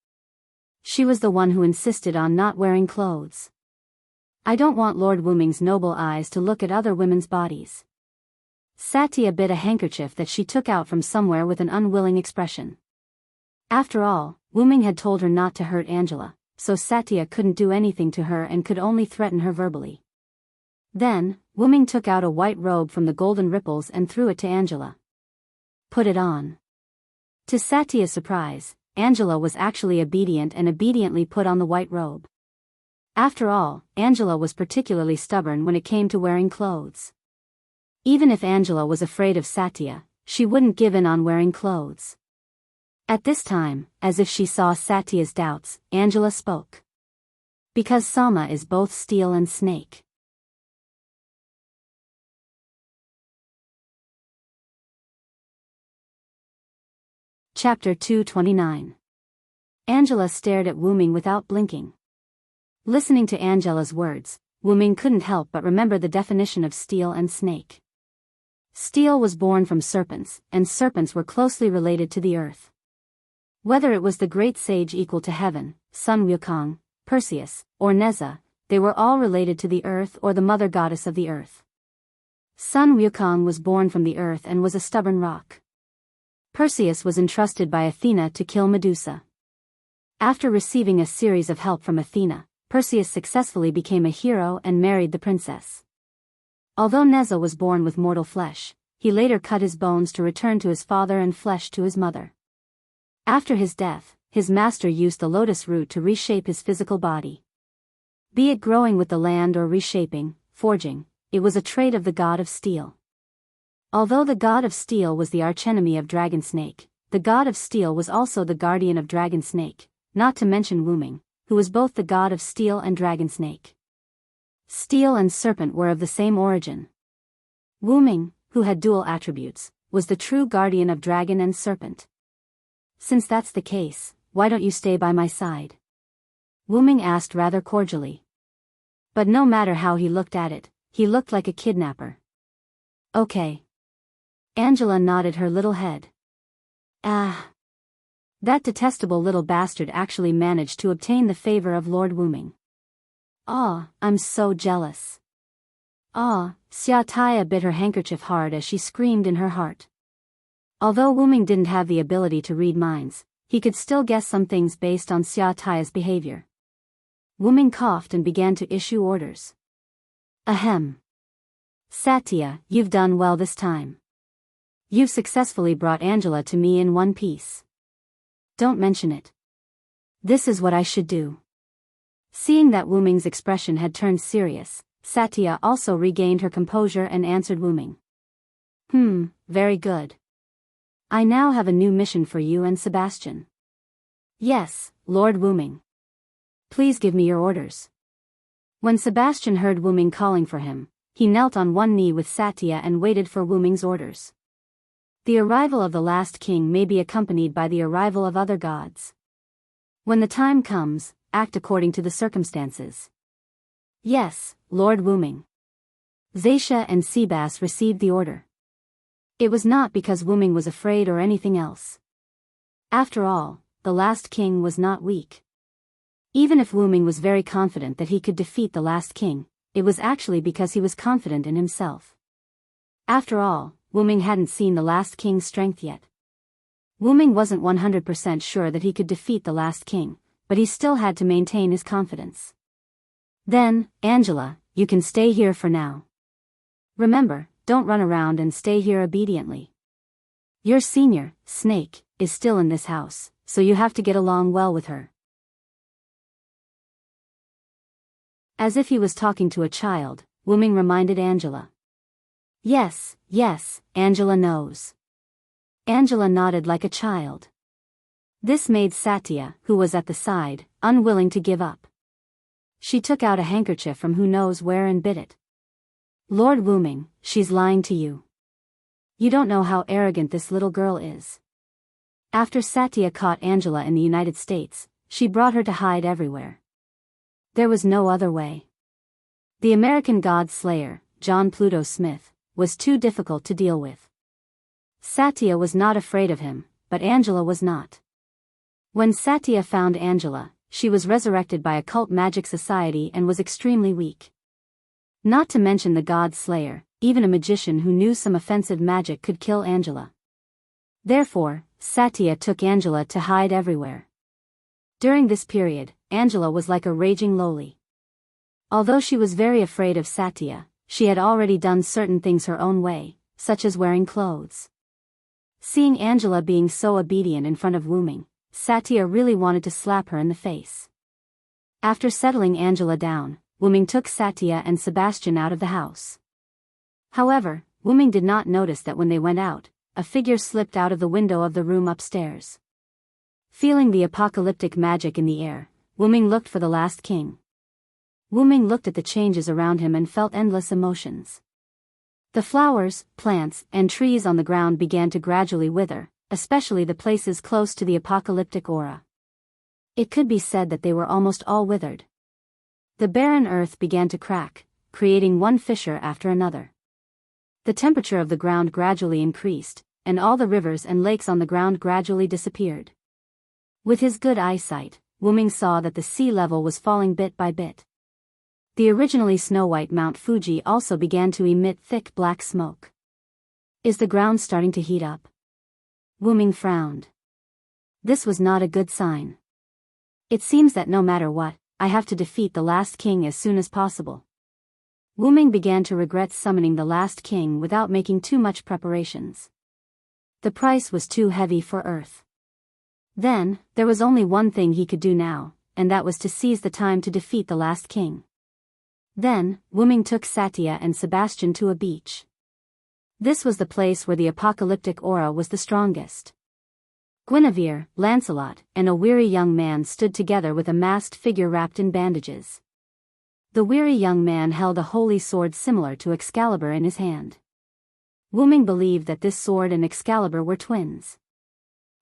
She was the one who insisted on not wearing clothes. I don't want Lord Wu Ming's noble eyes to look at other women's bodies. Satya bit a handkerchief that she took out from somewhere with an unwilling expression. After all, Wu Ming had told her not to hurt Angela, so Satya couldn't do anything to her and could only threaten her verbally. Then, Wu Ming took out a white robe from the golden ripples and threw it to Angela. Put it on. To Satya's surprise, Angela was actually obedient and obediently put on the white robe. After all, Angela was particularly stubborn when it came to wearing clothes. Even if Angela was afraid of Satya, she wouldn't give in on wearing clothes. At this time, as if she saw Satya's doubts, Angela spoke. Because Sama is both steel and snake. Chapter 229. Angela stared at Wu Ming without blinking. Listening to Angela's words, Wu Ming couldn't help but remember the definition of steel and snake. Steel was born from serpents, and serpents were closely related to the earth. Whether it was the great sage equal to heaven, Sun Wukong, Perseus, or Neza, they were all related to the earth or the mother goddess of the earth. Sun Wukong was born from the earth and was a stubborn rock. Perseus was entrusted by Athena to kill Medusa. After receiving a series of help from Athena, Perseus successfully became a hero and married the princess. Although Neza was born with mortal flesh, he later cut his bones to return to his father and flesh to his mother. After his death, his master used the lotus root to reshape his physical body. Be it growing with the land or reshaping, forging, it was a trait of the god of steel. Although the god of steel was the archenemy of Dragon Snake, the god of steel was also the guardian of Dragon Snake, not to mention Wu Ming, who was both the god of steel and Dragon Snake. Steel and serpent were of the same origin. Wu Ming, who had dual attributes, was the true guardian of dragon and serpent. Since that's the case, why don't you stay by my side? Wu Ming asked rather cordially. But no matter how he looked at it, he looked like a kidnapper. Okay. Angela nodded her little head. Ah. That detestable little bastard actually managed to obtain the favor of Lord Wu Ming. Ah, I'm so jealous. Ah, Xia Taya bit her handkerchief hard as she screamed in her heart. Although Wu Ming didn't have the ability to read minds, he could still guess some things based on Xia Taya's behavior. Wu Ming coughed and began to issue orders. Ahem. Satya, you've done well this time. You've successfully brought Angela to me in one piece. Don't mention it. This is what I should do. Seeing that Wu Ming's expression had turned serious, Satya also regained her composure and answered Wu Ming. Very good. I now have a new mission for you and Sebastian. Yes, Lord Wu Ming. Please give me your orders. When Sebastian heard Wu Ming calling for him, he knelt on one knee with Satya and waited for Wu Ming's orders. The arrival of the last king may be accompanied by the arrival of other gods. When the time comes, act according to the circumstances. Yes, Lord Wu Ming. Zaisha and Sebas received the order. It was not because Wu Ming was afraid or anything else. After all, the last king was not weak. Even if Wu Ming was very confident that he could defeat the last king, it was actually because he was confident in himself. After all, Wu Ming hadn't seen the last king's strength yet. Wu Ming wasn't 100% sure that he could defeat the last king, but he still had to maintain his confidence. Then, Angela, you can stay here for now. Remember, don't run around and stay here obediently. Your senior, Snake, is still in this house, so you have to get along well with her. As if he was talking to a child, Wu Ming reminded Angela. Yes, Angela knows. Angela nodded like a child. This made Satya, who was at the side, unwilling to give up. She took out a handkerchief from who knows where and bit it. Lord Wu Ming, she's lying to you. You don't know how arrogant this little girl is. After Satya caught Angela in the United States, she brought her to hide everywhere. There was no other way. The American God Slayer, John Pluto Smith, was too difficult to deal with. Satya was not afraid of him, but Angela was not. When Satya found Angela, she was resurrected by a cult magic society and was extremely weak. Not to mention the God Slayer, even a magician who knew some offensive magic could kill Angela. Therefore, Satya took Angela to hide everywhere. During this period, Angela was like a raging loli. Although she was very afraid of Satya, she had already done certain things her own way, such as wearing clothes. Seeing Angela being so obedient in front of Wu Ming, Satya really wanted to slap her in the face. After settling Angela down, Wu Ming took Satya and Sebastian out of the house. However, Wu Ming did not notice that when they went out, a figure slipped out of the window of the room upstairs. Feeling the apocalyptic magic in the air, Wu Ming looked for the last king. Wu Ming looked at the changes around him and felt endless emotions. The flowers, plants, and trees on the ground began to gradually wither, especially the places close to the apocalyptic aura. It could be said that they were almost all withered. The barren earth began to crack, creating one fissure after another. The temperature of the ground gradually increased, and all the rivers and lakes on the ground gradually disappeared. With his good eyesight, Wu Ming saw that the sea level was falling bit by bit. The originally snow-white Mount Fuji also began to emit thick black smoke. Is the ground starting to heat up? Wu Ming frowned. This was not a good sign. It seems that no matter what, I have to defeat the last king as soon as possible. Wu Ming began to regret summoning the last king without making too much preparations. The price was too heavy for Earth. Then, there was only one thing he could do now, and that was to seize the time to defeat the last king. Then, Wu Ming took Satya and Sebastian to a beach. This was the place where the apocalyptic aura was the strongest. Guinevere, Lancelot, and a weary young man stood together with a masked figure wrapped in bandages. The weary young man held a holy sword similar to Excalibur in his hand. Wu Ming believed that this sword and Excalibur were twins.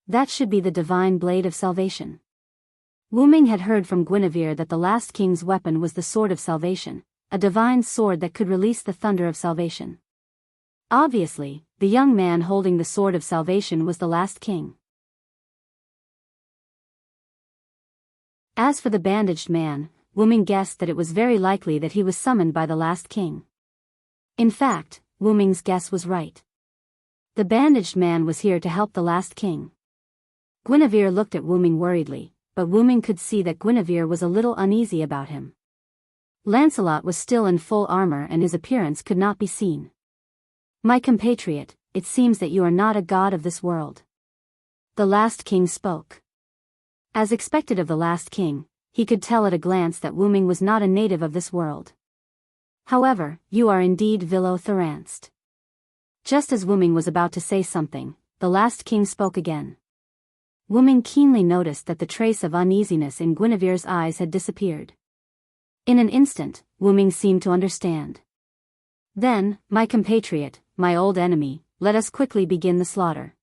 That should be the divine blade of salvation. Wu Ming had heard from Guinevere that the last king's weapon was the sword of salvation, a divine sword that could release the thunder of salvation. Obviously, the young man holding the sword of salvation was the last king. As for the bandaged man, Wu Ming guessed that it was very likely that he was summoned by the last king. In fact, Wu Ming's guess was right. The bandaged man was here to help the last king. Guinevere looked at Wu Ming worriedly, but Wu Ming could see that Guinevere was a little uneasy about him. Lancelot was still in full armor and his appearance could not be seen. "My compatriot, it seems that you are not a god of this world." The last king spoke. As expected of the last king, he could tell at a glance that Wu Ming was not a native of this world. "However, you are indeed vilo-theranced." Just as Wu Ming was about to say something, the last king spoke again. Wu Ming keenly noticed that the trace of uneasiness in Guinevere's eyes had disappeared. In an instant, Wu Ming seemed to understand. "Then, my compatriot, my old enemy, let us quickly begin the slaughter.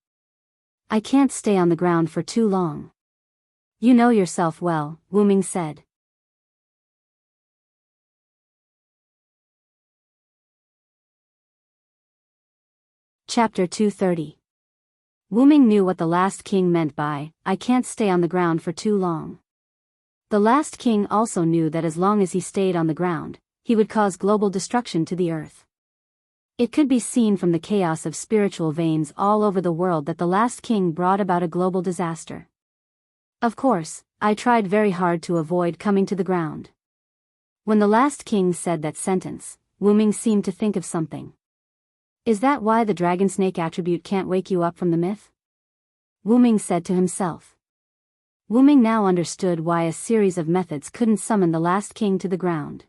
I can't stay on the ground for too long." "You know yourself well," Wu Ming said. Chapter 230. Wu Ming knew what the last king meant by, "I can't stay on the ground for too long." The last king also knew that as long as he stayed on the ground, he would cause global destruction to the earth. It could be seen from the chaos of spiritual veins all over the world that the last king brought about a global disaster. "Of course, I tried very hard to avoid coming to the ground." When the last king said that sentence, Wu Ming seemed to think of something. "Is that why the dragon snake attribute can't wake you up from the myth?" Wu Ming said to himself. Wu Ming now understood why a series of methods couldn't summon the last king to the ground.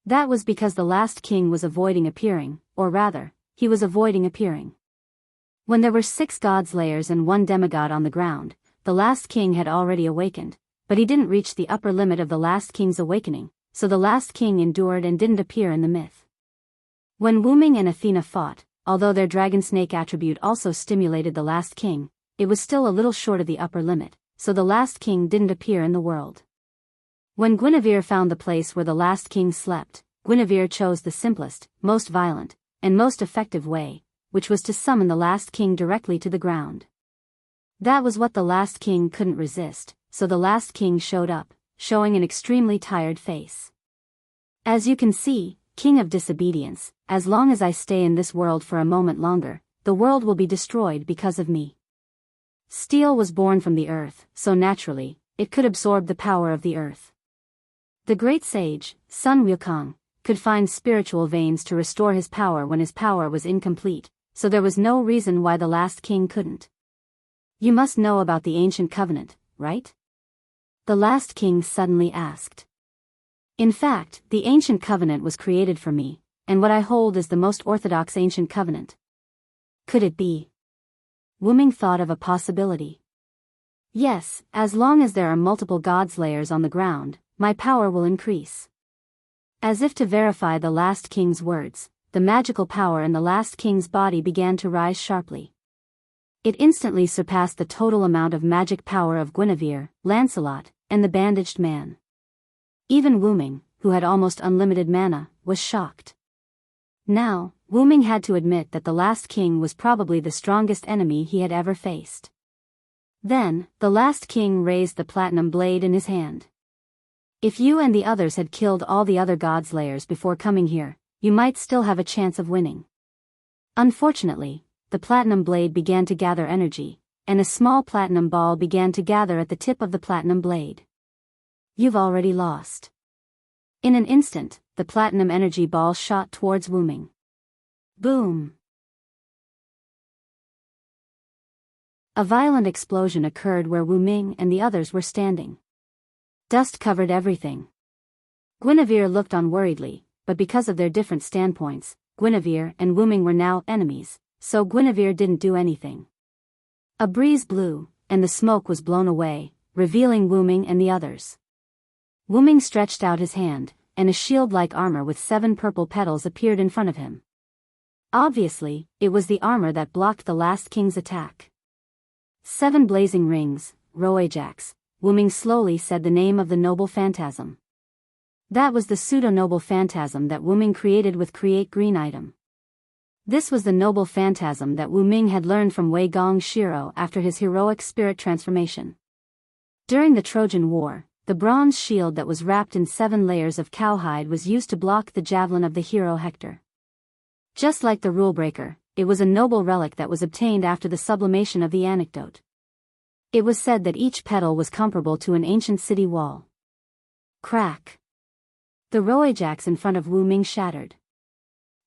That was because the last king was avoiding appearing, or rather, he was avoiding appearing. When there were 6 gods layers and 1 demigod on the ground, the last king had already awakened, but he didn't reach the upper limit of the last king's awakening, so the last king endured and didn't appear in the myth. When Wu Ming and Athena fought, although their dragon snake attribute also stimulated the last king, it was still a little short of the upper limit, so the last king didn't appear in the world. When Guinevere found the place where the last king slept, Guinevere chose the simplest, most violent, and most effective way, which was to summon the last king directly to the ground. That was what the last king couldn't resist, so the last king showed up, showing an extremely tired face. "As you can see, King of Disobedience, as long as I stay in this world for a moment longer, the world will be destroyed because of me." Steel was born from the earth, so naturally, it could absorb the power of the earth. The great sage, Sun Wukong, could find spiritual veins to restore his power when his power was incomplete, so there was no reason why the last king couldn't. "You must know about the ancient covenant, right?" the last king suddenly asked. "In fact, the ancient covenant was created for me, and what I hold is the most orthodox ancient covenant." "Could it be?" Wu Ming thought of a possibility. "Yes, as long as there are multiple gods layers on the ground, my power will increase." As if to verify the last king's words, the magical power in the last king's body began to rise sharply. It instantly surpassed the total amount of magic power of Guinevere, Lancelot, and the bandaged man. Even Wu Ming, who had almost unlimited mana, was shocked. Now, Wu Ming had to admit that the last king was probably the strongest enemy he had ever faced. Then, the last king raised the platinum blade in his hand. "If you and the others had killed all the other gods layers before coming here, you might still have a chance of winning." Unfortunately, the platinum blade began to gather energy, and a small platinum ball began to gather at the tip of the platinum blade. "You've already lost." In an instant, the platinum energy ball shot towards Wu Ming. Boom! A violent explosion occurred where Wu Ming and the others were standing. Dust covered everything. Guinevere looked on worriedly, but because of their different standpoints, Guinevere and Wu Ming were now enemies, so Guinevere didn't do anything. A breeze blew, and the smoke was blown away, revealing Wu Ming and the others. Wu Ming stretched out his hand, and a shield-like armor with 7 purple petals appeared in front of him. Obviously, it was the armor that blocked the last king's attack. 7 blazing rings, Roajax, Wu Ming slowly said the name of the noble phantasm. That was the pseudo-noble phantasm that Wu Ming created with Create Green item. This was the noble phantasm that Wu Ming had learned from Wei Gong Shiro after his heroic spirit transformation. During the Trojan War, the bronze shield that was wrapped in 7 layers of cowhide was used to block the javelin of the hero Hector. Just like the rule-breaker, it was a noble relic that was obtained after the sublimation of the anecdote. It was said that each petal was comparable to an ancient city wall. Crack. The Roajax in front of Wu Ming shattered.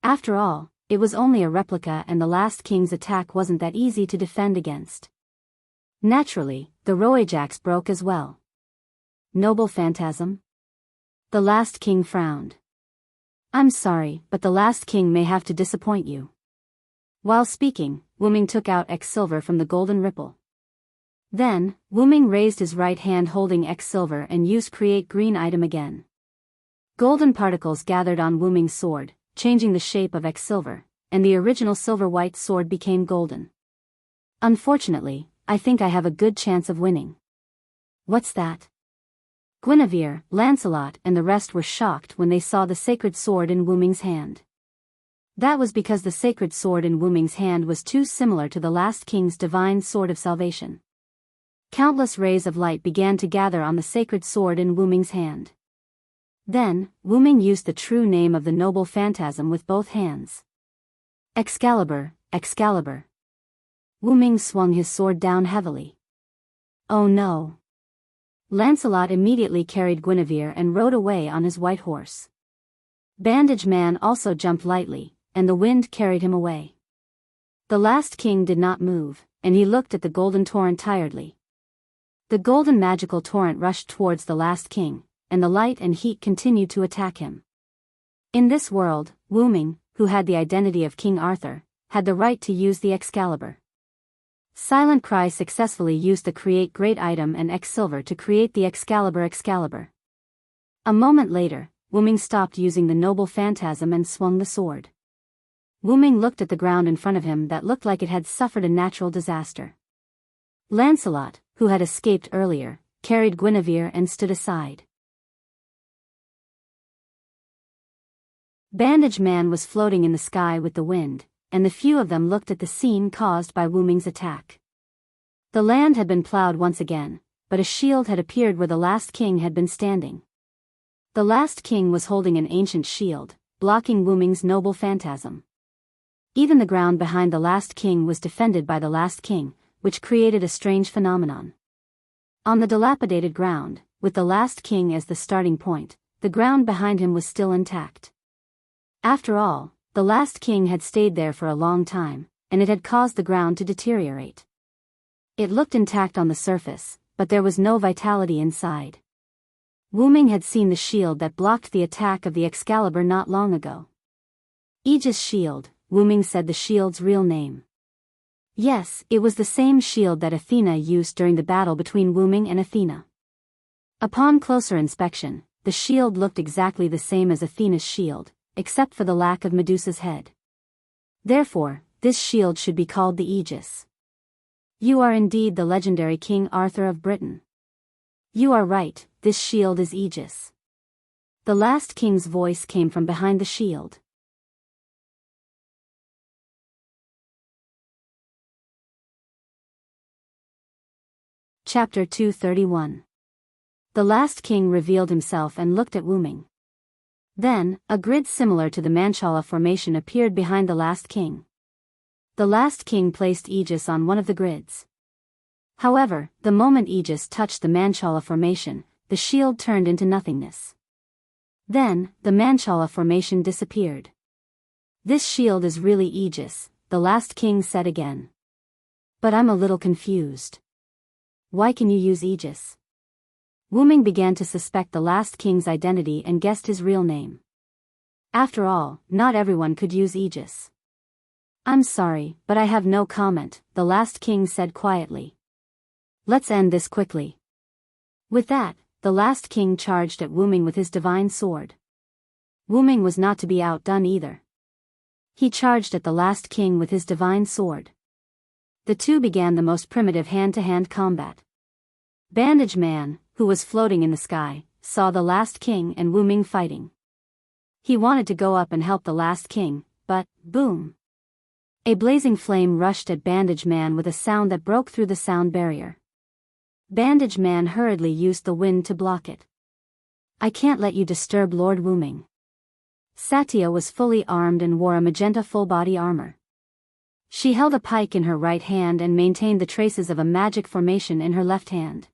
After all, it was only a replica and the last king's attack wasn't that easy to defend against. Naturally, the Roajax broke as well. Noble phantasm? The last king frowned. I'm sorry, but the last king may have to disappoint you. While speaking, Wu Ming took out X silver from the golden ripple. Then, Wu Ming raised his right hand holding X silver and used create green item again. Golden particles gathered on Wu Ming's sword, changing the shape of X silver, and the original silver-white sword became golden. Unfortunately, I think I have a good chance of winning. What's that? Guinevere, Lancelot and the rest were shocked when they saw the sacred sword in Wu Ming's hand. That was because the sacred sword in Wu Ming's hand was too similar to the last king's divine sword of salvation. Countless rays of light began to gather on the sacred sword in Wu Ming's hand. Then, Wu Ming used the true name of the noble phantasm with both hands. Excalibur, Excalibur. Wu Ming swung his sword down heavily. Oh no. Lancelot immediately carried Guinevere and rode away on his white horse. Bandage Man also jumped lightly, and the wind carried him away. The last king did not move, and he looked at the golden torrent tiredly. The golden magical torrent rushed towards the last king, and the light and heat continued to attack him. In this world, Wu Ming, who had the identity of King Arthur, had the right to use the Excalibur. Silent Cry successfully used the create great item and X silver to create the Excalibur. A moment later, Wu Ming stopped using the noble phantasm and swung the sword. Wu Ming looked at the ground in front of him that looked like it had suffered a natural disaster. Lancelot, who had escaped earlier, carried Guinevere and stood aside. Bandage Man was floating in the sky with the wind, and the few of them looked at the scene caused by Wu Ming's attack. The land had been plowed once again, but a shield had appeared where the last king had been standing. The last king was holding an ancient shield, blocking Wu Ming's noble phantasm. Even the ground behind the last king was defended by the last king, which created a strange phenomenon. On the dilapidated ground, with the last king as the starting point, the ground behind him was still intact. After all, the last king had stayed there for a long time, and it had caused the ground to deteriorate. It looked intact on the surface, but there was no vitality inside. Wu Ming had seen the shield that blocked the attack of the Excalibur not long ago. Aegis Shield, Wu Ming said the shield's real name. Yes, it was the same shield that Athena used during the battle between Wu Ming and Athena. Upon closer inspection, the shield looked exactly the same as Athena's shield, except for the lack of Medusa's head. Therefore, this shield should be called the Aegis. You are indeed the legendary King Arthur of Britain. You are right, this shield is Aegis. The last king's voice came from behind the shield. Chapter 231. The last king revealed himself and looked at Wu Ming. Then, a grid similar to the Manchala formation appeared behind the last king. The last king placed Aegis on one of the grids. However, the moment Aegis touched the Manchala formation, the shield turned into nothingness. Then, the Manchala formation disappeared. This shield is really Aegis, the last king said again. But I'm a little confused. Why can you use Aegis? Wu Ming began to suspect the last king's identity and guessed his real name. After all, not everyone could use Aegis. I'm sorry, but I have no comment, the last king said quietly. Let's end this quickly. With that, the last king charged at Wu Ming with his divine sword. Wu Ming was not to be outdone either. He charged at the last king with his divine sword. The two began the most primitive hand-to-hand combat. Bandage Man, who was floating in the sky, saw the last king and Wu Ming fighting. He wanted to go up and help the last king, but, boom! A blazing flame rushed at Bandage Man with a sound that broke through the sound barrier. Bandage Man hurriedly used the wind to block it. I can't let you disturb Lord Wu Ming. Satya was fully armed and wore a magenta full-body armor. She held a pike in her right hand and maintained the traces of a magic formation in her left hand.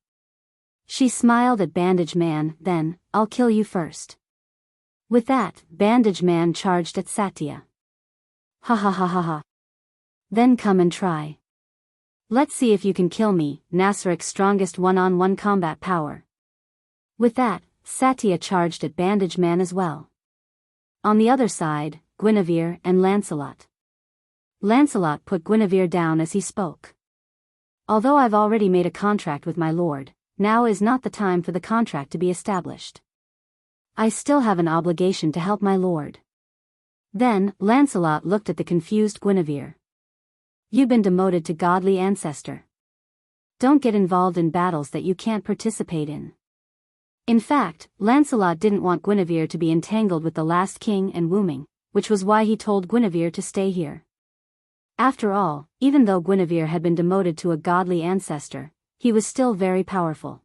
She smiled at Bandage Man, then, "I'll kill you first." With that, Bandage Man charged at Satya. "Ha ha ha ha ha. Then come and try. Let's see if you can kill me, Nasrik's strongest one-on-one combat power." With that, Satya charged at Bandage Man as well. On the other side, Guinevere and Lancelot. Lancelot put Guinevere down as he spoke. "Although I've already made a contract with my lord, now is not the time for the contract to be established. I still have an obligation to help my lord." Then, Lancelot looked at the confused Guinevere. "You've been demoted to godly ancestor. Don't get involved in battles that you can't participate in." In fact, Lancelot didn't want Guinevere to be entangled with the last king and Wooming, which was why he told Guinevere to stay here. After all, even though Guinevere had been demoted to a godly ancestor, he was still very powerful.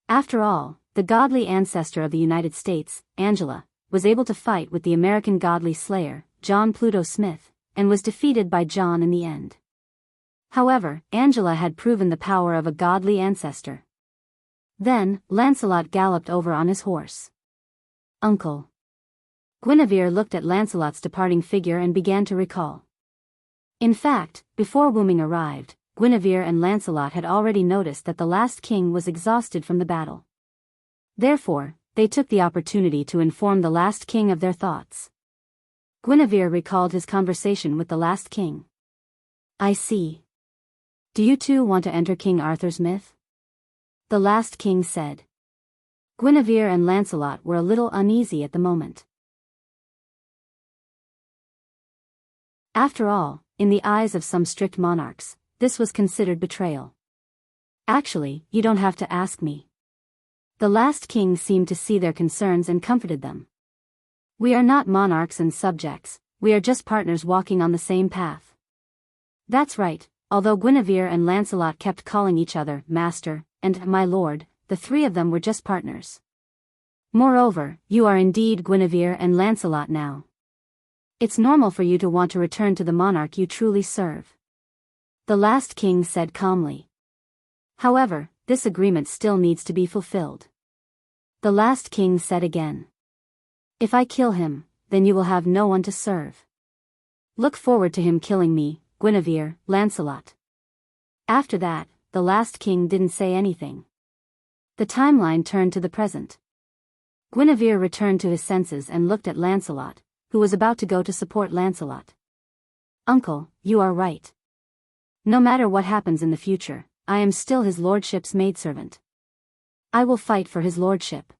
After all, the godly ancestor of the United States, Angela, was able to fight with the American godly slayer, John Pluto Smith, and was defeated by John in the end. However, Angela had proven the power of a godly ancestor. Then, Lancelot galloped over on his horse. "Uncle." Guinevere looked at Lancelot's departing figure and began to recall. In fact, before Wooming arrived, Guinevere and Lancelot had already noticed that the last king was exhausted from the battle. Therefore, they took the opportunity to inform the last king of their thoughts. Guinevere recalled his conversation with the last king. "I see. Do you two want to enter King Arthur's myth?" the last king said. Guinevere and Lancelot were a little uneasy at the moment. After all, in the eyes of some strict monarchs, this was considered betrayal. "Actually, you don't have to ask me." The last king seemed to see their concerns and comforted them. "We are not monarchs and subjects, we are just partners walking on the same path." That's right, although Guinevere and Lancelot kept calling each other master and my lord, the three of them were just partners. Moreover, you are indeed Guinevere and Lancelot now. It's normal for you to want to return to the monarch you truly serve," the last king said calmly. "However, this agreement still needs to be fulfilled," the last king said again. "If I kill him, then you will have no one to serve. Look forward to him killing me, Guinevere, Lancelot." After that, the last king didn't say anything. The timeline turned to the present. Guinevere returned to his senses and looked at Lancelot, who was about to go to support Lancelot. "Uncle, you are right. No matter what happens in the future, I am still his lordship's maidservant. I will fight for his lordship."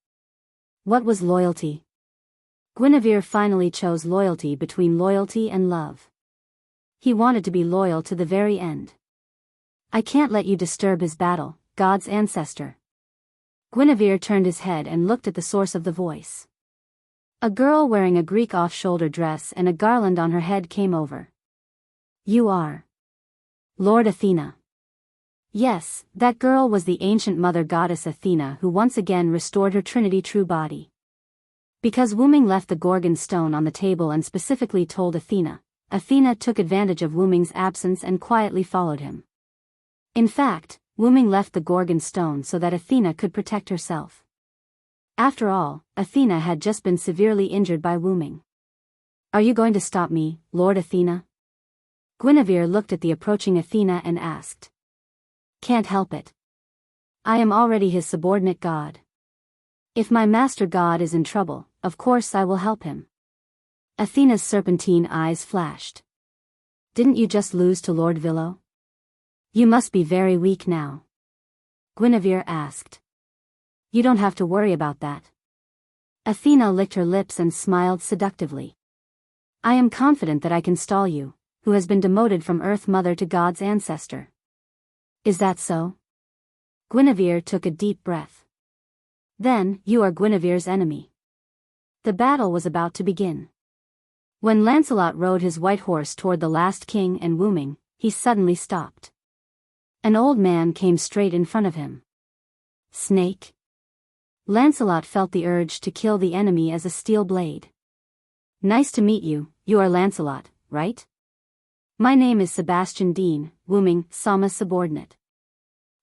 What was loyalty? Guinevere finally chose loyalty between loyalty and love. He wanted to be loyal to the very end. "I can't let you disturb his battle, God's ancestor." Guinevere turned his head and looked at the source of the voice. A girl wearing a Greek off-shoulder dress and a garland on her head came over. "You are Lord Athena." Yes, that girl was the ancient mother goddess Athena who once again restored her Trinity true body. Because Wooming left the Gorgon stone on the table and specifically told Athena, Athena took advantage of Wooming's absence and quietly followed him. In fact, Wooming left the Gorgon stone so that Athena could protect herself. After all, Athena had just been severely injured by Wooming. "Are you going to stop me, Lord Athena?" Guinevere looked at the approaching Athena and asked. "Can't help it. I am already his subordinate god. If my master god is in trouble, of course I will help him." Athena's serpentine eyes flashed. "Didn't you just lose to Lord Villo? You must be very weak now." Guinevere asked. "You don't have to worry about that." Athena licked her lips and smiled seductively. "I am confident that I can stall you, who has been demoted from Earth Mother to God's ancestor." "Is that so?" Guinevere took a deep breath. "Then, you are Guinevere's enemy." The battle was about to begin. When Lancelot rode his white horse toward the last king and Wooming, he suddenly stopped. An old man came straight in front of him. "Snake?" Lancelot felt the urge to kill the enemy as a steel blade. Nice to meet you, you are Lancelot, right? My name is Sebastian Dean, Wu Ming, Sama's subordinate.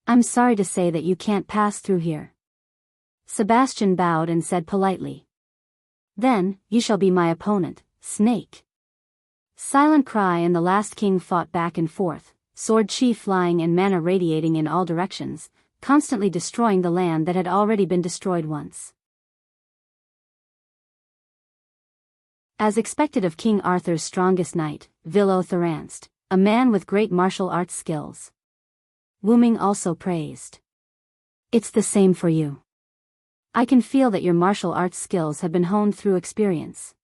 I'm sorry to say that you can't pass through here. Sebastian bowed and said politely. Then, you shall be my opponent, Snake. Silent Cry and the last king fought back and forth, sword chi flying and mana radiating in all directions, constantly destroying the land that had already been destroyed once. As expected of King Arthur's strongest knight, Vilo-Thranst, a man with great martial arts skills. Wu Ming also praised. It's the same for you. I can feel that your martial arts skills have been honed through experience.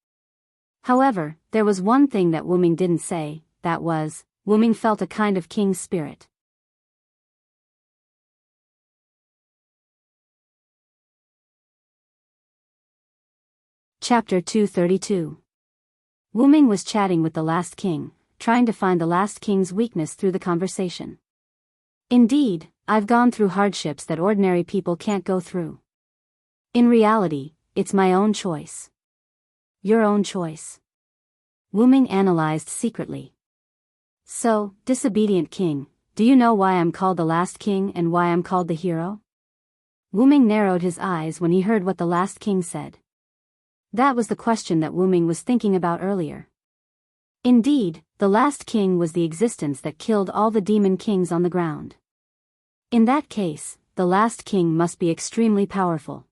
However, there was one thing that Wu Ming didn't say, that was, Wu Ming felt a kind of king's spirit. Chapter 232. Wu Ming was chatting with the last king, trying to find the last king's weakness through the conversation. Indeed, I've gone through hardships that ordinary people can't go through. In reality, it's my own choice. Your own choice. Wu Ming analyzed secretly. So, disobedient king, do you know why I'm called the last king and why I'm called the hero? Wu Ming narrowed his eyes when he heard what the last king said. That was the question that Wu Ming was thinking about earlier. Indeed, the last king was the existence that killed all the demon kings on the ground. In that case, the last king must be extremely powerful.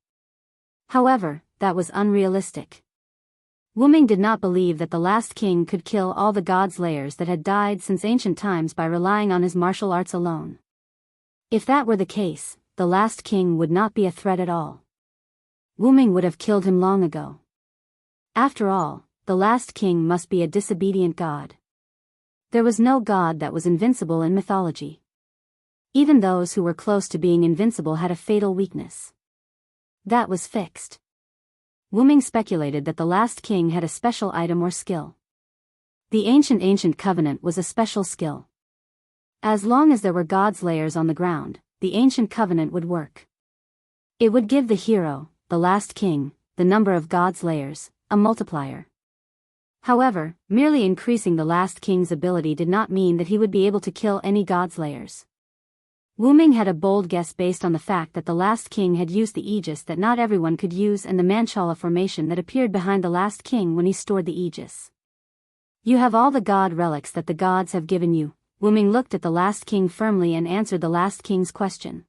However, that was unrealistic. Wu Ming did not believe that the last king could kill all the gods' layers that had died since ancient times by relying on his martial arts alone. If that were the case, the last king would not be a threat at all. Wu Ming would have killed him long ago. After all, the last king must be a disobedient god. There was no god that was invincible in mythology. Even those who were close to being invincible had a fatal weakness. That was fixed. Wu Ming speculated that the last king had a special item or skill. The ancient covenant was a special skill. As long as there were gods' layers on the ground, the ancient covenant would work. It would give the hero, the last king, the number of gods' layers, a multiplier. However, merely increasing the last king's ability did not mean that he would be able to kill any gods' layers. Wu Ming had a bold guess based on the fact that the last king had used the aegis that not everyone could use and the Manchala formation that appeared behind the last king when he stored the aegis. You have all the god relics that the gods have given you. Wu Ming looked at the last king firmly and answered the last king's question.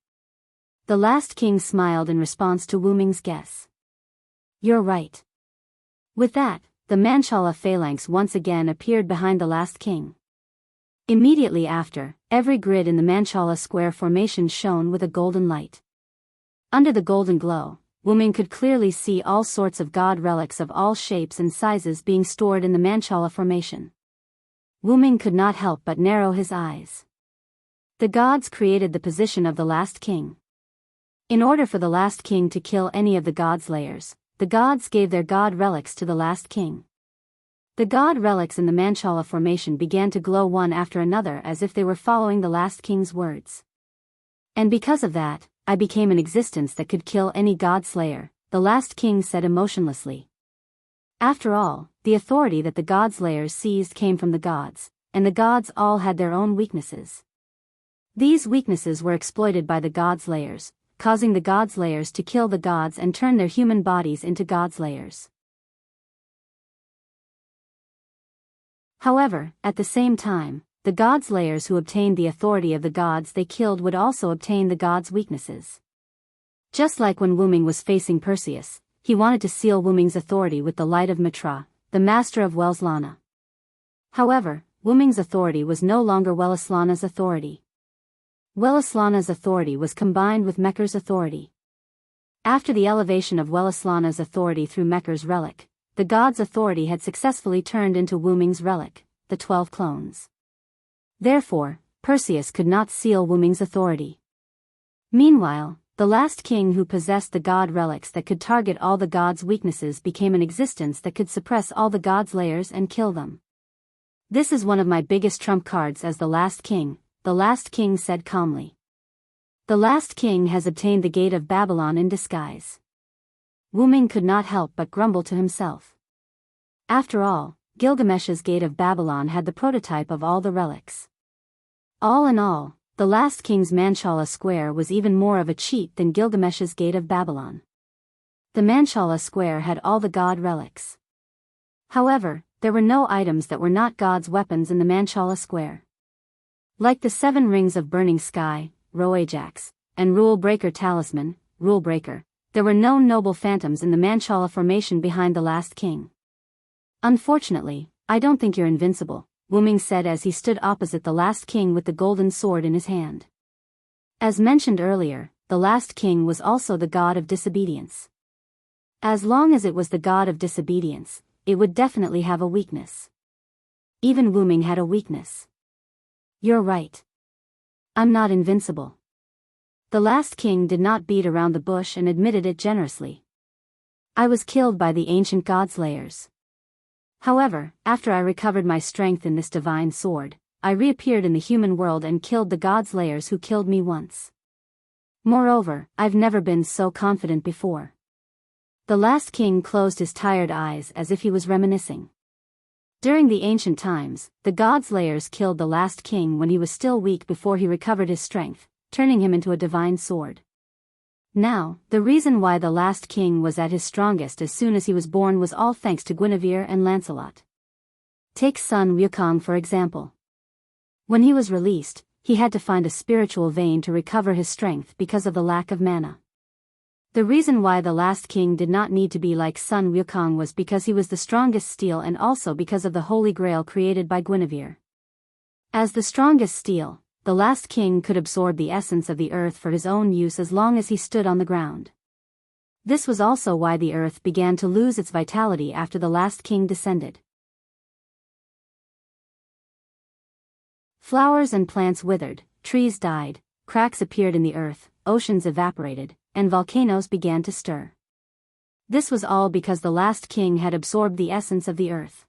The last king smiled in response to Wu Ming's guess. You're right. With that, the Manchala phalanx once again appeared behind the last king. Immediately after, every grid in the Manchala square formation shone with a golden light. Under the golden glow, Wu Ming could clearly see all sorts of god relics of all shapes and sizes being stored in the Manchala formation. Wu Ming could not help but narrow his eyes. The gods created the position of the last king. In order for the last king to kill any of the gods' layers, the gods gave their god relics to the last king. The god relics in the Manchala formation began to glow one after another as if they were following the last king's words. And because of that, I became an existence that could kill any god slayer, the last king said emotionlessly. After all, the authority that the gods' layers seized came from the gods, and the gods all had their own weaknesses. These weaknesses were exploited by the gods' layers, causing the gods' layers to kill the gods and turn their human bodies into gods' layers. However, at the same time, the gods' layers who obtained the authority of the gods they killed would also obtain the gods' weaknesses. Just like when Wu Ming was facing Perseus, he wanted to seal Wu Ming's authority with the light of Mitra, the master of Welslana. However, Wu Ming's authority was no longer Welslana's authority. Welslana's authority was combined with Mekker's authority. After the elevation of Welslana's authority through Mekker's relic, the god's authority had successfully turned into Wu Ming's relic, the 12 clones. Therefore, Perseus could not seal Wu Ming's authority. Meanwhile, the last king who possessed the god relics that could target all the gods' weaknesses became an existence that could suppress all the gods' layers and kill them. This is one of my biggest trump cards as the last king, the last king said calmly. The last king has obtained the gate of Babylon in disguise. Wu Ming could not help but grumble to himself. After all, Gilgamesh's Gate of Babylon had the prototype of all the relics. All in all, the last king's Manchala Square was even more of a cheat than Gilgamesh's Gate of Babylon. The Manchala Square had all the god relics. However, there were no items that were not God's weapons in the Manchala Square. Like the 7 rings of burning sky, Roajax, and Rule Breaker Talisman, Rule Breaker, there were no noble phantoms in the Manchala formation behind the last king. Unfortunately, I don't think you're invincible, Wu Ming said as he stood opposite the last king with the golden sword in his hand. As mentioned earlier, the last king was also the god of disobedience. As long as it was the god of disobedience, it would definitely have a weakness. Even Wu Ming had a weakness. You're right. I'm not invincible. The last king did not beat around the bush and admitted it generously. I was killed by the ancient godslayers. However, after I recovered my strength in this divine sword, I reappeared in the human world and killed the godslayers who killed me once. Moreover, I've never been so confident before. The last king closed his tired eyes as if he was reminiscing. During the ancient times, the godslayers killed the last king when he was still weak before he recovered his strength, turning him into a divine sword. Now, the reason why the last king was at his strongest as soon as he was born was all thanks to Guinevere and Lancelot. Take Sun Wukong for example. When he was released, he had to find a spiritual vein to recover his strength because of the lack of mana. The reason why the last king did not need to be like Sun Wukong was because he was the strongest steel and also because of the Holy Grail created by Guinevere. As the strongest steel, the last king could absorb the essence of the earth for his own use as long as he stood on the ground. This was also why the earth began to lose its vitality after the last king descended. Flowers and plants withered, trees died, cracks appeared in the earth, oceans evaporated, and volcanoes began to stir. This was all because the last king had absorbed the essence of the earth.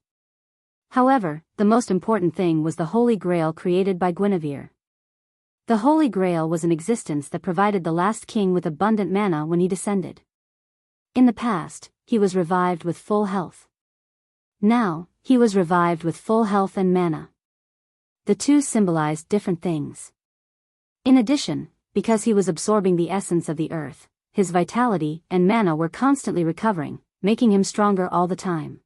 However, the most important thing was the Holy Grail created by Guinevere. The Holy Grail was an existence that provided the last king with abundant mana when he descended. In the past, he was revived with full health. Now, he was revived with full health and mana. The two symbolized different things. In addition, because he was absorbing the essence of the earth, his vitality and mana were constantly recovering, making him stronger all the time.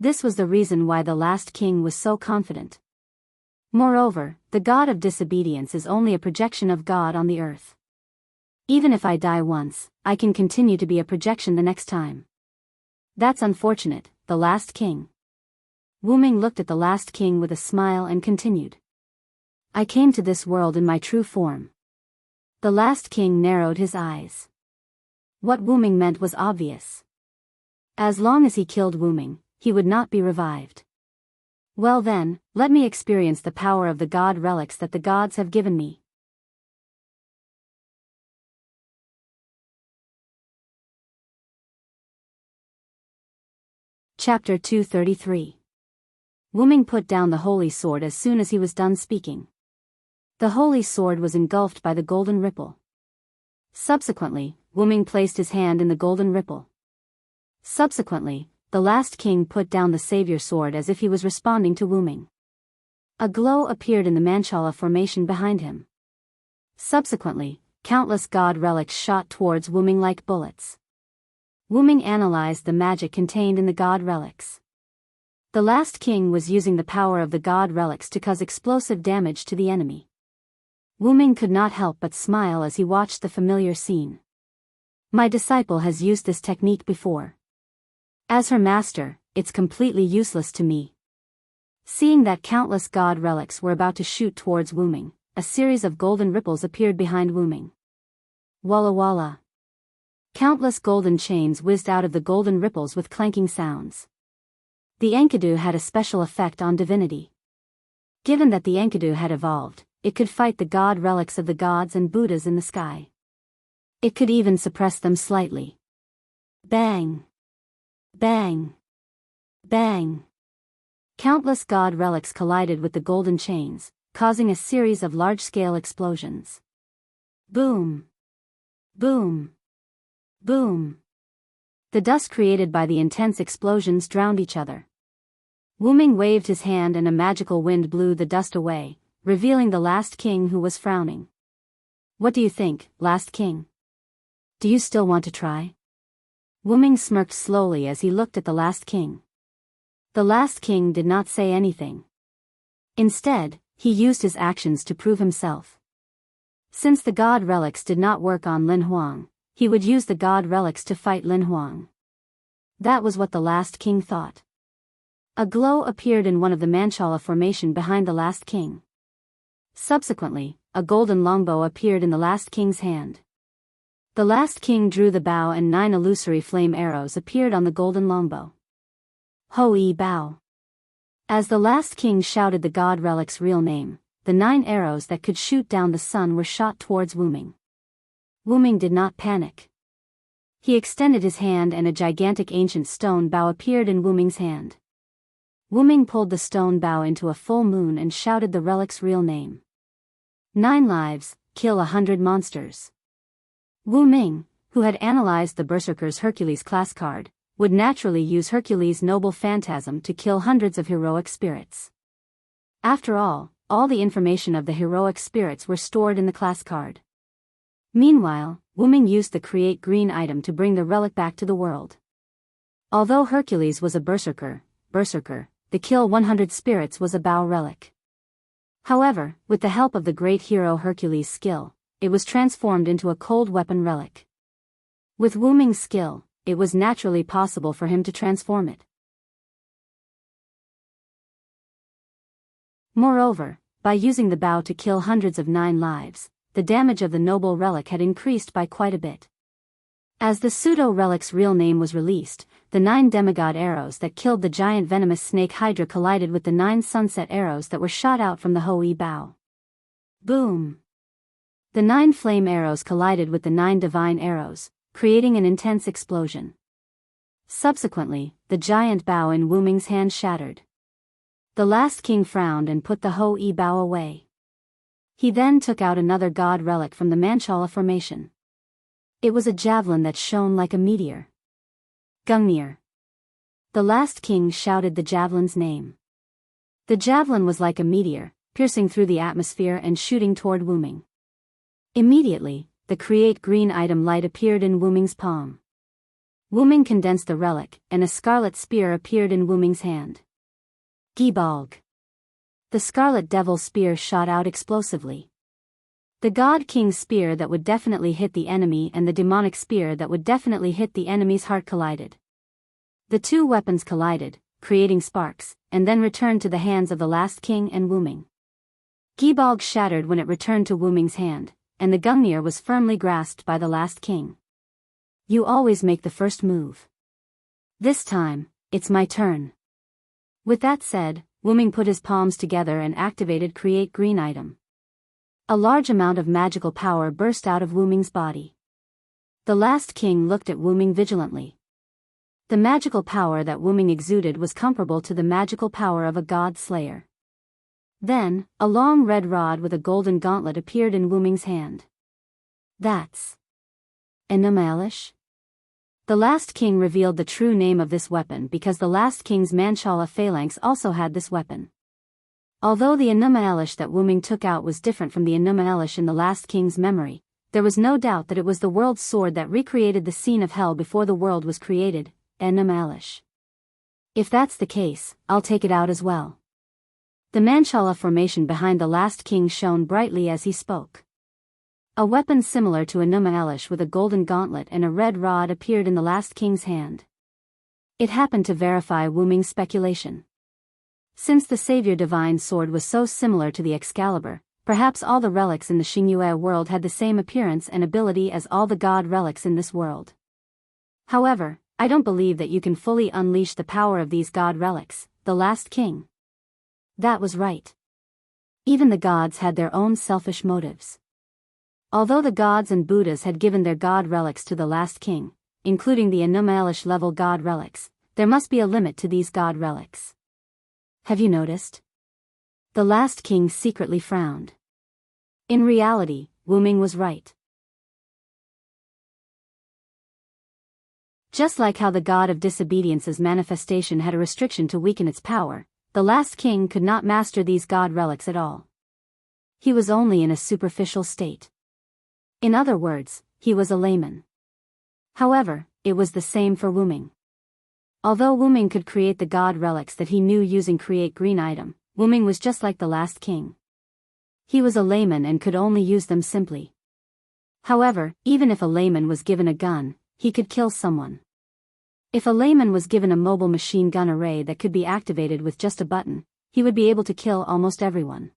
This was the reason why the last king was so confident. Moreover, the god of disobedience is only a projection of God on the earth. Even if I die once, I can continue to be a projection the next time. That's unfortunate, the last king. Wu Ming looked at the last king with a smile and continued. I came to this world in my true form. The last king narrowed his eyes. What Wu Ming meant was obvious. As long as he killed Wu Ming, he would not be revived. Well then, let me experience the power of the god relics that the gods have given me. Chapter 233. Wu Ming put down the holy sword as soon as he was done speaking. The holy sword was engulfed by the golden ripple. Subsequently, Wu Ming placed his hand in the golden ripple. Subsequently, the last king put down the savior sword as if he was responding to Wu Ming. A glow appeared in the Manchala formation behind him. Subsequently, countless god relics shot towards Wu Ming like bullets. Wu Ming analyzed the magic contained in the god relics. The last king was using the power of the god relics to cause explosive damage to the enemy. Wu Ming could not help but smile as he watched the familiar scene. My disciple has used this technique before. As her master, it's completely useless to me. Seeing that countless god relics were about to shoot towards Wu Ming, a series of golden ripples appeared behind Wu Ming. Walla walla. Countless golden chains whizzed out of the golden ripples with clanking sounds. The Enkidu had a special effect on divinity. Given that the Enkidu had evolved, it could fight the god relics of the gods and Buddhas in the sky. It could even suppress them slightly. Bang! Bang! Bang! Countless god relics collided with the golden chains, causing a series of large-scale explosions. Boom! Boom! Boom! The dust created by the intense explosions drowned each other. Wu Ming waved his hand and a magical wind blew the dust away, revealing the last king who was frowning. What do you think, last king? Do you still want to try? Wu Ming smirked slowly as he looked at the last king. The last king did not say anything. Instead, he used his actions to prove himself. Since the god relics did not work on Lin Huang, he would use the god relics to fight Lin Huang. That was what the last king thought. A glow appeared in one of the Manchala formation behind the last king. Subsequently, a golden longbow appeared in the last king's hand. The last king drew the bow and 9 illusory flame arrows appeared on the golden longbow. Hoi Bao. As the last king shouted the god relic's real name, the 9 arrows that could shoot down the sun were shot towards Wu Ming. Wu Ming did not panic. He extended his hand and a gigantic ancient stone bow appeared in Wu Ming's hand. Wu Ming pulled the stone bow into a full moon and shouted the relic's real name. 9 lives, kill 100 monsters. Wu Ming, who had analyzed the Berserker's Hercules class card, would naturally use Hercules' noble phantasm to kill hundreds of heroic spirits. After all the information of the heroic spirits were stored in the class card. Meanwhile, Wu Ming used the create green item to bring the relic back to the world. Although Hercules was a berserker, the kill 100 spirits was a bow relic. However, with the help of the great hero Hercules' skill, it was transformed into a cold weapon relic. With Wu Ming's skill, it was naturally possible for him to transform it. Moreover, by using the bow to kill hundreds of 9 lives, the damage of the noble relic had increased by quite a bit. As the pseudo-relic's real name was released, the 9 demigod arrows that killed the giant venomous snake Hydra collided with the 9 sunset arrows that were shot out from the Hoi Bao. Boom! The 9 flame arrows collided with the 9 divine arrows, creating an intense explosion. Subsequently, the giant bow in Wu Ming's hand shattered. The last king frowned and put the Hoi Bao away. He then took out another god relic from the Manchala formation. It was a javelin that shone like a meteor. Gungnir. The last king shouted the javelin's name. The javelin was like a meteor, piercing through the atmosphere and shooting toward Wu Ming. Immediately, the create green item light appeared in Wu Ming's palm. Wu Ming condensed the relic, and a scarlet spear appeared in Wu Ming's hand. Gibalg. The scarlet devil spear shot out explosively. The god king's spear that would definitely hit the enemy and the demonic spear that would definitely hit the enemy's heart collided. The 2 weapons collided, creating sparks, and then returned to the hands of the last king and Wu Ming. Gibalg shattered when it returned to Wu Ming's hand, and the Gungnir was firmly grasped by the last king. You always make the first move. This time, it's my turn. With that said, Wu Ming put his palms together and activated create green item. A large amount of magical power burst out of Wu Ming's body. The last king looked at Wu Ming vigilantly. The magical power that Wu Ming exuded was comparable to the magical power of a god slayer. Then, a long red rod with a golden gauntlet appeared in Wu Ming's hand. That's Enrich. The last king revealed the true name of this weapon because the last king's Manchala phalanx also had this weapon. Although the Enrich that Wu Ming took out was different from the Enrich in the last king's memory, there was no doubt that it was the world's sword that recreated the scene of hell before the world was created, Enrich. If that's the case, I'll take it out as well. The Manchala formation behind the last king shone brightly as he spoke. A weapon similar to Enrich with a golden gauntlet and a red rod appeared in the last king's hand. It happened to verify Wu Ming's speculation. Since the Savior Divine Sword was so similar to the Excalibur, perhaps all the relics in the Xingyue world had the same appearance and ability as all the god relics in this world. However, I don't believe that you can fully unleash the power of these god relics, the last king. That was right. Even the gods had their own selfish motives. Although the gods and Buddhas had given their god relics to the last king, including the Enrich level god relics, there must be a limit to these god relics. Have you noticed? The last king secretly frowned. In reality, Wu Ming was right. Just like how the god of disobedience's manifestation had a restriction to weaken its power, the last king could not master these god relics at all. He was only in a superficial state. In other words, he was a layman. However, it was the same for Wu Ming. Although Wu Ming could create the god relics that he knew using create green item, Wu Ming was just like the last king. He was a layman and could only use them simply. However, even if a layman was given a gun, he could kill someone. If a layman was given a mobile machine gun array that could be activated with just a button, he would be able to kill almost everyone.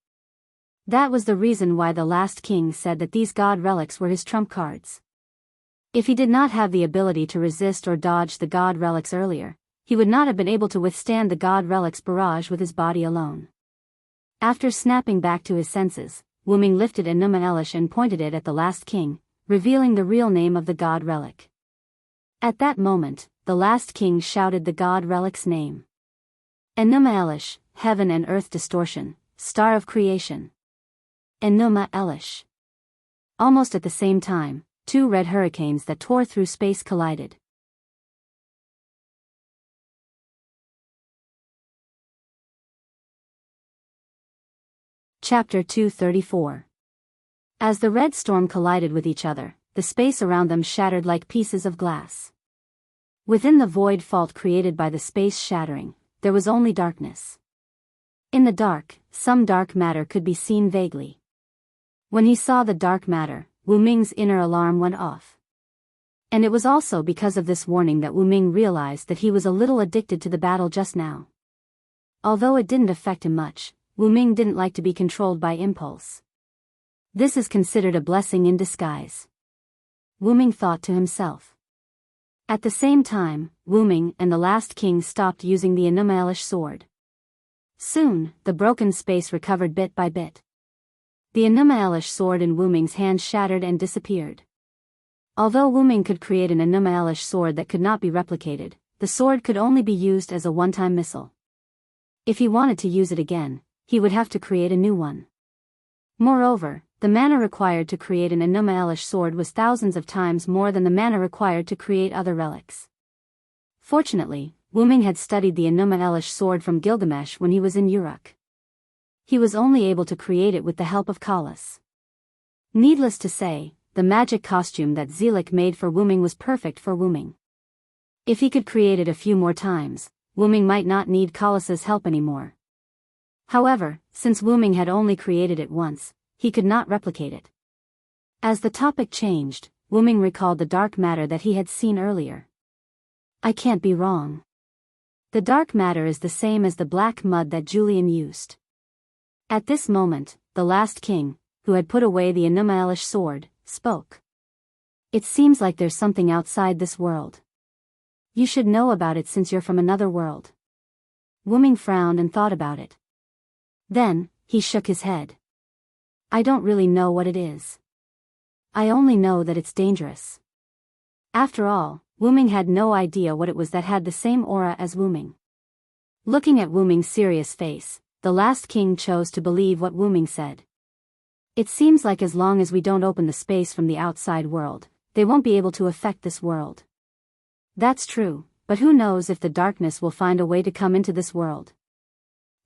That was the reason why the last king said that these god relics were his trump cards. If he did not have the ability to resist or dodge the god relics earlier, he would not have been able to withstand the god relics barrage with his body alone. After snapping back to his senses, Wu Ming lifted Enrich and pointed it at the last king, revealing the real name of the god relic. At that moment, the last king shouted the god relic's name. Enrich, heaven and earth distortion, star of creation. Enrich. Almost at the same time, two red hurricanes that tore through space collided. Chapter 234. As the red storm collided with each other, the space around them shattered like pieces of glass. Within the void fault created by the space shattering, there was only darkness. In the dark, some dark matter could be seen vaguely. When he saw the dark matter, Wu Ming's inner alarm went off. And it was also because of this warning that Wu Ming realized that he was a little addicted to the battle just now. Although it didn't affect him much, Wu Ming didn't like to be controlled by impulse. This is considered a blessing in disguise. Wu Ming thought to himself. At the same time, Wu Ming and the last king stopped using the Enrich sword. Soon, the broken space recovered bit by bit. The Enrich sword in Wu Ming's hand shattered and disappeared. Although Wu Ming could create an Enrich sword that could not be replicated, the sword could only be used as a one-time missile. If he wanted to use it again, he would have to create a new one. Moreover, the mana required to create an Enrich sword was thousands of times more than the mana required to create other relics. Fortunately, Wu Ming had studied the Enrich sword from Gilgamesh when he was in Uruk. He was only able to create it with the help of Kalas. Needless to say, the magic costume that Zelik made for Wu Ming was perfect for Wu Ming. If he could create it a few more times, Wu Ming might not need Kalas's help anymore. However, since Wu Ming had only created it once, he could not replicate it. As the topic changed, Wu Ming recalled the dark matter that he had seen earlier. I can't be wrong. The dark matter is the same as the black mud that Julian used. At this moment, the last king, who had put away the Enrich sword, spoke. It seems like there's something outside this world. You should know about it since you're from another world. Wu Ming frowned and thought about it. Then, he shook his head. I don't really know what it is. I only know that it's dangerous. After all, Wu Ming had no idea what it was that had the same aura as Wu Ming. Looking at Wu Ming's serious face, the last king chose to believe what Wu Ming said. It seems like as long as we don't open the space from the outside world, they won't be able to affect this world. That's true, but who knows if the darkness will find a way to come into this world.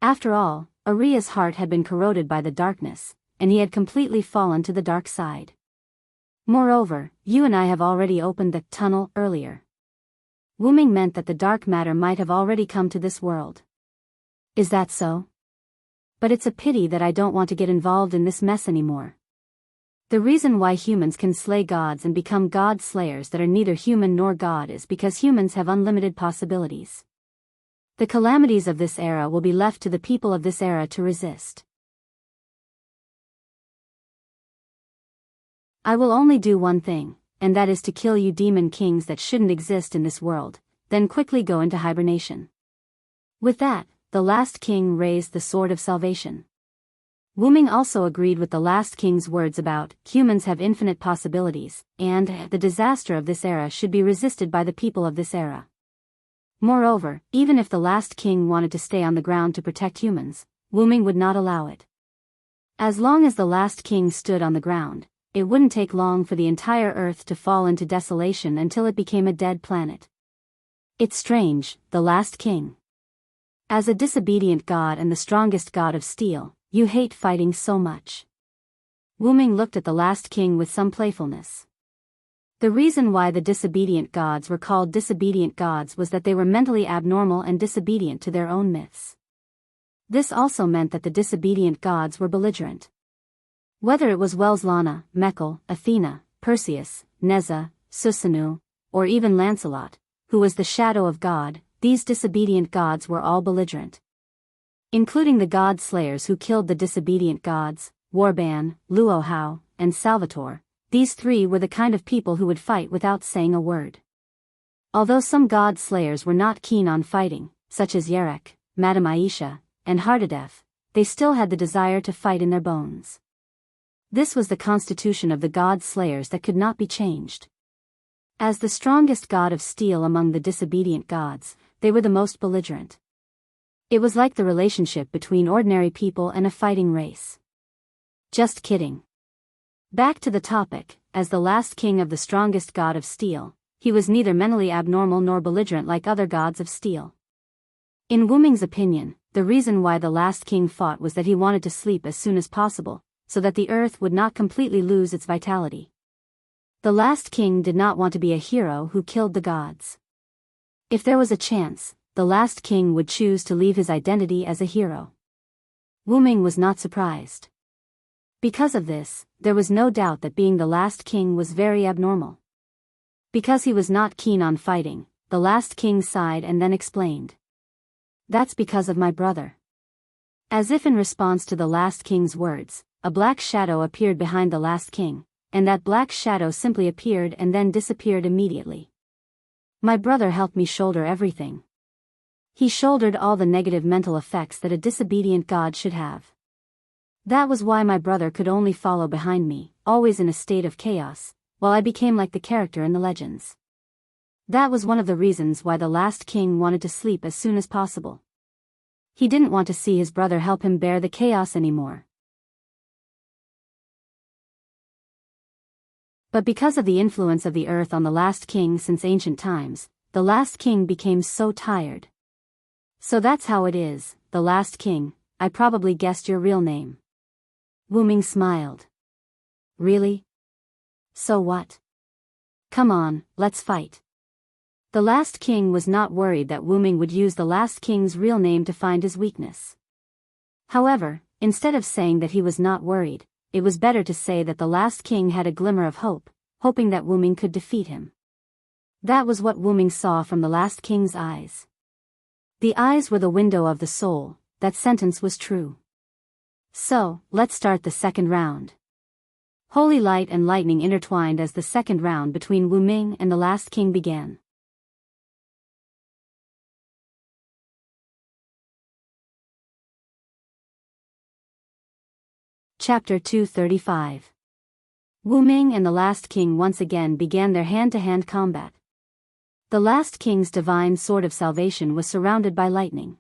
After all, Aria's heart had been corroded by the darkness, and he had completely fallen to the dark side. Moreover, you and I have already opened the tunnel earlier. Wu Ming meant that the dark matter might have already come to this world. Is that so? But it's a pity that I don't want to get involved in this mess anymore. The reason why humans can slay gods and become god slayers that are neither human nor god is because humans have unlimited possibilities. The calamities of this era will be left to the people of this era to resist. I will only do one thing, and that is to kill you demon kings that shouldn't exist in this world, then quickly go into hibernation. With that, the last king raised the sword of salvation. Wu Ming also agreed with the last king's words about humans have infinite possibilities, and the disaster of this era should be resisted by the people of this era. Moreover, even if the last king wanted to stay on the ground to protect humans, Wu Ming would not allow it. As long as the last king stood on the ground, it wouldn't take long for the entire earth to fall into desolation until it became a dead planet. It's strange, the last king. As a disobedient god and the strongest god of steel, you hate fighting so much. Wu Ming looked at the last king with some playfulness. The reason why the disobedient gods were called disobedient gods was that they were mentally abnormal and disobedient to their own myths. This also meant that the disobedient gods were belligerent. Whether it was Welslana, Mekhl, Athena, Perseus, Neza, Susanu, or even Lancelot, who was the shadow of God, these disobedient gods were all belligerent. Including the god slayers who killed the disobedient gods, Warban, Luo Hao, and Salvatore, these three were the kind of people who would fight without saying a word. Although some god slayers were not keen on fighting, such as Yarek, Madame Aisha, and Hardadef, they still had the desire to fight in their bones. This was the constitution of the god slayers that could not be changed. As the strongest god of steel among the disobedient gods, they were the most belligerent. It was like the relationship between ordinary people and a fighting race. Just kidding. Back to the topic, as the last king of the strongest god of steel, he was neither mentally abnormal nor belligerent like other gods of steel. In Wu Ming's opinion, the reason why the last king fought was that he wanted to sleep as soon as possible, so that the earth would not completely lose its vitality. The last king did not want to be a hero who killed the gods. If there was a chance, the last king would choose to leave his identity as a hero. Wu Ming was not surprised. Because of this, there was no doubt that being the last king was very abnormal. Because he was not keen on fighting, the last king sighed and then explained. That's because of my brother. As if in response to the last king's words, a black shadow appeared behind the last king, and that black shadow simply appeared and then disappeared immediately. My brother helped me shoulder everything. He shouldered all the negative mental effects that a disobedient god should have. That was why my brother could only follow behind me, always in a state of chaos, while I became like the character in the legends. That was one of the reasons why the last king wanted to sleep as soon as possible. He didn't want to see his brother help him bear the chaos anymore. But because of the influence of the earth on the last king since ancient times, the last king became so tired. So that's how it is, the last king, I probably guessed your real name. Wu Ming smiled. Really? So what? Come on, let's fight. The last king was not worried that Wu Ming would use the last king's real name to find his weakness. However, instead of saying that he was not worried, it was better to say that the last king had a glimmer of hope, hoping that Wu Ming could defeat him. That was what Wu Ming saw from the last king's eyes. The eyes were the window of the soul, that sentence was true. So, let's start the second round. Holy light and lightning intertwined as the second round between Wu Ming and the last king began. Chapter 235. Wu Ming and the last king once again began their hand-to-hand combat. The last king's divine sword of salvation was surrounded by lightning.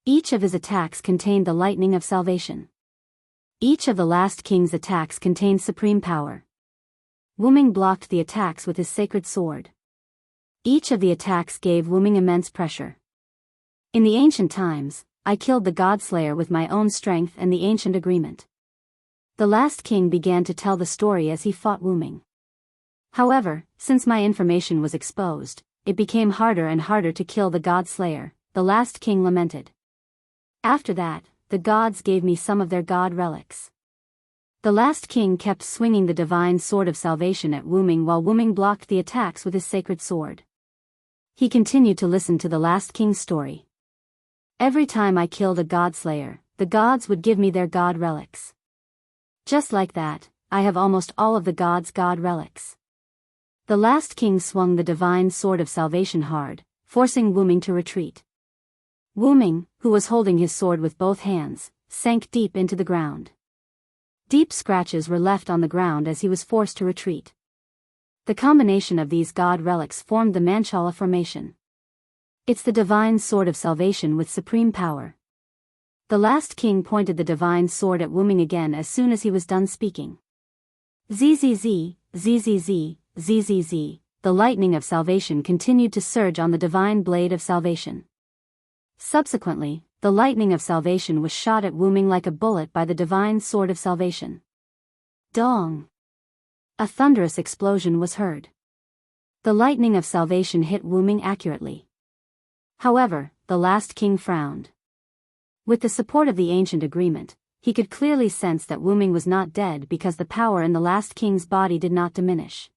Each of his attacks contained the lightning of salvation. Each of the last king's attacks contained supreme power. Wu Ming blocked the attacks with his sacred sword. Each of the attacks gave Wu Ming immense pressure. In the ancient times, I killed the God-Slayer with my own strength and the ancient agreement. The last king began to tell the story as he fought Wu Ming. However, since my information was exposed, it became harder and harder to kill the God-Slayer, the last king lamented. After that, the gods gave me some of their god relics. The last king kept swinging the divine sword of salvation at Wu Ming while Wu Ming blocked the attacks with his sacred sword. He continued to listen to the last king's story. Every time I killed a god-slayer, the gods would give me their god relics. Just like that, I have almost all of the gods' god relics. The last king swung the divine sword of salvation hard, forcing Wu Ming to retreat. Wu Ming, who was holding his sword with both hands, sank deep into the ground. Deep scratches were left on the ground as he was forced to retreat. The combination of these god relics formed the Manchala formation. It's the divine sword of salvation with supreme power. The last king pointed the divine sword at Wu Ming again as soon as he was done speaking. Zzz, zzz, zzz, zzz. The the lightning of salvation continued to surge on the divine blade of salvation. Subsequently, the lightning of salvation was shot at Wu Ming like a bullet by the divine sword of salvation. Dong! A thunderous explosion was heard. The lightning of salvation hit Wu Ming accurately. However, the last king frowned. With the support of the ancient agreement, he could clearly sense that Wu Ming was not dead because the power in the last king's body did not diminish.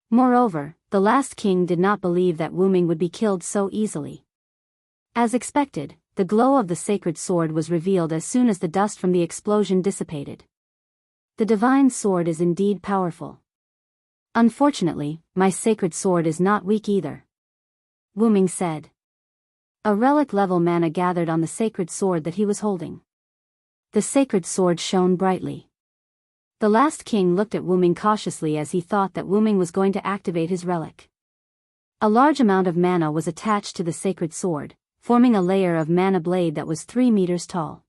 Moreover, the last king did not believe that Wu Ming would be killed so easily. As expected, the glow of the sacred sword was revealed as soon as the dust from the explosion dissipated. The divine sword is indeed powerful. Unfortunately, my sacred sword is not weak either, Wu Ming said. A relic-level mana gathered on the sacred sword that he was holding. The sacred sword shone brightly. The last king looked at Wu Ming cautiously as he thought that Wu Ming was going to activate his relic. A large amount of mana was attached to the sacred sword, forming a layer of mana blade that was 3 meters tall.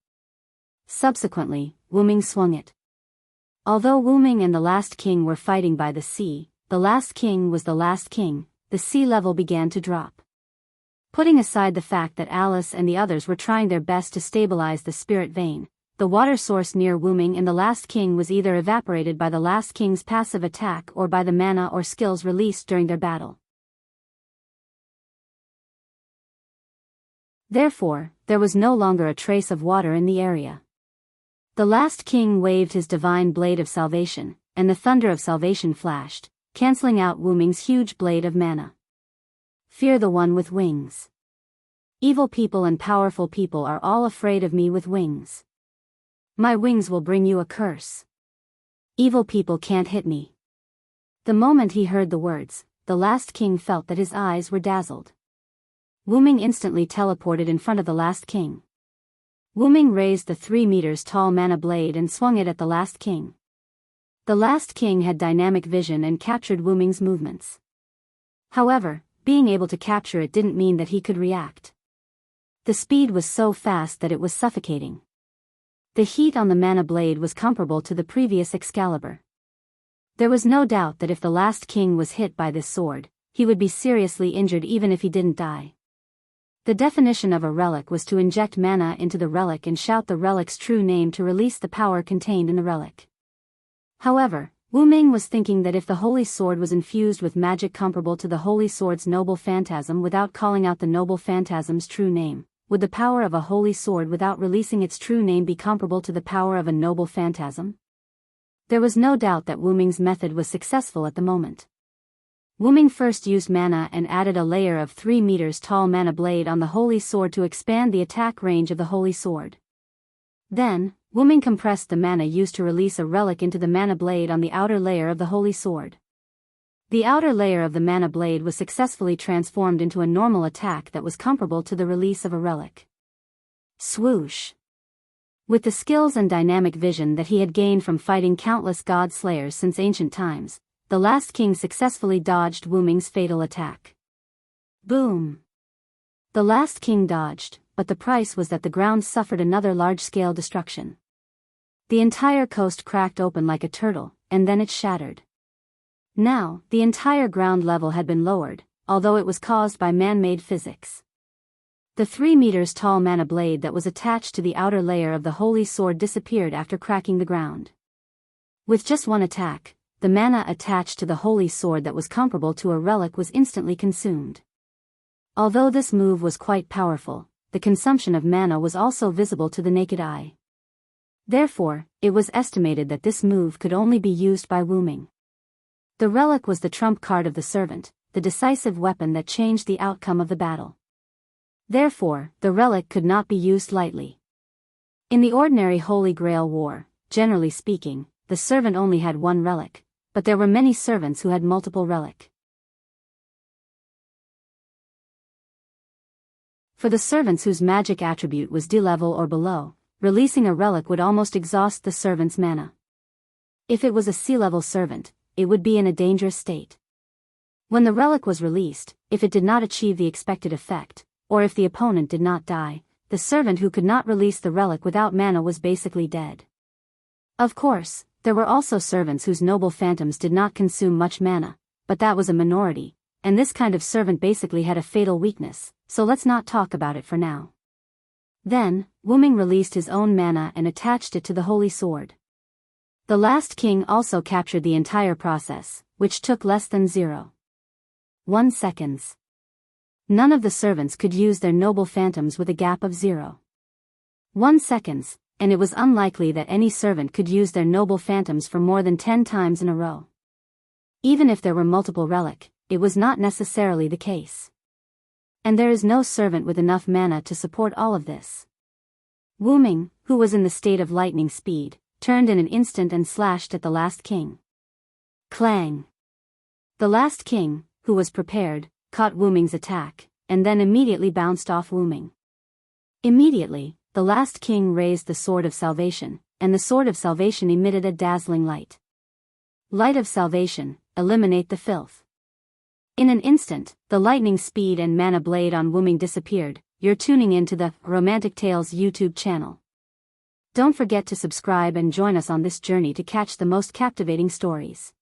Subsequently, Wu Ming swung it. Although Wu Ming and the last king were fighting by the sea, the last king was the last king, the sea level began to drop. Putting aside the fact that Alice and the others were trying their best to stabilize the spirit vein, the water source near Wu Ming and the last king was either evaporated by the last king's passive attack or by the mana or skills released during their battle. Therefore, there was no longer a trace of water in the area. The last king waved his divine blade of salvation, and the thunder of salvation flashed, canceling out Wu Ming's huge blade of mana. Fear the one with wings. Evil people and powerful people are all afraid of me with wings. My wings will bring you a curse. Evil people can't hit me. The moment he heard the words, the last king felt that his eyes were dazzled. Wu Ming instantly teleported in front of the last king. Wu Ming raised the 3 meters tall mana blade and swung it at the last king. The last king had dynamic vision and captured Wu Ming's movements. However, being able to capture it didn't mean that he could react. The speed was so fast that it was suffocating. The heat on the mana blade was comparable to the previous Excalibur. There was no doubt that if the last king was hit by this sword, he would be seriously injured even if he didn't die. The definition of a relic was to inject mana into the relic and shout the relic's true name to release the power contained in the relic. However, Wu Ming was thinking that if the holy sword was infused with magic comparable to the holy sword's noble phantasm without calling out the noble phantasm's true name, would the power of a holy sword without releasing its true name be comparable to the power of a noble phantasm? There was no doubt that Wu Ming's method was successful at the moment. Wu Ming first used mana and added a layer of 3 meters tall mana blade on the holy sword to expand the attack range of the holy sword. Then, Wu Ming compressed the mana used to release a relic into the mana blade on the outer layer of the holy sword. The outer layer of the mana blade was successfully transformed into a normal attack that was comparable to the release of a relic. Swoosh! With the skills and dynamic vision that he had gained from fighting countless god slayers since ancient times, the last king successfully dodged Wu Ming's fatal attack. Boom! The last king dodged, but the price was that the ground suffered another large-scale destruction. The entire coast cracked open like a turtle, and then it shattered. Now, the entire ground level had been lowered, although it was caused by man-made physics. The 3 meters tall mana blade that was attached to the outer layer of the holy sword disappeared after cracking the ground. With just one attack, the mana attached to the holy sword that was comparable to a relic was instantly consumed. Although this move was quite powerful, the consumption of mana was also visible to the naked eye. Therefore, it was estimated that this move could only be used by Wu Ming. The relic was the trump card of the servant, the decisive weapon that changed the outcome of the battle. Therefore, the relic could not be used lightly. In the ordinary Holy Grail war, generally speaking, the servant only had one relic, but there were many servants who had multiple relic. For the servants whose magic attribute was D-level or below, releasing a relic would almost exhaust the servant's mana. If it was a C-level servant, it would be in a dangerous state. When the relic was released, if it did not achieve the expected effect, or if the opponent did not die, the servant who could not release the relic without mana was basically dead. Of course, there were also servants whose noble phantoms did not consume much mana, but that was a minority, and this kind of servant basically had a fatal weakness, so let's not talk about it for now. Then, Wuming released his own mana and attached it to the holy sword. The last king also captured the entire process, which took less than 0.1 seconds. None of the servants could use their noble phantoms with a gap of 0.1 seconds, and it was unlikely that any servant could use their noble phantoms for more than 10 times in a row. Even if there were multiple relic, it was not necessarily the case. And there is no servant with enough mana to support all of this. Wuming, who was in the state of lightning speed, turned in an instant and slashed at the last king. Clang! The last king, who was prepared, caught Wuming's attack, and then immediately bounced off Wuming. Immediately, the last king raised the Sword of Salvation, and the Sword of Salvation emitted a dazzling light. Light of Salvation, eliminate the filth. In an instant, the lightning speed and mana blade on Wuming disappeared. You're tuning into the Romantic Tales YouTube channel. Don't forget to subscribe and join us on this journey to catch the most captivating stories.